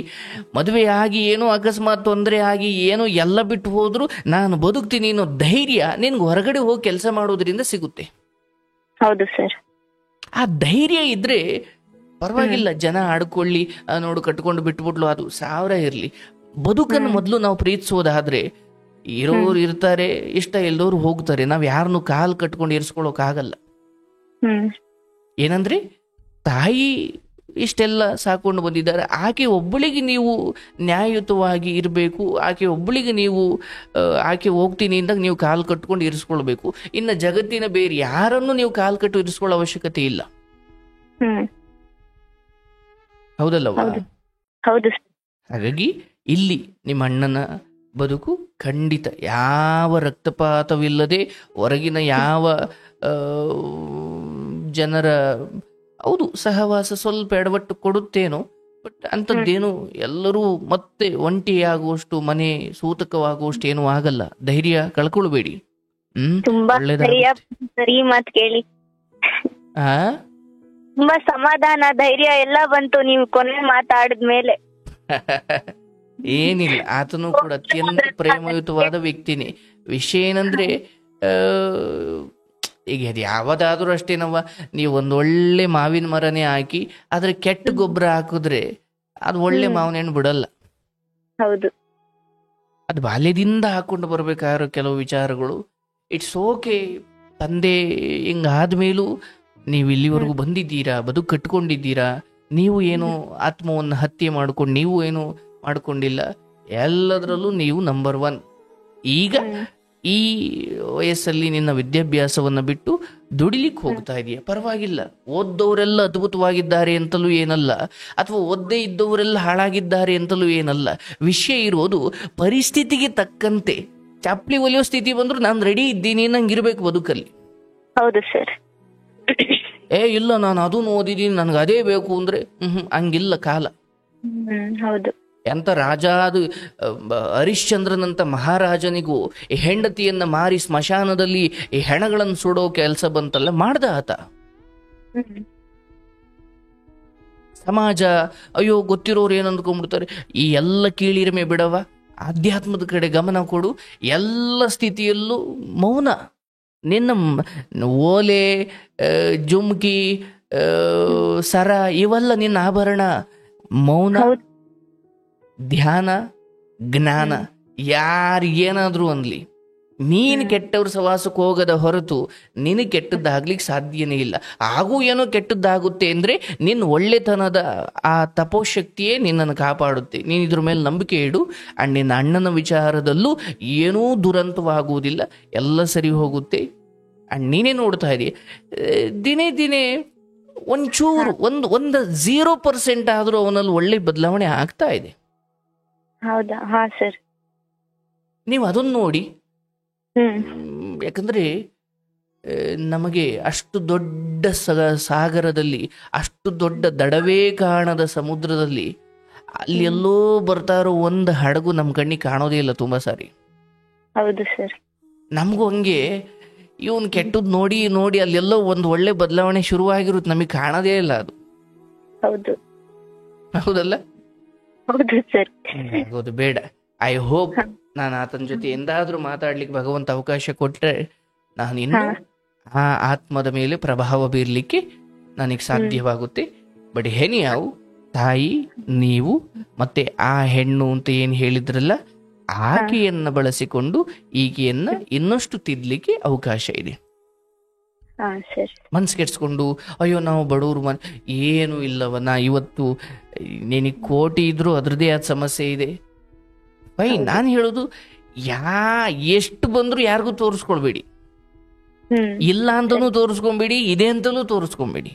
ಮದುವೆ ಆಗಿ ಏನೋ ಅಕಸ್ಮಾತ್ ತೊಂದರೆ ಆಗಿ ಏನೋ ಎಲ್ಲ ಬಿಟ್ಟು ಹೋದ್ರು ನಾನು ಬದುಕ್ತೀನಿ ಅನ್ನೋ ಧೈರ್ಯ ನಿನ್ಗೆ ಹೊರಗಡೆ ಹೋಗಿ ಕೆಲಸ ಮಾಡೋದ್ರಿಂದ ಸಿಗುತ್ತೆ. ಹೌದು ಸರ್. ಆ ಧೈರ್ಯ ಇದ್ರೆ ಪರವಾಗಿಲ್ಲ, ಜನ ಆಡ್ಕೊಳ್ಳಿ, ನೋಡು ಕಟ್ಕೊಂಡು ಬಿಟ್ಬಿಟ್ಲು, ಅದು 1000 ಇರಲಿ. ಬದುಕನ್ನು ಮೊದಲು ನಾವು ಪ್ರೀತಿಸೋದಾದ್ರೆ, ಇರೋರು ಇರ್ತಾರೆ, ಇಷ್ಟ ಎಲ್ಲೋರು ಹೋಗ್ತಾರೆ. ನಾವ್ ಯಾರನ್ನು ಕಾಲ್ ಕಟ್ಕೊಂಡು ಇರಿಸ್ಕೊಳ್ಳೋಕ್ ಆಗಲ್ಲ. ಏನಂದ್ರೆ ತಾಯಿ ಇಷ್ಟೆಲ್ಲ ಸಾಕೊಂಡು ಬಂದಿದ್ದಾರೆ, ಆಕೆ ಒಬ್ಬಳಿಗೆ ನೀವು ನ್ಯಾಯಯುತವಾಗಿ ಇರಬೇಕು. ಆಕೆ ಒಬ್ಬಳಿಗೆ ನೀವು ಆಕೆ ಹೋಗ್ತೀನಿ ಅಂದಾಗ ನೀವು ಕಾಲ್ ಕಟ್ಕೊಂಡು ಇರಿಸ್ಕೊಳ್ಬೇಕು. ಇನ್ನು ಜಗತ್ತಿನ ಬೇರೆ ಯಾರನ್ನು ನೀವು ಕಾಲ್ ಕಟ್ಟು ಇರಿಸ್ಕೊಳ್ಳೋ ಅವಶ್ಯಕತೆ ಇಲ್ಲ. ಹೌದಲ್ಲವಾ? ಹಾಗಾಗಿ ಇಲ್ಲಿ ನಿಮ್ಮ ಅಣ್ಣನ ಬದುಕು ಖಂಡಿತ ಯಾವ ರಕ್ತಪಾತವಿಲ್ಲದೆ, ಹೊರಗಿನ ಯಾವ ಜನರ ಹೌದು ಸಹವಾಸ ಸ್ವಲ್ಪ ಎಡವಟ್ಟು ಕೊಡುತ್ತೇನೋ, ಬಟ್ ಅಂಥದ್ದೇನು ಎಲ್ಲರೂ ಮತ್ತೆ ಒಂಟಿಯಾಗುವಷ್ಟು, ಮನೆ ಸೂತಕವಾಗುವಷ್ಟು ಏನೂ ಆಗಲ್ಲ. ಧೈರ್ಯ ಕಳ್ಕೊಳ್ಬೇಡಿ. ಸರಿ ಮಾತು ಕೇಳಿ, ತುಂಬಾ ಸಮಾಧಾನ, ಧೈರ್ಯ ಎಲ್ಲ ಬಂತು ನೀವು ಕೊನೆ ಮಾತಾಡಿದ್ಮೇಲೆ. ಏನಿಲ್ಲ, ಆತನು ಕೂಡ ಅತ್ಯಂತ ಪ್ರೇಮಯುತವಾದ ವ್ಯಕ್ತಿನೇ. ವಿಷಯ ಏನಂದ್ರೆ, ಈಗ ಅದು ಯಾವದಾದ್ರೂ ಅಷ್ಟೇನವ, ನೀವು ಒಂದು ಒಳ್ಳೆ ಮಾವಿನ ಮರನೇ ಹಾಕಿ ಆದ್ರೆ ಕೆಟ್ಟ ಗೊಬ್ಬರ ಹಾಕಿದ್ರೆ ಅದು ಒಳ್ಳೆ ಮಾವಿನ ಹಣ್ಣು ಬಿಡಲ್ಲ. ಹೌದು, ಅದು ಬಾಲ್ಯದಿಂದ ಹಾಕೊಂಡು ಬರ್ಬೇಕಾಗಿರೋ ಕೆಲವು ವಿಚಾರಗಳು. It's okay. ತಂದೆ ಹಿಂಗಾದ್ಮೇಲೂ ನೀವು ಇಲ್ಲಿವರೆಗೂ ಬಂದಿದ್ದೀರಾ, ಬದುಕು ಕಟ್ಕೊಂಡಿದ್ದೀರಾ. ನೀವು ಏನು ಆತ್ಮವನ್ನು ಹತ್ಯೆ ಮಾಡ್ಕೊಂಡು ನೀವು ಏನು ಮಾಡ್ಕೊಂಡಿಲ್ಲ. ಎಲ್ಲದರಲ್ಲೂ ನೀವು ನಂಬರ್ 1. ಈಗ ಈ ವಯಸ್ಸಲ್ಲಿ ನಿನ್ನ ವಿದ್ಯಾಭ್ಯಾಸವನ್ನ ಬಿಟ್ಟು ದುಡಿಲಿಕ್ಕೆ ಹೋಗ್ತಾ ಇದೆಯಾ, ಪರವಾಗಿಲ್ಲ. ಓದ್ದವರೆಲ್ಲ ಅದ್ಭುತವಾಗಿದ್ದಾರೆ ಅಂತಲೂ ಏನಲ್ಲ, ಅಥವಾ ಓದ್ದೇ ಇದ್ದವರೆಲ್ಲ ಹಾಳಾಗಿದ್ದಾರೆ ಅಂತಲೂ ಏನಲ್ಲ. ವಿಷಯ ಇರೋದು ಪರಿಸ್ಥಿತಿಗೆ ತಕ್ಕಂತೆ. ಚಪ್ಪಲಿ ಒಲಿಯೋ ಸ್ಥಿತಿ ಬಂದ್ರು ನಾನು ರೆಡಿ ಇದ್ದೀನಿ ನಂಗಿರ್ಬೇಕು ಬದುಕಲ್ಲಿ. ಹೌದು ಸರ್. ಇಲ್ಲ ನಾನು ಅದನ್ನು ಓದಿದ್ದೀನಿ ನನಗೆ ಅದೇ ಬೇಕು ಅಂದ್ರೆ ಹಂಗಿಲ್ಲ ಕಾಲ. ಹೌದು. ಎಂತ ರಾಜ ಅದು ಹರಿಶ್ಚಂದ್ರನಂತ ಮಹಾರಾಜನಿಗೂ ಈ ಹೆಂಡತಿಯನ್ನ ಮಾರಿ ಸ್ಮಶಾನದಲ್ಲಿ ಈ ಹೆಣಗಳನ್ನು ಸುಡೋ ಕೆಲಸ ಬಂತಲ್ಲ, ಮಾಡ್ದ ಆತ. ಸಮಾಜ ಅಯ್ಯೋ ಗೊತ್ತಿರೋರು ಏನ್ ಅಂದ್ಕೊಂಡ್ಬಿಡ್ತಾರೆ, ಈ ಎಲ್ಲ ಕೀಳಿರಿಮೆ ಬಿಡವ, ಆಧ್ಯಾತ್ಮದ ಕಡೆ ಗಮನ ಕೊಡು, ಎಲ್ಲ ಸ್ಥಿತಿಯಲ್ಲೂ ಮೌನ. ನಿನ್ನ ಓಲೆ, ಜುಮ್ಕಿ, ಸರ ಇವೆಲ್ಲ ನಿನ್ನ ಆಭರಣ. ಮೌನ, ಧ್ಯಾನ, ಜ್ಞಾನ. ಯಾರಿಗೇನಾದ್ರೂ ಅನ್ಲಿ, ನೀನು ಕೆಟ್ಟವ್ರ ಸವಾಸಕ್ಕೆ ಹೋಗದ ಹೊರತು ನಿನಗೆ ಕೆಟ್ಟದ್ದಾಗ್ಲಿಕ್ಕೆ ಸಾಧ್ಯನೇ ಇಲ್ಲ. ಹಾಗೂ ಏನೋ ಕೆಟ್ಟದ್ದಾಗುತ್ತೆ ಅಂದ್ರೆ ನಿನ್ನ ಒಳ್ಳೆತನದ ಆ ತಪೋಶಕ್ತಿಯೇ ನಿನ್ನನ್ನು ಕಾಪಾಡುತ್ತೆ. ನೀನು ಇದ್ರ ಮೇಲೆ ನಂಬಿಕೆ ಇಡು. ಅಂಡ್ ನಿನ್ನ ಅಣ್ಣನ ವಿಚಾರದಲ್ಲೂ ಏನೂ ದುರಂತವಾಗುವುದಿಲ್ಲ, ಎಲ್ಲ ಸರಿ ಹೋಗುತ್ತೆ. ಅಂಡ್ ನೀನೇ ನೋಡ್ತಾ ಇದೀಯ, ದಿನೇ ದಿನೇ ಒಂಚೂರು ಒಂದು 0% ಆದ್ರೂ ಅವನಲ್ಲಿ ಒಳ್ಳೆ ಬದಲಾವಣೆ ಆಗ್ತಾ ಇದೆ. ಹೌದಾ? ಹಾ ಸರ್. ನೀವು ಅದನ್ನು ನೋಡಿ. ಯಾಕಂದ್ರೆ ನಮಗೆ ಅಷ್ಟು ದೊಡ್ಡ ಸಾಗರದಲ್ಲಿ, ಅಷ್ಟು ದೊಡ್ಡ ದಡವೇ ಕಾಣದ ಸಮುದ್ರದಲ್ಲಿ ಅಲ್ಲಿ ಎಲ್ಲೋ ಬರ್ತಾ ಇರೋ ಒಂದು ಹಡಗು ನಮ್ಮ ಕಣ್ಣಿಗೆ ಕಾಣೋದೇ ಇಲ್ಲ ತುಂಬಾ ಸಾರಿ. ಹೌದು ಸರ್. ನಮಗೂ ಹಂಗೆ ಇವನ್ ಕೆಟ್ಟದ್ ನೋಡಿ ನೋಡಿ ಅಲ್ಲೆಲ್ಲೋ ಒಂದು ಒಳ್ಳೆ ಬದಲಾವಣೆ ಶುರುವಾಗಿರುತ್ತೆ, ನಮಗೆ ಕಾಣೋದೇ ಇಲ್ಲ ಅದು. ಹೌದು. ಹೌದಲ್ಲ? ಹೌದು ಸರ್. ಆಗೋದು ಬೇಡ. ಐ ಹೋಪ್ ನಾನು ಆತನ ಜೊತೆ ಎಂದಾದ್ರೂ ಮಾತಾಡ್ಲಿಕ್ಕೆ ಭಗವಂತ ಅವಕಾಶ ಕೊಟ್ರೆ ನಾನು ಇನ್ನು ಆ ಆತ್ಮದ ಮೇಲೆ ಪ್ರಭಾವ ಬೀರ್ಲಿಕ್ಕೆ ನನಗೆ ಸಾಧ್ಯವಾಗುತ್ತೆ. ಬಟ್ ಹೆನಿಯಾವು ತಾಯಿ, ನೀವು ಮತ್ತೆ ಆ ಹೆಣ್ಣು ಅಂತ ಏನ್ ಹೇಳಿದ್ರಲ್ಲ, ಆಕೆಯನ್ನ ಬಳಸಿಕೊಂಡು ಈಕೆಯನ್ನ ಇನ್ನಷ್ಟು ತಿದ್ಲಿಕ್ಕೆ ಅವಕಾಶ ಇದೆ. ಮನ್ಸು ಕೆಡ್ಸ್ಕೊಂಡು ಅಯ್ಯೋ ನಾವು ಬಡವರು ಏನು ಇಲ್ಲವ, ನಾ ಇವತ್ತು ನಿನಗೆ ಕೋಟಿ ಇದ್ರು ಅದ್ರದ್ದೇ ಆದ ಸಮಸ್ಯೆ ಇದೆ. ನಾನು ಹೇಳೋದು, ಎಷ್ಟು ಬಂದ್ರು ಯಾರಿಗೂ ತೋರಿಸ್ಕೊಳ್ಬೇಡಿ. ಇಲ್ಲ ಅಂತನೂ ತೋರಿಸ್ಕೊಂಬೇಡಿ, ಇದೆ ಅಂತಲೂ ತೋರಿಸ್ಕೊಂಬೇಡಿ.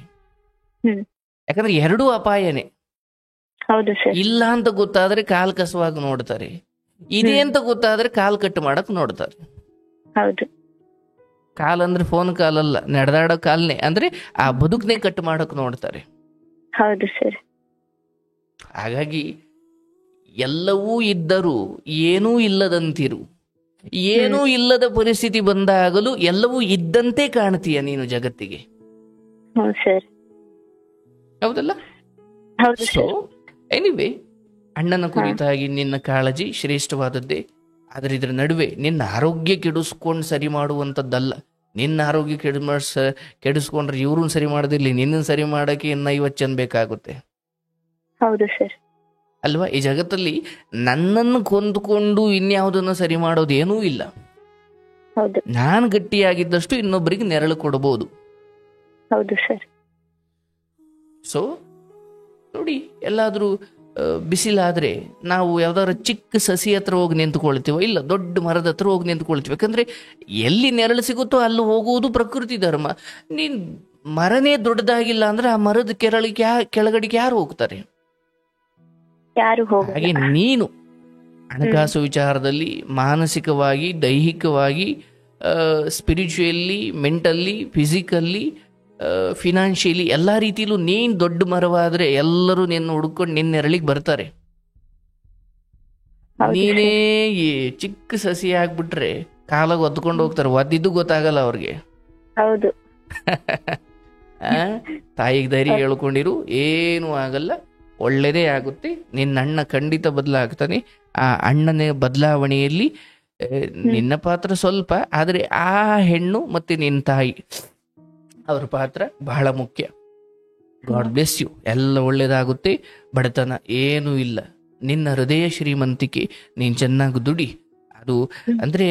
ಯಾಕಂದ್ರೆ ಎರಡೂ ಅಪಾಯನೇ. ಇಲ್ಲ ಅಂತ ಗೊತ್ತಾದ್ರೆ ಕಾಲ್ ಕಸವಾಗಿ ನೋಡ್ತಾರೆ, ಇದೆ ಅಂತ ಗೊತ್ತಾದ್ರೆ ಕಾಲ್ ಕಟ್ ಮಾಡಕ್ ನೋಡ್ತಾರೆ. ಕಾಲ್ ಅಂದ್ರೆ ಫೋನ್ ಕಾಲ್ ಅಲ್ಲ, ನಡೆದಾಡೋ ಕಾಲ್ನೇ, ಅಂದ್ರೆ ಆ ಬದುಕನ್ನೇ ಕಟ್ ಮಾಡಕ್ ನೋಡ್ತಾರೆ. ಹೌದು ಸರ್. ಹಾಗಾಗಿ ಎಲ್ಲವೂ ಇದ್ದರೂ ಏನೂ ಇಲ್ಲದಂತಿರು. ಏನೂ ಇಲ್ಲದ ಪರಿಸ್ಥಿತಿ ಬಂದಾಗಲೂ ಎಲ್ಲವೂ ಇದ್ದಂತೆ ಕಾಣ್ತೀಯ ನೀನು ಜಗತ್ತಿಗೆ. ಹೌದಲ್ಲ? ಸೊ ಎನಿವೇ, ಅಣ್ಣನ ಕುರಿತಾಗಿ ನಿನ್ನ ಕಾಳಜಿ ಶ್ರೇಷ್ಠವಾದದ್ದೇ. ಆದ್ರೆ ಇದ್ರ ನಡುವೆ ನಿನ್ನ ಆರೋಗ್ಯ ಕೆಡಿಸ್ಕೊಂಡು ಸರಿ ಮಾಡುವಂಥದ್ದಲ್ಲ. ನಿನ್ನ ಆರೋಗ್ಯ ಕೆಡಿಸ್ಕೊಂಡ್ರೆ ಇವ್ರನ್ನ ಸರಿ ಮಾಡೋದಿಲ್ಲ, ನಿನ್ನ ಸರಿ ಮಾಡಕ್ಕೆ ಇನ್ನ 50 ಜನ ಬೇಕಾಗುತ್ತೆ. ಹೌದು ಸರ್. ಅಲ್ವಾ? ಈ ಜಗತ್ತಲ್ಲಿ ನನ್ನನ್ನು ಕೊಂದುಕೊಂಡು ಇನ್ಯಾವುದನ್ನು ಸರಿ ಮಾಡೋದೇನೂ ಇಲ್ಲ. ನಾನು ಗಟ್ಟಿಯಾಗಿದ್ದಷ್ಟು ಇನ್ನೊಬ್ಬರಿಗೆ ನೆರಳು ಕೊಡಬಹುದು. ಹೌದು ಸರ್. ಸೊ ನೋಡಿ, ಎಲ್ಲಾದ್ರೂ ಬಿಸಿಲಾದ್ರೆ ನಾವು ಯಾವ್ದಾದ್ರು ಚಿಕ್ಕ ಸಸಿ ಹತ್ರ ಹೋಗಿ ನಿಂತ್ಕೊಳ್ತೀವೋ, ಇಲ್ಲ ದೊಡ್ಡ ಮರದ ಹತ್ರ ಹೋಗಿ ನಿಂತ್ಕೊಳ್ತೀವಿ. ಯಾಕಂದ್ರೆ ಎಲ್ಲಿ ನೆರಳು ಸಿಗುತ್ತೋ ಅಲ್ಲಿ ಹೋಗುವುದು ಪ್ರಕೃತಿ ಧರ್ಮ. ನೀನ್ ಮರನೇ ದೊಡ್ಡದಾಗಿಲ್ಲ ಅಂದ್ರೆ ಆ ಮರದ ಕೆಳಗಡೆಗೆ ಯಾರು ಹೋಗ್ತಾರೆ? ಹಾಗೆ ನೀನು ಹಣಕಾಸು ವಿಚಾರದಲ್ಲಿ ಮಾನಸಿಕವಾಗಿ, ದೈಹಿಕವಾಗಿ, ಸ್ಪಿರಿಚುಯಲಿ, ಮೆಂಟಲಿ, ಫಿಸಿಕಲಿ, ಫಿನಾನ್ಷಿಯಲಿ ಎಲ್ಲಾ ರೀತಿಯಲ್ಲೂ ನೀನ್ ದೊಡ್ಡ ಮರವಾದ್ರೆ ಎಲ್ಲರೂ ನಿನ್ನ ಹುಡ್ಕೊಂಡು ನಿನ್ನ ನೆರಳಿಗೆ ಬರ್ತಾರೆ. ನೀನೇ ಚಿಕ್ಕ ಸಸಿ ಆಗ್ಬಿಟ್ರೆ ಕಾಲಾಗ ಒದ್ಕೊಂಡು ಹೋಗ್ತಾರೆ, ಒದ್ದಿದ್ದು ಗೊತ್ತಾಗಲ್ಲ ಅವ್ರಿಗೆ. ಹೌದು. ತಾಯಿಗೆ ಧೈರ್ಯ ಹೇಳ್ಕೊಂಡಿರು, ಏನೂ ಆಗಲ್ಲ, ಒಳ್ಳೆಯದೇ ಆಗುತ್ತೆ. ನಿನ್ನ ಅಣ್ಣ ಖಂಡಿತ ಬದಲಾಗ್ತಾನೆ. ಆ ಅಣ್ಣನ ಬದಲಾವಣೆಯಲ್ಲಿ ನಿನ್ನ ಪಾತ್ರ ಸ್ವಲ್ಪ, ಆದರೆ ಆ ಹೆಣ್ಣು ಮತ್ತೆ ನಿನ್ನ ತಾಯಿ ಅವ್ರ ಪಾತ್ರ ಬಹಳ ಮುಖ್ಯ. God bless you. ಎಲ್ಲ ಒಳ್ಳೇದಾಗುತ್ತೆ. ಬಡತನ ಏನೂ ಇಲ್ಲ. ನಿನ್ನ ಹೃದಯ ಶ್ರೀಮಂತಿಕೆ, ನೀನ್ ಚೆನ್ನಾಗಿ ದುಡಿ. ಅದು ಅಂದ್ರೆ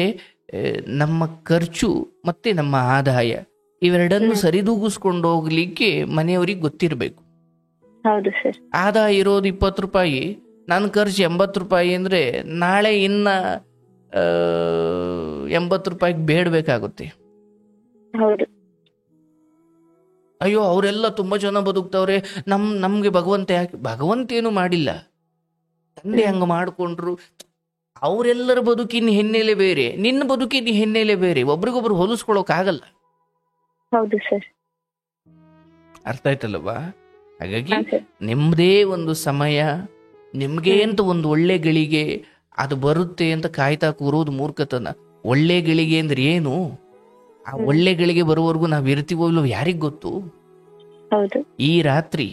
ನಮ್ಮ ಖರ್ಚು ಮತ್ತೆ ನಮ್ಮ ಆದಾಯ ಇವೆರಡನ್ನು ಸರಿದೂಗಿಸ್ಕೊಂಡು ಹೋಗ್ಲಿಕ್ಕೆ ಮನೆಯವರಿಗೆ ಗೊತ್ತಿರಬೇಕು. ಹೌದು ಸರ್. ಆದಾಯ ಇರೋದು 20 ರೂಪಾಯಿ, ನನ್ನ ಖರ್ಚು 80 ರೂಪಾಯಿ ಅಂದ್ರೆ ನಾಳೆ ಇನ್ನ 80 ರೂಪಾಯಿಗೆ ಬೇಡಬೇಕಾಗುತ್ತೆ. ಹೌದು. ಅಯ್ಯೋ ಅವರೆಲ್ಲ ತುಂಬಾ ಜನ ಬದುಕ್ತವ್ರೆ, ನಮ್ಗೆ ಭಗವಂತ ಯಾಕೆ? ಭಗವಂತ ಏನು ಮಾಡಿಲ್ಲ, ತಂದೆ ಹಂಗ ಮಾಡ್ಕೊಂಡ್ರು. ಅವರೆಲ್ಲರ ಬದುಕಿನ ಹಿನ್ನೆಲೆ ಬೇರೆ, ನಿನ್ನ ಬದುಕಿನ ಹಿನ್ನೆಲೆ ಬೇರೆ. ಒಬ್ರಿಗೊಬ್ರು ಹೋಲಿಸ್ಕೊಳಕ್ ಆಗಲ್ಲ. ಹೌದು ಸರ್. ಅರ್ಥ ಆಯ್ತಲ್ಲವಾ? ಹಾಗಾಗಿ ಹಾ ಸರ್. ನಿಮ್ದೇ ಒಂದು ಸಮಯ, ನಿಮ್ಗೆ ಅಂತ ಒಂದು ಒಳ್ಳೆ ಗಳಿಗೆ ಅದು ಬರುತ್ತೆ ಅಂತ ಕಾಯ್ತಾ ಕೂರೋದು ಮೂರ್ಖತನ. ಒಳ್ಳೆ ಗಳಿಗೆ ಅಂದ್ರೆ ಏನು? ಆ ಒಳ್ಳೆ ಗಳಿಗೆ ಬರುವವರೆಗೂ ನಾವ್ ಇರ್ತೀವೋ ಇಲ್ಲೋ ಯಾರಿಗ್ ಗೊತ್ತು? ಹೌದು. ಈ ರಾತ್ರಿ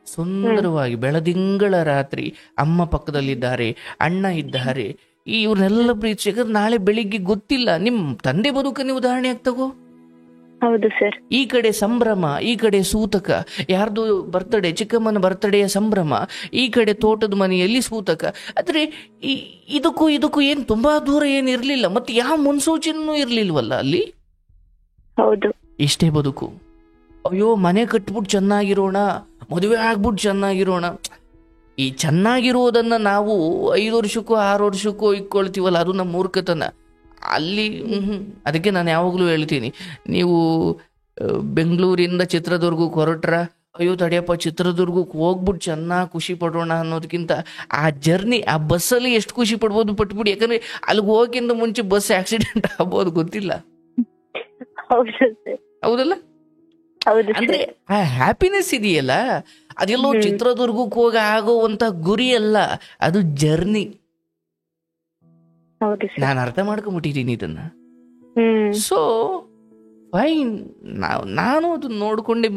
ಸುಂದರವಾಗಿ ಬೆಳದಿಂಗಳ ರಾತ್ರಿ ಅಮ್ಮ ಪಕ್ಕದಲ್ಲಿದ್ದಾರೆ, ಅಣ್ಣ ಇದ್ದಾರೆ, ಇವ್ರನ್ನೆಲ್ಲ ಪ್ರೀತಿ. ನಾಳೆ ಬೆಳಿಗ್ಗೆ ಗೊತ್ತಿಲ್ಲ, ನಿಮ್ ತಂದೆ ಬದುಕನ್ನೇ ಉದಾಹರಣೆಯಾಗಿ ತಗೋ. ಹೌದು ಸರ್. ಈ ಕಡೆ ಸಂಭ್ರಮ, ಈ ಕಡೆ ಸೂತಕ, ಯಾರ್ದು ಬರ್ತಡೇ, ಚಿಕ್ಕಮ್ಮನ ಬರ್ತಡೆಯ ಸಂಭ್ರಮ, ಈ ಕಡೆ ತೋಟದ ಮನೆಯಲ್ಲಿ ಸೂತಕ. ಆದ್ರೆ ಇದಕ್ಕೂ ಏನ್ ತುಂಬಾ ದೂರ ಏನ್ ಇರ್ಲಿಲ್ಲ, ಮತ್ತೆ ಯಾವ ಮುನ್ಸೂಚನೆನೂ ಇರ್ಲಿಲ್ವಲ್ಲ ಅಲ್ಲಿ. ಹೌದು. ಇಷ್ಟೇ ಬದುಕು. ಅಯ್ಯೋ ಮನೆ ಕಟ್ಬಿಟ್ಟು ಚೆನ್ನಾಗಿರೋಣ, ಮದುವೆ ಆಗ್ಬಿಟ್ಟು ಚೆನ್ನಾಗಿರೋಣ. ಈ ಚೆನ್ನಾಗಿರೋದನ್ನ ನಾವು 5 ವರ್ಷಕ್ಕೋ 6 ವರ್ಷಕ್ಕೋ ಇಟ್ಕೊಳ್ತೀವಲ್ಲ, ಅದು ನಮ್ಮ ಮೂರ್ಖತನ. ಅಲ್ಲಿ ಅದಕ್ಕೆ ನಾನು ಯಾವಾಗಲೂ ಹೇಳ್ತೀನಿ, ನೀವು ಬೆಂಗಳೂರಿಂದ ಚಿತ್ರದುರ್ಗಕ್ಕೆ ಹೊರಟ್ರ, ಅಯ್ಯೋ ತಡಿಯಪ್ಪ ಚಿತ್ರದುರ್ಗಕ್ಕೆ ಹೋಗ್ಬಿಟ್ಟು ಚೆನ್ನಾಗಿ ಖುಷಿ ಪಡೋಣ ಅನ್ನೋದಕ್ಕಿಂತ ಆ ಜರ್ನಿ, ಆ ಬಸ್ಸಲ್ಲಿ ಎಷ್ಟು ಖುಷಿ ಪಡ್ಬೋದು ಪಟ್ಬಿಡಿ. ಯಾಕಂದ್ರೆ ಅಲ್ಲಿಗೆ ಹೋಗೋಕ್ಕಿಂತ ಮುಂಚೆ ಬಸ್ ಆಕ್ಸಿಡೆಂಟ್ ಆಗ್ಬೋದು, ಗೊತ್ತಿಲ್ಲ. ಹೌದಲ್ಲ? ಅಂದ್ರೆ ಆ ಹ್ಯಾಪಿನೆಸ್ ಇದೆಯಲ್ಲ, ಅದೆಲ್ಲೋ ಚಿತ್ರದುರ್ಗಕ್ಕೆ ಹೋಗಿ ಆಗೋವಂತ ಗುರಿ ಅಲ್ಲ, ಅದು ಜರ್ನಿ. ನಾನು ಅರ್ಥ ಮಾಡ್ಕೊಂಡ್ಬಿಟ್ಟಿದ್ದೀನಿ ಇದನ್ನ. So fine. ನಾನು ಅದನ್ನ ನೋಡ್ಕೊಂಡೆ.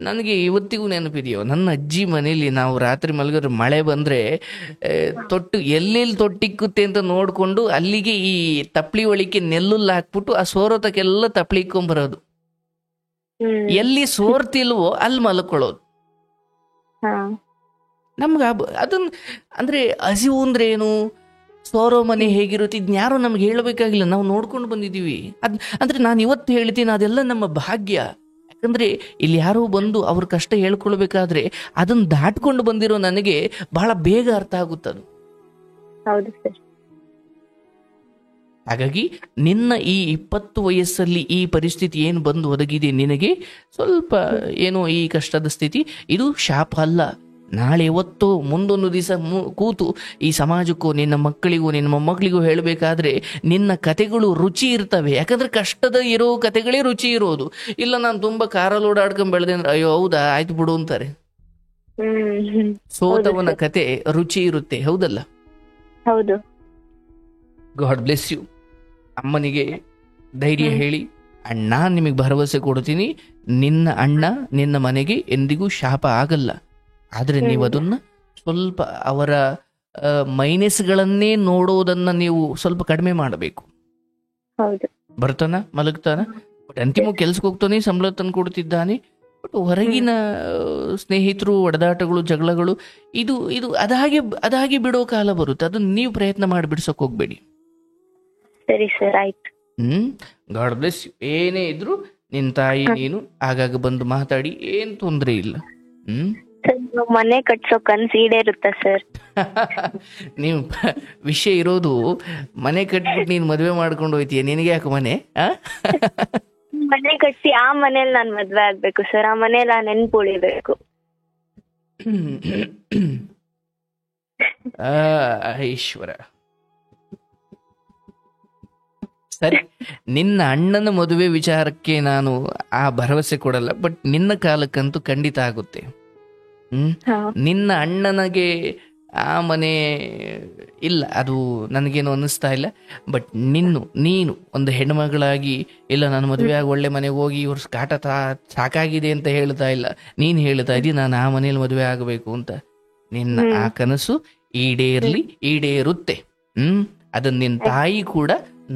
ನನಗೆ ಇವತ್ತಿಗೂ ನೆನಪಿದೆಯೋ, ನನ್ನ ಅಜ್ಜಿ ಮನೇಲಿ ನಾವು ರಾತ್ರಿ ಮಲಗಿದ್ರೆ ಮಳೆ ಬಂದ್ರೆ ತೊಟ್ಟು ಎಲ್ಲೆಲ್ಲಿ ತೊಟ್ಟಿಕ್ಕುತ್ತೆ ಅಂತ ನೋಡ್ಕೊಂಡು ಅಲ್ಲಿಗೆ ಈ ತಪ್ಪಲಿ ಒಳಿಕೆ ನೆಲ್ಲುಲ್ಲಿ ಹಾಕ್ಬಿಟ್ಟು ಆ ಸೋರೋತಕ್ಕೆಲ್ಲ ತಪ್ಪಲಿ ಇಕ್ಕೊಂಬರೋದು. ಎಲ್ಲಿ ಸೋರ್ತಿಲ್ವೋ ಅಲ್ಲಿ ಮಲ್ಕೊಳ್ಳೋದು. ನಮ್ಗೆ ಅದನ್ನ ಅಂದ್ರೆ ಹಸಿವು ಅಂದ್ರೆ ಏನು, ಸೋರೋ ಮನೆ ಹೇಗಿರುತ್ತೆ, ಇದ್ನ್ಯಾರೋ ನಮ್ಗೆ ಹೇಳಬೇಕಾಗಿಲ್ಲ, ನಾವು ನೋಡ್ಕೊಂಡು ಬಂದಿದ್ದೀವಿ. ಅಂದ್ರೆ ನಾನು ಇವತ್ತು ಹೇಳ್ತೀನಿ, ಅದೆಲ್ಲ ನಮ್ಮ ಭಾಗ್ಯ. ಯಾಕಂದ್ರೆ ಇಲ್ಲಿ ಯಾರೋ ಬಂದು ಅವ್ರ ಕಷ್ಟ ಹೇಳ್ಕೊಳ್ಬೇಕಾದ್ರೆ ಅದನ್ನ ದಾಟ್ಕೊಂಡು ಬಂದಿರೋ ನನಗೆ ಬಹಳ ಬೇಗ ಅರ್ಥ ಆಗುತ್ತದು. ಹೌದು ಸರ್. ಹಾಗಾಗಿ ನಿನ್ನ ಈ 20 ವಯಸ್ಸಲ್ಲಿ ಈ ಪರಿಸ್ಥಿತಿ ಏನು ಬಂದು ಒದಗಿದೆ ನಿನಗೆ, ಸ್ವಲ್ಪ ಏನೋ ಈ ಕಷ್ಟದ ಸ್ಥಿತಿ, ಇದು ಶಾಪ ಅಲ್ಲ. ನಾಳೆ ಇವತ್ತು ಮುಂದೊಂದು ದಿವಸ ಕೂತು ಈ ಸಮಾಜಕ್ಕೂ ನಿನ್ನ ಮಕ್ಕಳಿಗೂ ನಿನ್ನ ಮೊಮ್ಮಕ್ಕಳಿಗೂ ಹೇಳಬೇಕಾದ್ರೆ ನಿನ್ನ ಕತೆಗಳು ರುಚಿ ಇರ್ತವೆ. ಯಾಕಂದ್ರೆ ಕಷ್ಟದ ಇರೋ ಕತೆಗಳೇ ರುಚಿ ಇರೋದು. ಇಲ್ಲ ನಾನು ತುಂಬಾ ಕಾರಲ್ಲಿ ಓಡಾಡ್ಕೊಂಡ್ ಬೆಳೆದೆ ಅಂದ್ರೆ ಅಯ್ಯೋ ಹೌದಾ ಆಯ್ತು ಬಿಡು ಅಂತಾರೆ. ಸೋತವನ ಕತೆ ರುಚಿ ಇರುತ್ತೆ, ಹೌದಲ್ಲ? ಹೌದು. God bless you. ಅಮ್ಮನಿಗೆ ಧೈರ್ಯ ಹೇಳಿ, ಅಣ್ಣ ನಿಮಗೆ ಭರವಸೆ ಕೊಡ್ತೀನಿ, ನಿನ್ನ ಅಣ್ಣ ನಿನ್ನ ಮನೆಗೆ ಎಂದಿಗೂ ಶಾಪ ಆಗಲ್ಲ. ಆದ್ರೆ ನೀವು ಅದನ್ನ ಸ್ವಲ್ಪ ಅವರ ಮೈನಸ್ಗಳನ್ನೇ ನೋಡೋದನ್ನ ನೀವು ಸ್ವಲ್ಪ ಕಡಿಮೆ ಮಾಡಬೇಕು. ಬರ್ತಾನ, ಮಲಗ್ತಾನ, ಬಟ್ ಅಂತಿಮ ಕೆಲ್ಸಕ್ಕೆ ಹೋಗ್ತಾನೆ, ಸಂಬಳ ತಂದು ಕೊಡ್ತಿದ್ದಾನೆ. ಬಟ್ ಹೊರಗಿನ ಸ್ನೇಹಿತರು, ಒಡೆದಾಟಗಳು, ಜಗಳಗಳು, ಇದು ಅದಾಗಿ ಬಿಡೋ ಕಾಲ ಬರುತ್ತೆ. ಅದನ್ನ ನೀವು ಪ್ರಯತ್ನ ಮಾಡಿ ಬಿಡ್ಸಕ್ ಹೋಗ್ಬೇಡಿ. ಸರಿ ಸರ್, ಆಯ್ತು. God bless you. ಏನೇ ಇದ್ರು ನಿನ್ ತಾಯಿ ನೀನು ಆಗಾಗ ಬಂದು ಮಾತಾಡಿ, ಏನ್ ತೊಂದ್ರೆ ಇಲ್ಲ. ಮನೆ ಕಟ್ಸೋ ಕನ್ಸು ಈಡೇರುತ್ತಾ ಸರ್? ನೀವು ವಿಷಯ ಇರೋದು ಮನೆ ಕಟ್ಬಿಟ್ಟು ನೀನ್ ಮದ್ವೆ ಮಾಡ್ಕೊಂಡು ಹೋಯ್ತೀಯ, ನಿನಗೆ ಯಾಕೆ ಮನೆ? ಮನೆ ಕಟ್ಟಿ ಆ ಮನೇಲಿ ನಾನ್ ಮದ್ವೆ ಆಗ್ಬೇಕು ಸರ್, ಆ ಮನೇಲಿ ಆ ನೆನ್ಪು ಉಳಿಬೇಕು. ಈಶ್ವರ. ಸರಿ, ನಿನ್ನ ಅಣ್ಣನ ಮದುವೆ ವಿಚಾರಕ್ಕೆ ನಾನು ಆ ಭರವಸೆ ಕೊಡಲ್ಲ, ಬಟ್ ನಿನ್ನ ಕಾಲಕ್ಕಂತೂ ಖಂಡಿತ ಆಗುತ್ತೆ. ನಿನ್ನ ಅಣ್ಣನಿಗೆ ಆ ಮನೆ ಇಲ್ಲ, ಅದು ನನಗೇನು ಅನ್ನಿಸ್ತಾ ಇಲ್ಲ. ಬಟ್ ನೀನು ಒಂದು ಹೆಣ್ಮಗಳಾಗಿ, ಇಲ್ಲ ನಾನು ಮದುವೆ ಆಗಿ ಒಳ್ಳೆ ಮನೆಗೆ ಹೋಗಿ ಇವ್ರ ಕಾಟ ಸಾಕಾಗಿದೆ ಅಂತ ಹೇಳ್ತಾ ಇಲ್ಲ, ನೀನು ಹೇಳ್ತಾ ಇದ್ದೀ ನಾನು ಆ ಮನೇಲಿ ಮದುವೆ ಆಗಬೇಕು ಅಂತ. ನಿನ್ನ ಆ ಕನಸು ಈಡೇರುತ್ತೆ. ಅದನ್ನ ನಿನ್ನ ತಾಯಿ ಕೂಡ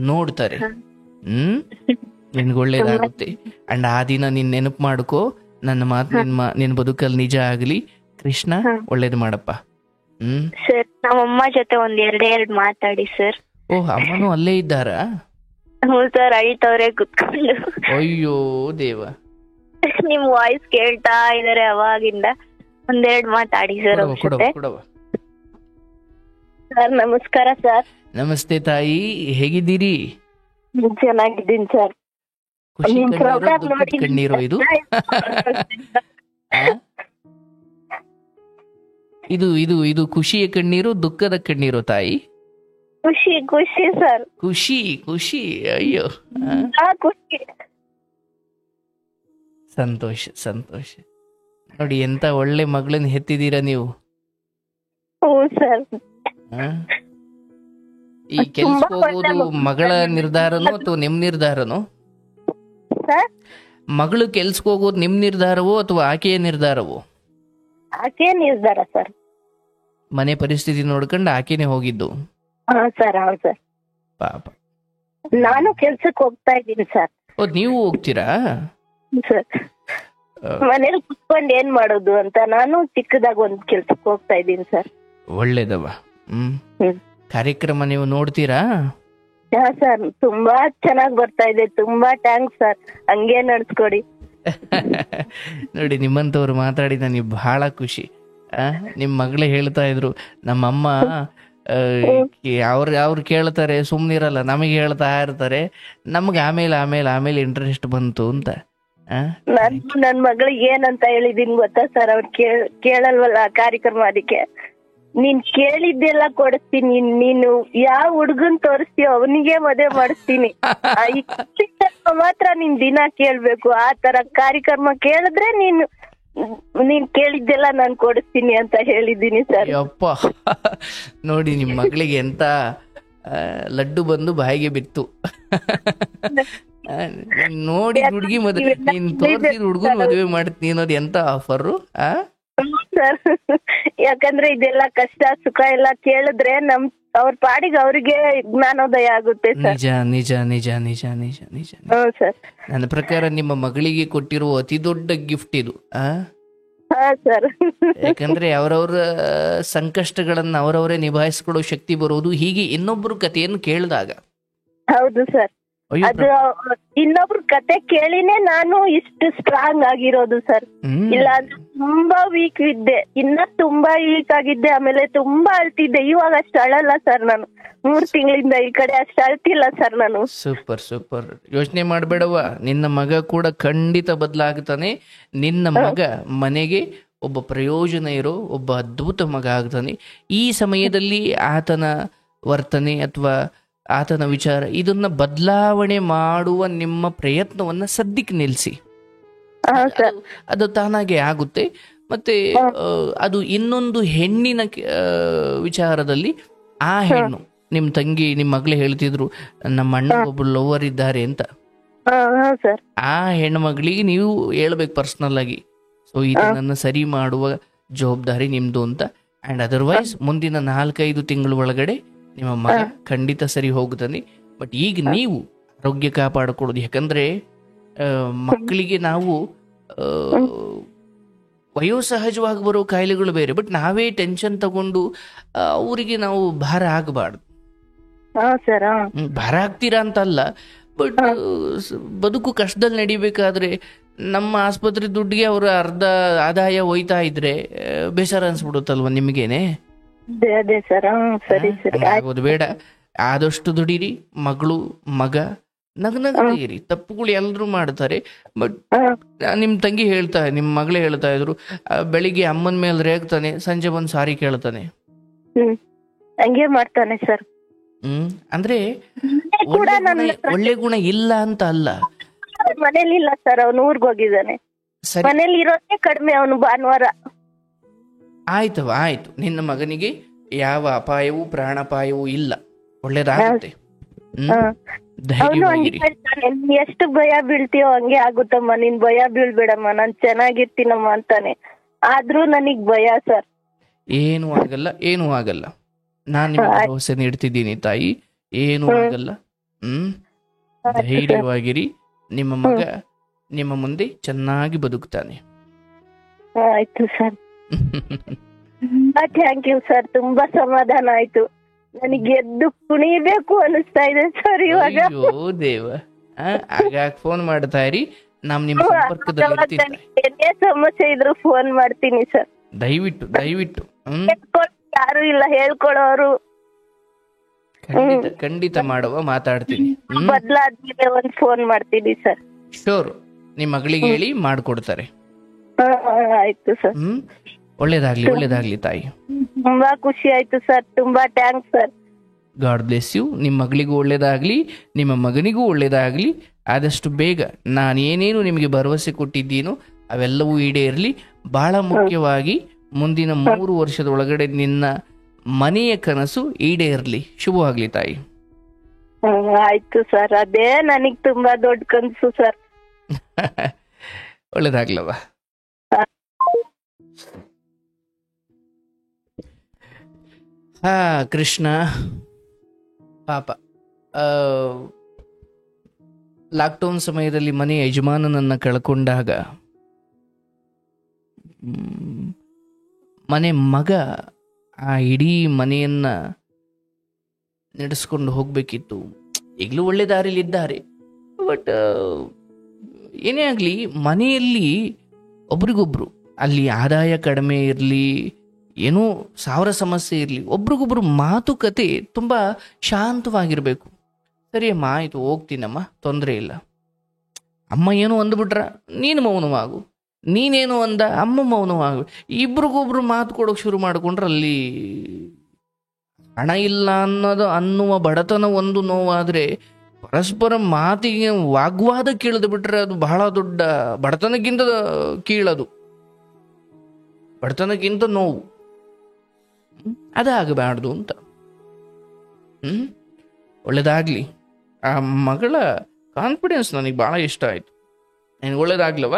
ನೋಡ್ತಾರೆ. ನಿನ್ಗೆ ಒಳ್ಳೇದಾಗುತ್ತೆ. ಅಂಡ್ ಆ ದಿನ ನೀನ್ ನೆನಪು ಮಾಡ್ಕೋ, ನನ್ನ ಮಾತು ನಿನ್ ಬದುಕಲ್ಲಿ ನಿಜ ಆಗ್ಲಿ. ಕೃಷ್ಣ ಒಳ್ಳೇದು ಮಾಡಪ್ಪ. ಸರ್, ನಮ್ಮಮ್ಮ ಜೊತೆ ಒಂದ್ ಎರಡೆರಡು ಮಾತಾಡಿ ಸರ್. ಓಹ್, ಅಮ್ಮನೂ ಅಲ್ಲೇ ಇದ್ದಾರಾ? ಹ್ಞೂ ಸರ್, ಅಳ್ತವ್ರೆ ಕುತ್ಕೊಂಡು. ಅಯ್ಯೋ ದೇವ, ನಿಮ್ ವಾಯ್ಸ್ ಕೇಳ್ತಾ ಇದಾರೆ ಅವಾಗಿಂದ. ಒಂದೆರಡು ಮಾತಾಡಿ ಸರ್ ಅವ್ರ ಜೊತೆ. ಸರ್ ನಮಸ್ಕಾರ ಸರ್. ನಮಸ್ತೆ ತಾಯಿ, ಹೇಗಿದ್ದೀರಿ? ಚೆನ್ನಾಗಿದ್ದೀನಿ ಸರ್. ಕಣ್ಣೀರು ಇದು ಖುಷಿಯ ಕಣ್ಣೀರು, ದುಃಖದ ಕಣ್ಣೀರು ತಾಯಿ? ಖುಷಿ ಸರ್. ಖುಷಿ. ಅಯ್ಯೋ, ಸಂತೋಷ ಸಂತೋಷ. ನೋಡಿ ಎಂತ ಒಳ್ಳೆ ಮಗಳನ್ನ ಹೆತ್ತಿದ್ದೀರಾ ನೀವು. ಹ್ಞೂ ಸರ್. ಆ? ಈ ಕೆಲ್ಸಕ್ಕೆ ಹೋಗೋದು ಮಗಳ ನಿರ್ಧಾರನೋ ಅಥವಾ ನಿಮ್ ನಿರ್ಧಾರನೋ? ಸರ್ ಮಗಳು ಕೆಲ್ಸಕ್ಕೆ ಹೋಗೋದು ನಿಮ್ ನಿರ್ಧಾರವೋ ಅಥವಾ ಆಕೆಯ ನಿರ್ಧಾರವೋ? ಆಕೆ ನಿರ್ಧಾರ ಸರ್. ಮನೆ ಪರಿಸ್ಥಿತಿ ನೋಡ್ಕೊಂಡು ಆಕೆನೆ ಹೋಗಿದ್ದು. ಹಾ ಸರ್. ಹೌದು ಸರ್. ಪಾಪ. ನಾನು ಕೆಲ್ಸಕ್ಕೆ ಹೋಗ್ತಾ ಇದ್ದೀನಿ ಸರ್. ಹೌದ್, ನೀವು ಹೋಗ್ತೀರಾ? ಸರ್ ಮನೇಲಿ ಕುತ್ಕೊಂಡು ಏನ್ ಮಾಡೋದು ಅಂತ ನಾನು ಚಿಕ್ಕದಾಗ ಒಂದ್ ಕೆಲ್ಸಕ್ಕೆ ಹೋಗ್ತಾ ಇದ್ದೀನಿ ಸರ್. ಒಳ್ಳೇದವ. ಹ್ಮ್. ಕಾರ್ಯಕ್ರಮ ನೀವು ನೋಡ್ತೀರಾ? ಹಾ ಸರ್, ತುಂಬಾ ಚೆನ್ನಾಗ್ ಬರ್ತಾ ಇದೆ. ತುಂಬಾ ಥ್ಯಾಂಕ್ಸ್ ಸರ್, ಹಂಗೆ ನಡ್ಸ್ಕೊಡಿ. ನೋಡಿ, ನಿಮ್ಮಂತವ್ರು ಮಾತಾಡಿ ನನಗೆ ಬಹಳ ಖುಷಿ. ನಿಮ್ ಮಗಳೇ ಹೇಳ್ತಾ ಇದ್ರು, ನಮ್ಮಮ್ಮ ಅವ್ರು ಕೇಳ್ತಾರೆ ಸುಮ್ನಿರಲ್ಲ, ನಮಗೆ ಹೇಳ್ತಾ ಇರ್ತಾರೆ, ನಮ್ಗೆ ಆಮೇಲೆ ಆಮೇಲೆ ಆಮೇಲೆ ಇಂಟ್ರೆಸ್ಟ್ ಬಂತು ಅಂತ. ನಾನು ನನ್ ಮಗಳಿಗೆ ಏನಂತ ಹೇಳಿದೀನಿ ಗೊತ್ತಾ ಸರ್? ಅವ್ರು ಕೇಳಲ್ವಲ್ಲ ಕಾರ್ಯಕ್ರಮ, ಅದಕ್ಕೆ ನೀನ್ ಕೇಳಿದ್ದೆಲ್ಲ ಕೊಡಿಸ್ತೀನಿ, ನೀನು ಯಾವ ಹುಡ್ಗನ್ ತೋರಿಸ್ತೀಯೋ ಅವನಿಗೆ ಮದುವೆ ಮಾಡಿಸ್ತೀನಿ, ಮಾತ್ರ ನೀನ್ ದಿನ ಕೇಳ್ಬೇಕು. ಆ ತರ ಕಾರ್ಯಕ್ರಮ ಕೇಳಿದ್ರೆ ನೀನ್ ಕೇಳಿದ್ದೆಲ್ಲ ನಾನ್ ಕೊಡಿಸ್ತೀನಿ ಅಂತ ಹೇಳಿದ್ದೀನಿ ಸರ್. ಅಪ್ಪ, ನೋಡಿ ನಿಮ್ ಮಗಳಿಗೆ ಎಂತ ಲಡ್ಡು ಬಂದು ಬಾಯಿಗೆ ಬಿತ್ತು. ನೋಡಿ ಹುಡುಗಿ ಮದುವೆ, ನೀನ್ ತೋರಿಸಿದ ಹುಡುಗನ್ ಮದುವೆ ಮಾಡ್ತೀನಿ ಅನ್ನೋದು ಎಂತ ಆಫರು ಸರ್. ಯಾಕಂದ್ರೆ ಇದೆಲ್ಲ ಕಷ್ಟ ಸುಖ ಎಲ್ಲ ಕೇಳಿದ್ರೆ ಅವ್ರ ಪಾಡಿಗೆ ಅವ್ರಿಗೆ ಜ್ಞಾನೋದಯ ಆಗುತ್ತೆ ಸರ್. ನಿಜ ನಿಜ ನಿಜ ನಿಜ ನಿಜ ನಿಜ. ಸರ್, ನನ್ನ ಪ್ರಕಾರ ನಿಮ್ಮ ಮಗಳಿಗೆ ಕೊಟ್ಟಿರುವ ಅತಿ ದೊಡ್ಡ ಗಿಫ್ಟ್ ಇದು. ಸರ್, ಯಾಕಂದ್ರೆ ಅವರವರ ಸಂಕಷ್ಟಗಳನ್ನ ಅವರವರೇ ನಿಭಾಯಿಸ್ಕೊಳ್ಳೋ ಶಕ್ತಿ ಬರೋದು ಹೀಗೆ ಇನ್ನೊಬ್ರು ಕಥೆಯನ್ನು ಕೇಳಿದಾಗ. ಹೌದು ಸರ್. ಅದು ಇನ್ನೊಬ್ರ ಕತೆ ಕೇಳಿನೇ ನಾನು ಇಷ್ಟು ಸ್ಟ್ರಾಂಗ್ ಆಗಿರೋದು ಸರ್. ಇಲ್ಲ ಅಂದ್ರೆ ತುಂಬಾ ವೀಕ್ ಇದ್ದೆ, ಇನ್ನ ತುಂಬಾ ವೀಕ್ ಆಗಿದ್ದೆ. ಆಮೇಲೆ ತುಂಬಾ ಅಳ್ತಿದ್ದೆ. ಇವಾಗ ಅಷ್ಟು ಅಳಲ್ಲ ಸರ್ ನಾನು. 3 ತಿಂಗಳಿಂದ ಈ ಕಡೆ ಅಷ್ಟು ಅಳ್ತಿಲ್ಲ ಸರ್ ನಾನು. Super super. ಯೋಚನೆ ಮಾಡ್ಬೇಡವ, ನಿನ್ನ ಮಗ ಕೂಡ ಖಂಡಿತ ಬದಲಾಗ್ತಾನೆ. ನಿನ್ನ ಮಗ ಮನೆಗೆ ಒಬ್ಬ ಪ್ರಯೋಜನ ಇರೋ ಒಬ್ಬ ಅದ್ಭುತ ಮಗ ಆಗ್ತಾನೆ. ಈ ಸಮಯದಲ್ಲಿ ಆತನ ವರ್ತನೆ ಅಥವಾ ಆತನ ವಿಚಾರ ಇದನ್ನ ಬದಲಾವಣೆ ಮಾಡುವ ನಿಮ್ಮ ಪ್ರಯತ್ನವನ್ನ ಸದ್ಯಕ್ಕೆ ನಿಲ್ಲಿಸಿ. ಅದು ತಾನಾಗೆ ಆಗುತ್ತೆ. ಮತ್ತೆ ಅದು ಇನ್ನೊಂದು ಹೆಣ್ಣಿನ ವಿಚಾರದಲ್ಲಿ ಆ ಹೆಣ್ಣು, ನಿಮ್ ತಂಗಿ, ನಿಮ್ ಮಗಳೇ ಹೇಳ್ತಿದ್ರು ನಮ್ಮ ಅಣ್ಣ ಒಬ್ರು ಲವರ್ ಇದ್ದಾರೆ ಅಂತ. ಆ ಹೆಣ್ಣು ಮಗಳಿಗೆ ನೀವು ಹೇಳ್ಬೇಕು ಪರ್ಸನಲ್ ಆಗಿ, ಸೊ ಇದನ್ನ ಸರಿ ಮಾಡುವ ಜವಾಬ್ದಾರಿ ನಿಮ್ದು ಅಂತ. ಅಂಡ್ ಅದರ್ವೈಸ್ ಮುಂದಿನ 4-5 ತಿಂಗಳ ಒಳಗಡೆ ನಿಮ್ಮ ಮಗ ಖಂಡಿತ ಸರಿ ಹೋಗುತ್ತಾನೆ. ಬಟ್ ಈಗ ನೀವು ಆರೋಗ್ಯ ಕಾಪಾಡಿಕೊಳ್ಳೋದು, ಯಾಕಂದ್ರೆ ಮಕ್ಕಳಿಗೆ ನಾವು ವಯೋಸಹಜವಾಗಿ ಬರೋ ಕಾಯಿಲೆಗಳು ಬೇರೆ, ಬಟ್ ನಾವೇ ಟೆನ್ಷನ್ ತಗೊಂಡು ಅವರಿಗೆ ನಾವು ಭಾರ ಆಗಬಾರ್ದು. ಭಾರ ಆಗ್ತೀರಾ ಅಂತಲ್ಲ, ಬಟ್ ಬದುಕು ಕಷ್ಟದಲ್ಲಿ ನಡಿಬೇಕಾದ್ರೆ ನಮ್ಮ ಆಸ್ಪತ್ರೆ ದುಡ್ಡಿಗೆ ಅವರ ಅರ್ಧ ಆದಾಯ ಹೋಯ್ತಾ ಇದ್ರೆ ಬೇಸರ ಅನ್ಸ್ಬಿಡುತ್ತಲ್ವ ನಿಮಗೇನೆ. ಆಗೋದು ಬೇಡ. ಆದಷ್ಟು ದುಡೀರಿ. ಮಗಳು ಮಗ ನಗನಗ್ತಾ ಇರಿ. ತಪ್ಪುಗಳು ಎಲ್ಲರೂ ಮಾಡ್ತಾರೆ, ಬಟ್ ನಿಮ್ ತಂಗಿ ನಿಮ್ ಮಗಳೇ ಹೇಳ್ತಾ ಇದ್ರು, ಬೆಳಿಗ್ಗೆ ಅಮ್ಮನ ಮೇಲೆ ರೇಗ್ತಾನೆ, ಸಂಜೆ ಬಂದು ಸಾರಿ ಕೇಳ್ತಾನೆ. ಹಂಗೆ ಮಾಡ್ತಾನೆ ಸರ್. ಅಂದ್ರೆ ಒಳ್ಳೆ ಗುಣ ಇಲ್ಲ ಅಂತ ಅಲ್ಲ. ಮನೇಲಿ ಇಲ್ಲ ಸರ್, ಅವನು ಊರ್ಗ್ ಹೋಗಿದ್ದಾನೆ. ಮನೇಲಿ ಇರೋದೇ ಕಡಿಮೆ ಅವನು ಭಾನುವಾರ. ಆಯ್ತವ, ಆಯ್ತು. ನಿನ್ನ ಮಗನಿಗೆ ಯಾವ ಅಪಾಯವೂ ಪ್ರಾಣಾಪಾಯವೂ ಇಲ್ಲ, ಒಳ್ಳೇದಾಗುತ್ತೆ. ಎಷ್ಟು ಭಯ ಬೀಳ್ತೀಯೋ ಹಂಗೆ ಆಗುತ್ತಮ್ಮ, ನೀನ್ ಭಯ ಬೀಳ್ಬೇಡಮ್ಮ, ನಾನ್ ಚೆನ್ನಾಗಿರ್ತೀನಮ್ಮ ಅಂತಾನೆ. ಆದ್ರೂ ನನಗ್ ಭಯ ಸರ್. ಏನು ಆಗಲ್ಲ, ಏನು ಆಗಲ್ಲ. ನಾನ್ ನಿಮ್ಗೆ ಭರವಸೆ ನೀಡ್ತಿದ್ದೀನಿ ತಾಯಿ, ಏನು ಆಗಲ್ಲ. ಧೈರ್ಯವಾಗಿರಿ. ನಿಮ್ಮ ಮಗ ನಿಮ್ಮ ಮುಂದೆ ಚೆನ್ನಾಗಿ ಬದುಕ್ತಾನೆ. ಆಯ್ತು ಸರ್. Thank you sir. ತುಂಬಾ ಸಮಾಧಾನ ಆಯ್ತು. ನನಗೆ ಎದ್ದು ಕುಣಿಬೇಕು ಅನಿಸ್ತಾ ಇದೆ ಸರ್ ಇವಾಗ. ಅಯ್ಯೋ ದೇವ, ಆಗಾಗ ಫೋನ್ ಮಾಡ್ತಾ ಇರಿ, ನಾವ್ ನಿಮ್ಮ ಸಂಪರ್ಕದಲ್ಲಿ ಇರ್ತೀವಿ. ಏನೇ ಸಮಸ್ಯೆ ಇದ್ರು ಫೋನ್ ಮಾಡ್ತೀನಿ ಸರ್. ದಯವಿಟ್ಟು ದಯವಿಟ್ಟು. ಯಾರು ಇಲ್ಲ ಹೇಳ್ಕೊಡೋರು. ಖಂಡಿತ ಮಾಡುವ, ಮಾತಾಡ್ತೀನಿ. ಬದಲಾದ್ಮೇಲೆ ಒಂದ್ ಫೋನ್ ಮಾಡ್ತೀನಿ ಸರ್. ಶೋರ್. ನಿಮ್ ಮಗಳಿಗೆ ಹೇಳಿ ಮಾಡ್ಕೊಡ್ತಾರೆ. ಆಯ್ತು ಸರ್. ಒಳ್ಳೇದಾಗ್ಲಿ, ಒಳ್ಳೇದಾಗ್ಲಿ ತಾಯಿ. ತುಂಬಾ ಖುಷಿ ಆಯ್ತು ಸರ್. ತುಂಬಾ thanks sir. God bless you. ನಿಮ್ಮ ಮಗಳಿಗೂ ಒಳ್ಳೇದಾಗ್ಲಿ, ನಿಮ್ಮ ಮಗನಿಗೂ ಒಳ್ಳೇದಾಗ್ಲಿ. ಆದಷ್ಟು ಬೇಗ ನಾನೇನೇನು ನಿಮಗೆ ಭರವಸೆ ಕೊಟ್ಟಿದ್ದೀನೋ ಅವೆಲ್ಲವೂ ಈಡೇರಲಿ. ಬಹಳ ಮುಖ್ಯವಾಗಿ ಮುಂದಿನ 3 ವರ್ಷದ ಒಳಗಡೆ ನಿನ್ನ ಮನೆಯ ಕನಸು ಈಡೇರಲಿ. ಶುಭವಾಗ್ಲಿ ತಾಯಿ. ಆಯ್ತು ಸರ್, ಅದೇ ನನಗ್ ತುಂಬಾ ದೊಡ್ಡ ಕನ್ಸು ಸರ್. ಒಳ್ಳೇದಾಗ್ಲವ. ಹಾ ಕೃಷ್ಣ ಪಾಪ ಲಾಕ್ಡೌನ್ ಸಮಯದಲ್ಲಿ ಮನೆ ಯಜಮಾನನನ್ನ ಕಳ್ಕೊಂಡಾಗ ಮನೆ ಮಗ ಆ ಇಡೀ ಮನೆಯನ್ನ ನಡೆಸ್ಕೊಂಡು ಹೋಗ್ಬೇಕಿತ್ತು. ಈಗಲೂ ಒಳ್ಳೆ ದಾರಿಲಿದ್ದಾರೆ. ಬಟ್ ಏನೇ ಆಗಲಿ, ಮನೆಯಲ್ಲಿ ಒಬ್ರಿಗೊಬ್ರು ಅಲ್ಲಿ ಆದಾಯ ಕಡಿಮೆ ಇರಲಿ, ಏನೋ 1000 ಸಮಸ್ಯೆ ಇರಲಿ, ಒಬ್ರಿಗೊಬ್ರು ಮಾತುಕತೆ ತುಂಬ ಶಾಂತವಾಗಿರಬೇಕು. ಸರಿ ಅಮ್ಮ, ಆಯಿತು ಹೋಗ್ತೀನಮ್ಮ, ತೊಂದರೆ ಇಲ್ಲ. ಅಮ್ಮ ಏನು ಅಂದ್ಬಿಟ್ರ ನೀನು ಮೌನವಾಗು, ನೀನೇನು ಅಂದ ಅಮ್ಮ ಮೌನವಾಗು. ಇಬ್ರಿಗೊಬ್ರು ಮಾತು ಕೊಡೋಕೆ ಶುರು ಮಾಡಿಕೊಂಡ್ರೆ ಅಲ್ಲಿ ಹಣ ಇಲ್ಲ ಅನ್ನುವ ಬಡತನ ಒಂದು ನೋವಾದರೆ, ಪರಸ್ಪರ ಮಾತಿಗೆ ವಾಗ್ವಾದ ಕೀಳದು ಬಿಟ್ರೆ ಅದು ಬಹಳ ದೊಡ್ಡ ಬಡತನಕ್ಕಿಂತ ಕೀಳದು, ಬಡತನಕ್ಕಿಂತ ನೋವು. ಅದಾಗಬಾರ್ದು ಅಂತ. ಒಳ್ಳೇದಾಗ್ಲಿ. ಆ ಮಗಳ ಕಾನ್ಫಿಡೆನ್ಸ್ ನನಗೆ ಬಹಳ ಇಷ್ಟ ಆಯ್ತು. ನನಗೆ ಒಳ್ಳೇದಾಗ್ಲವ.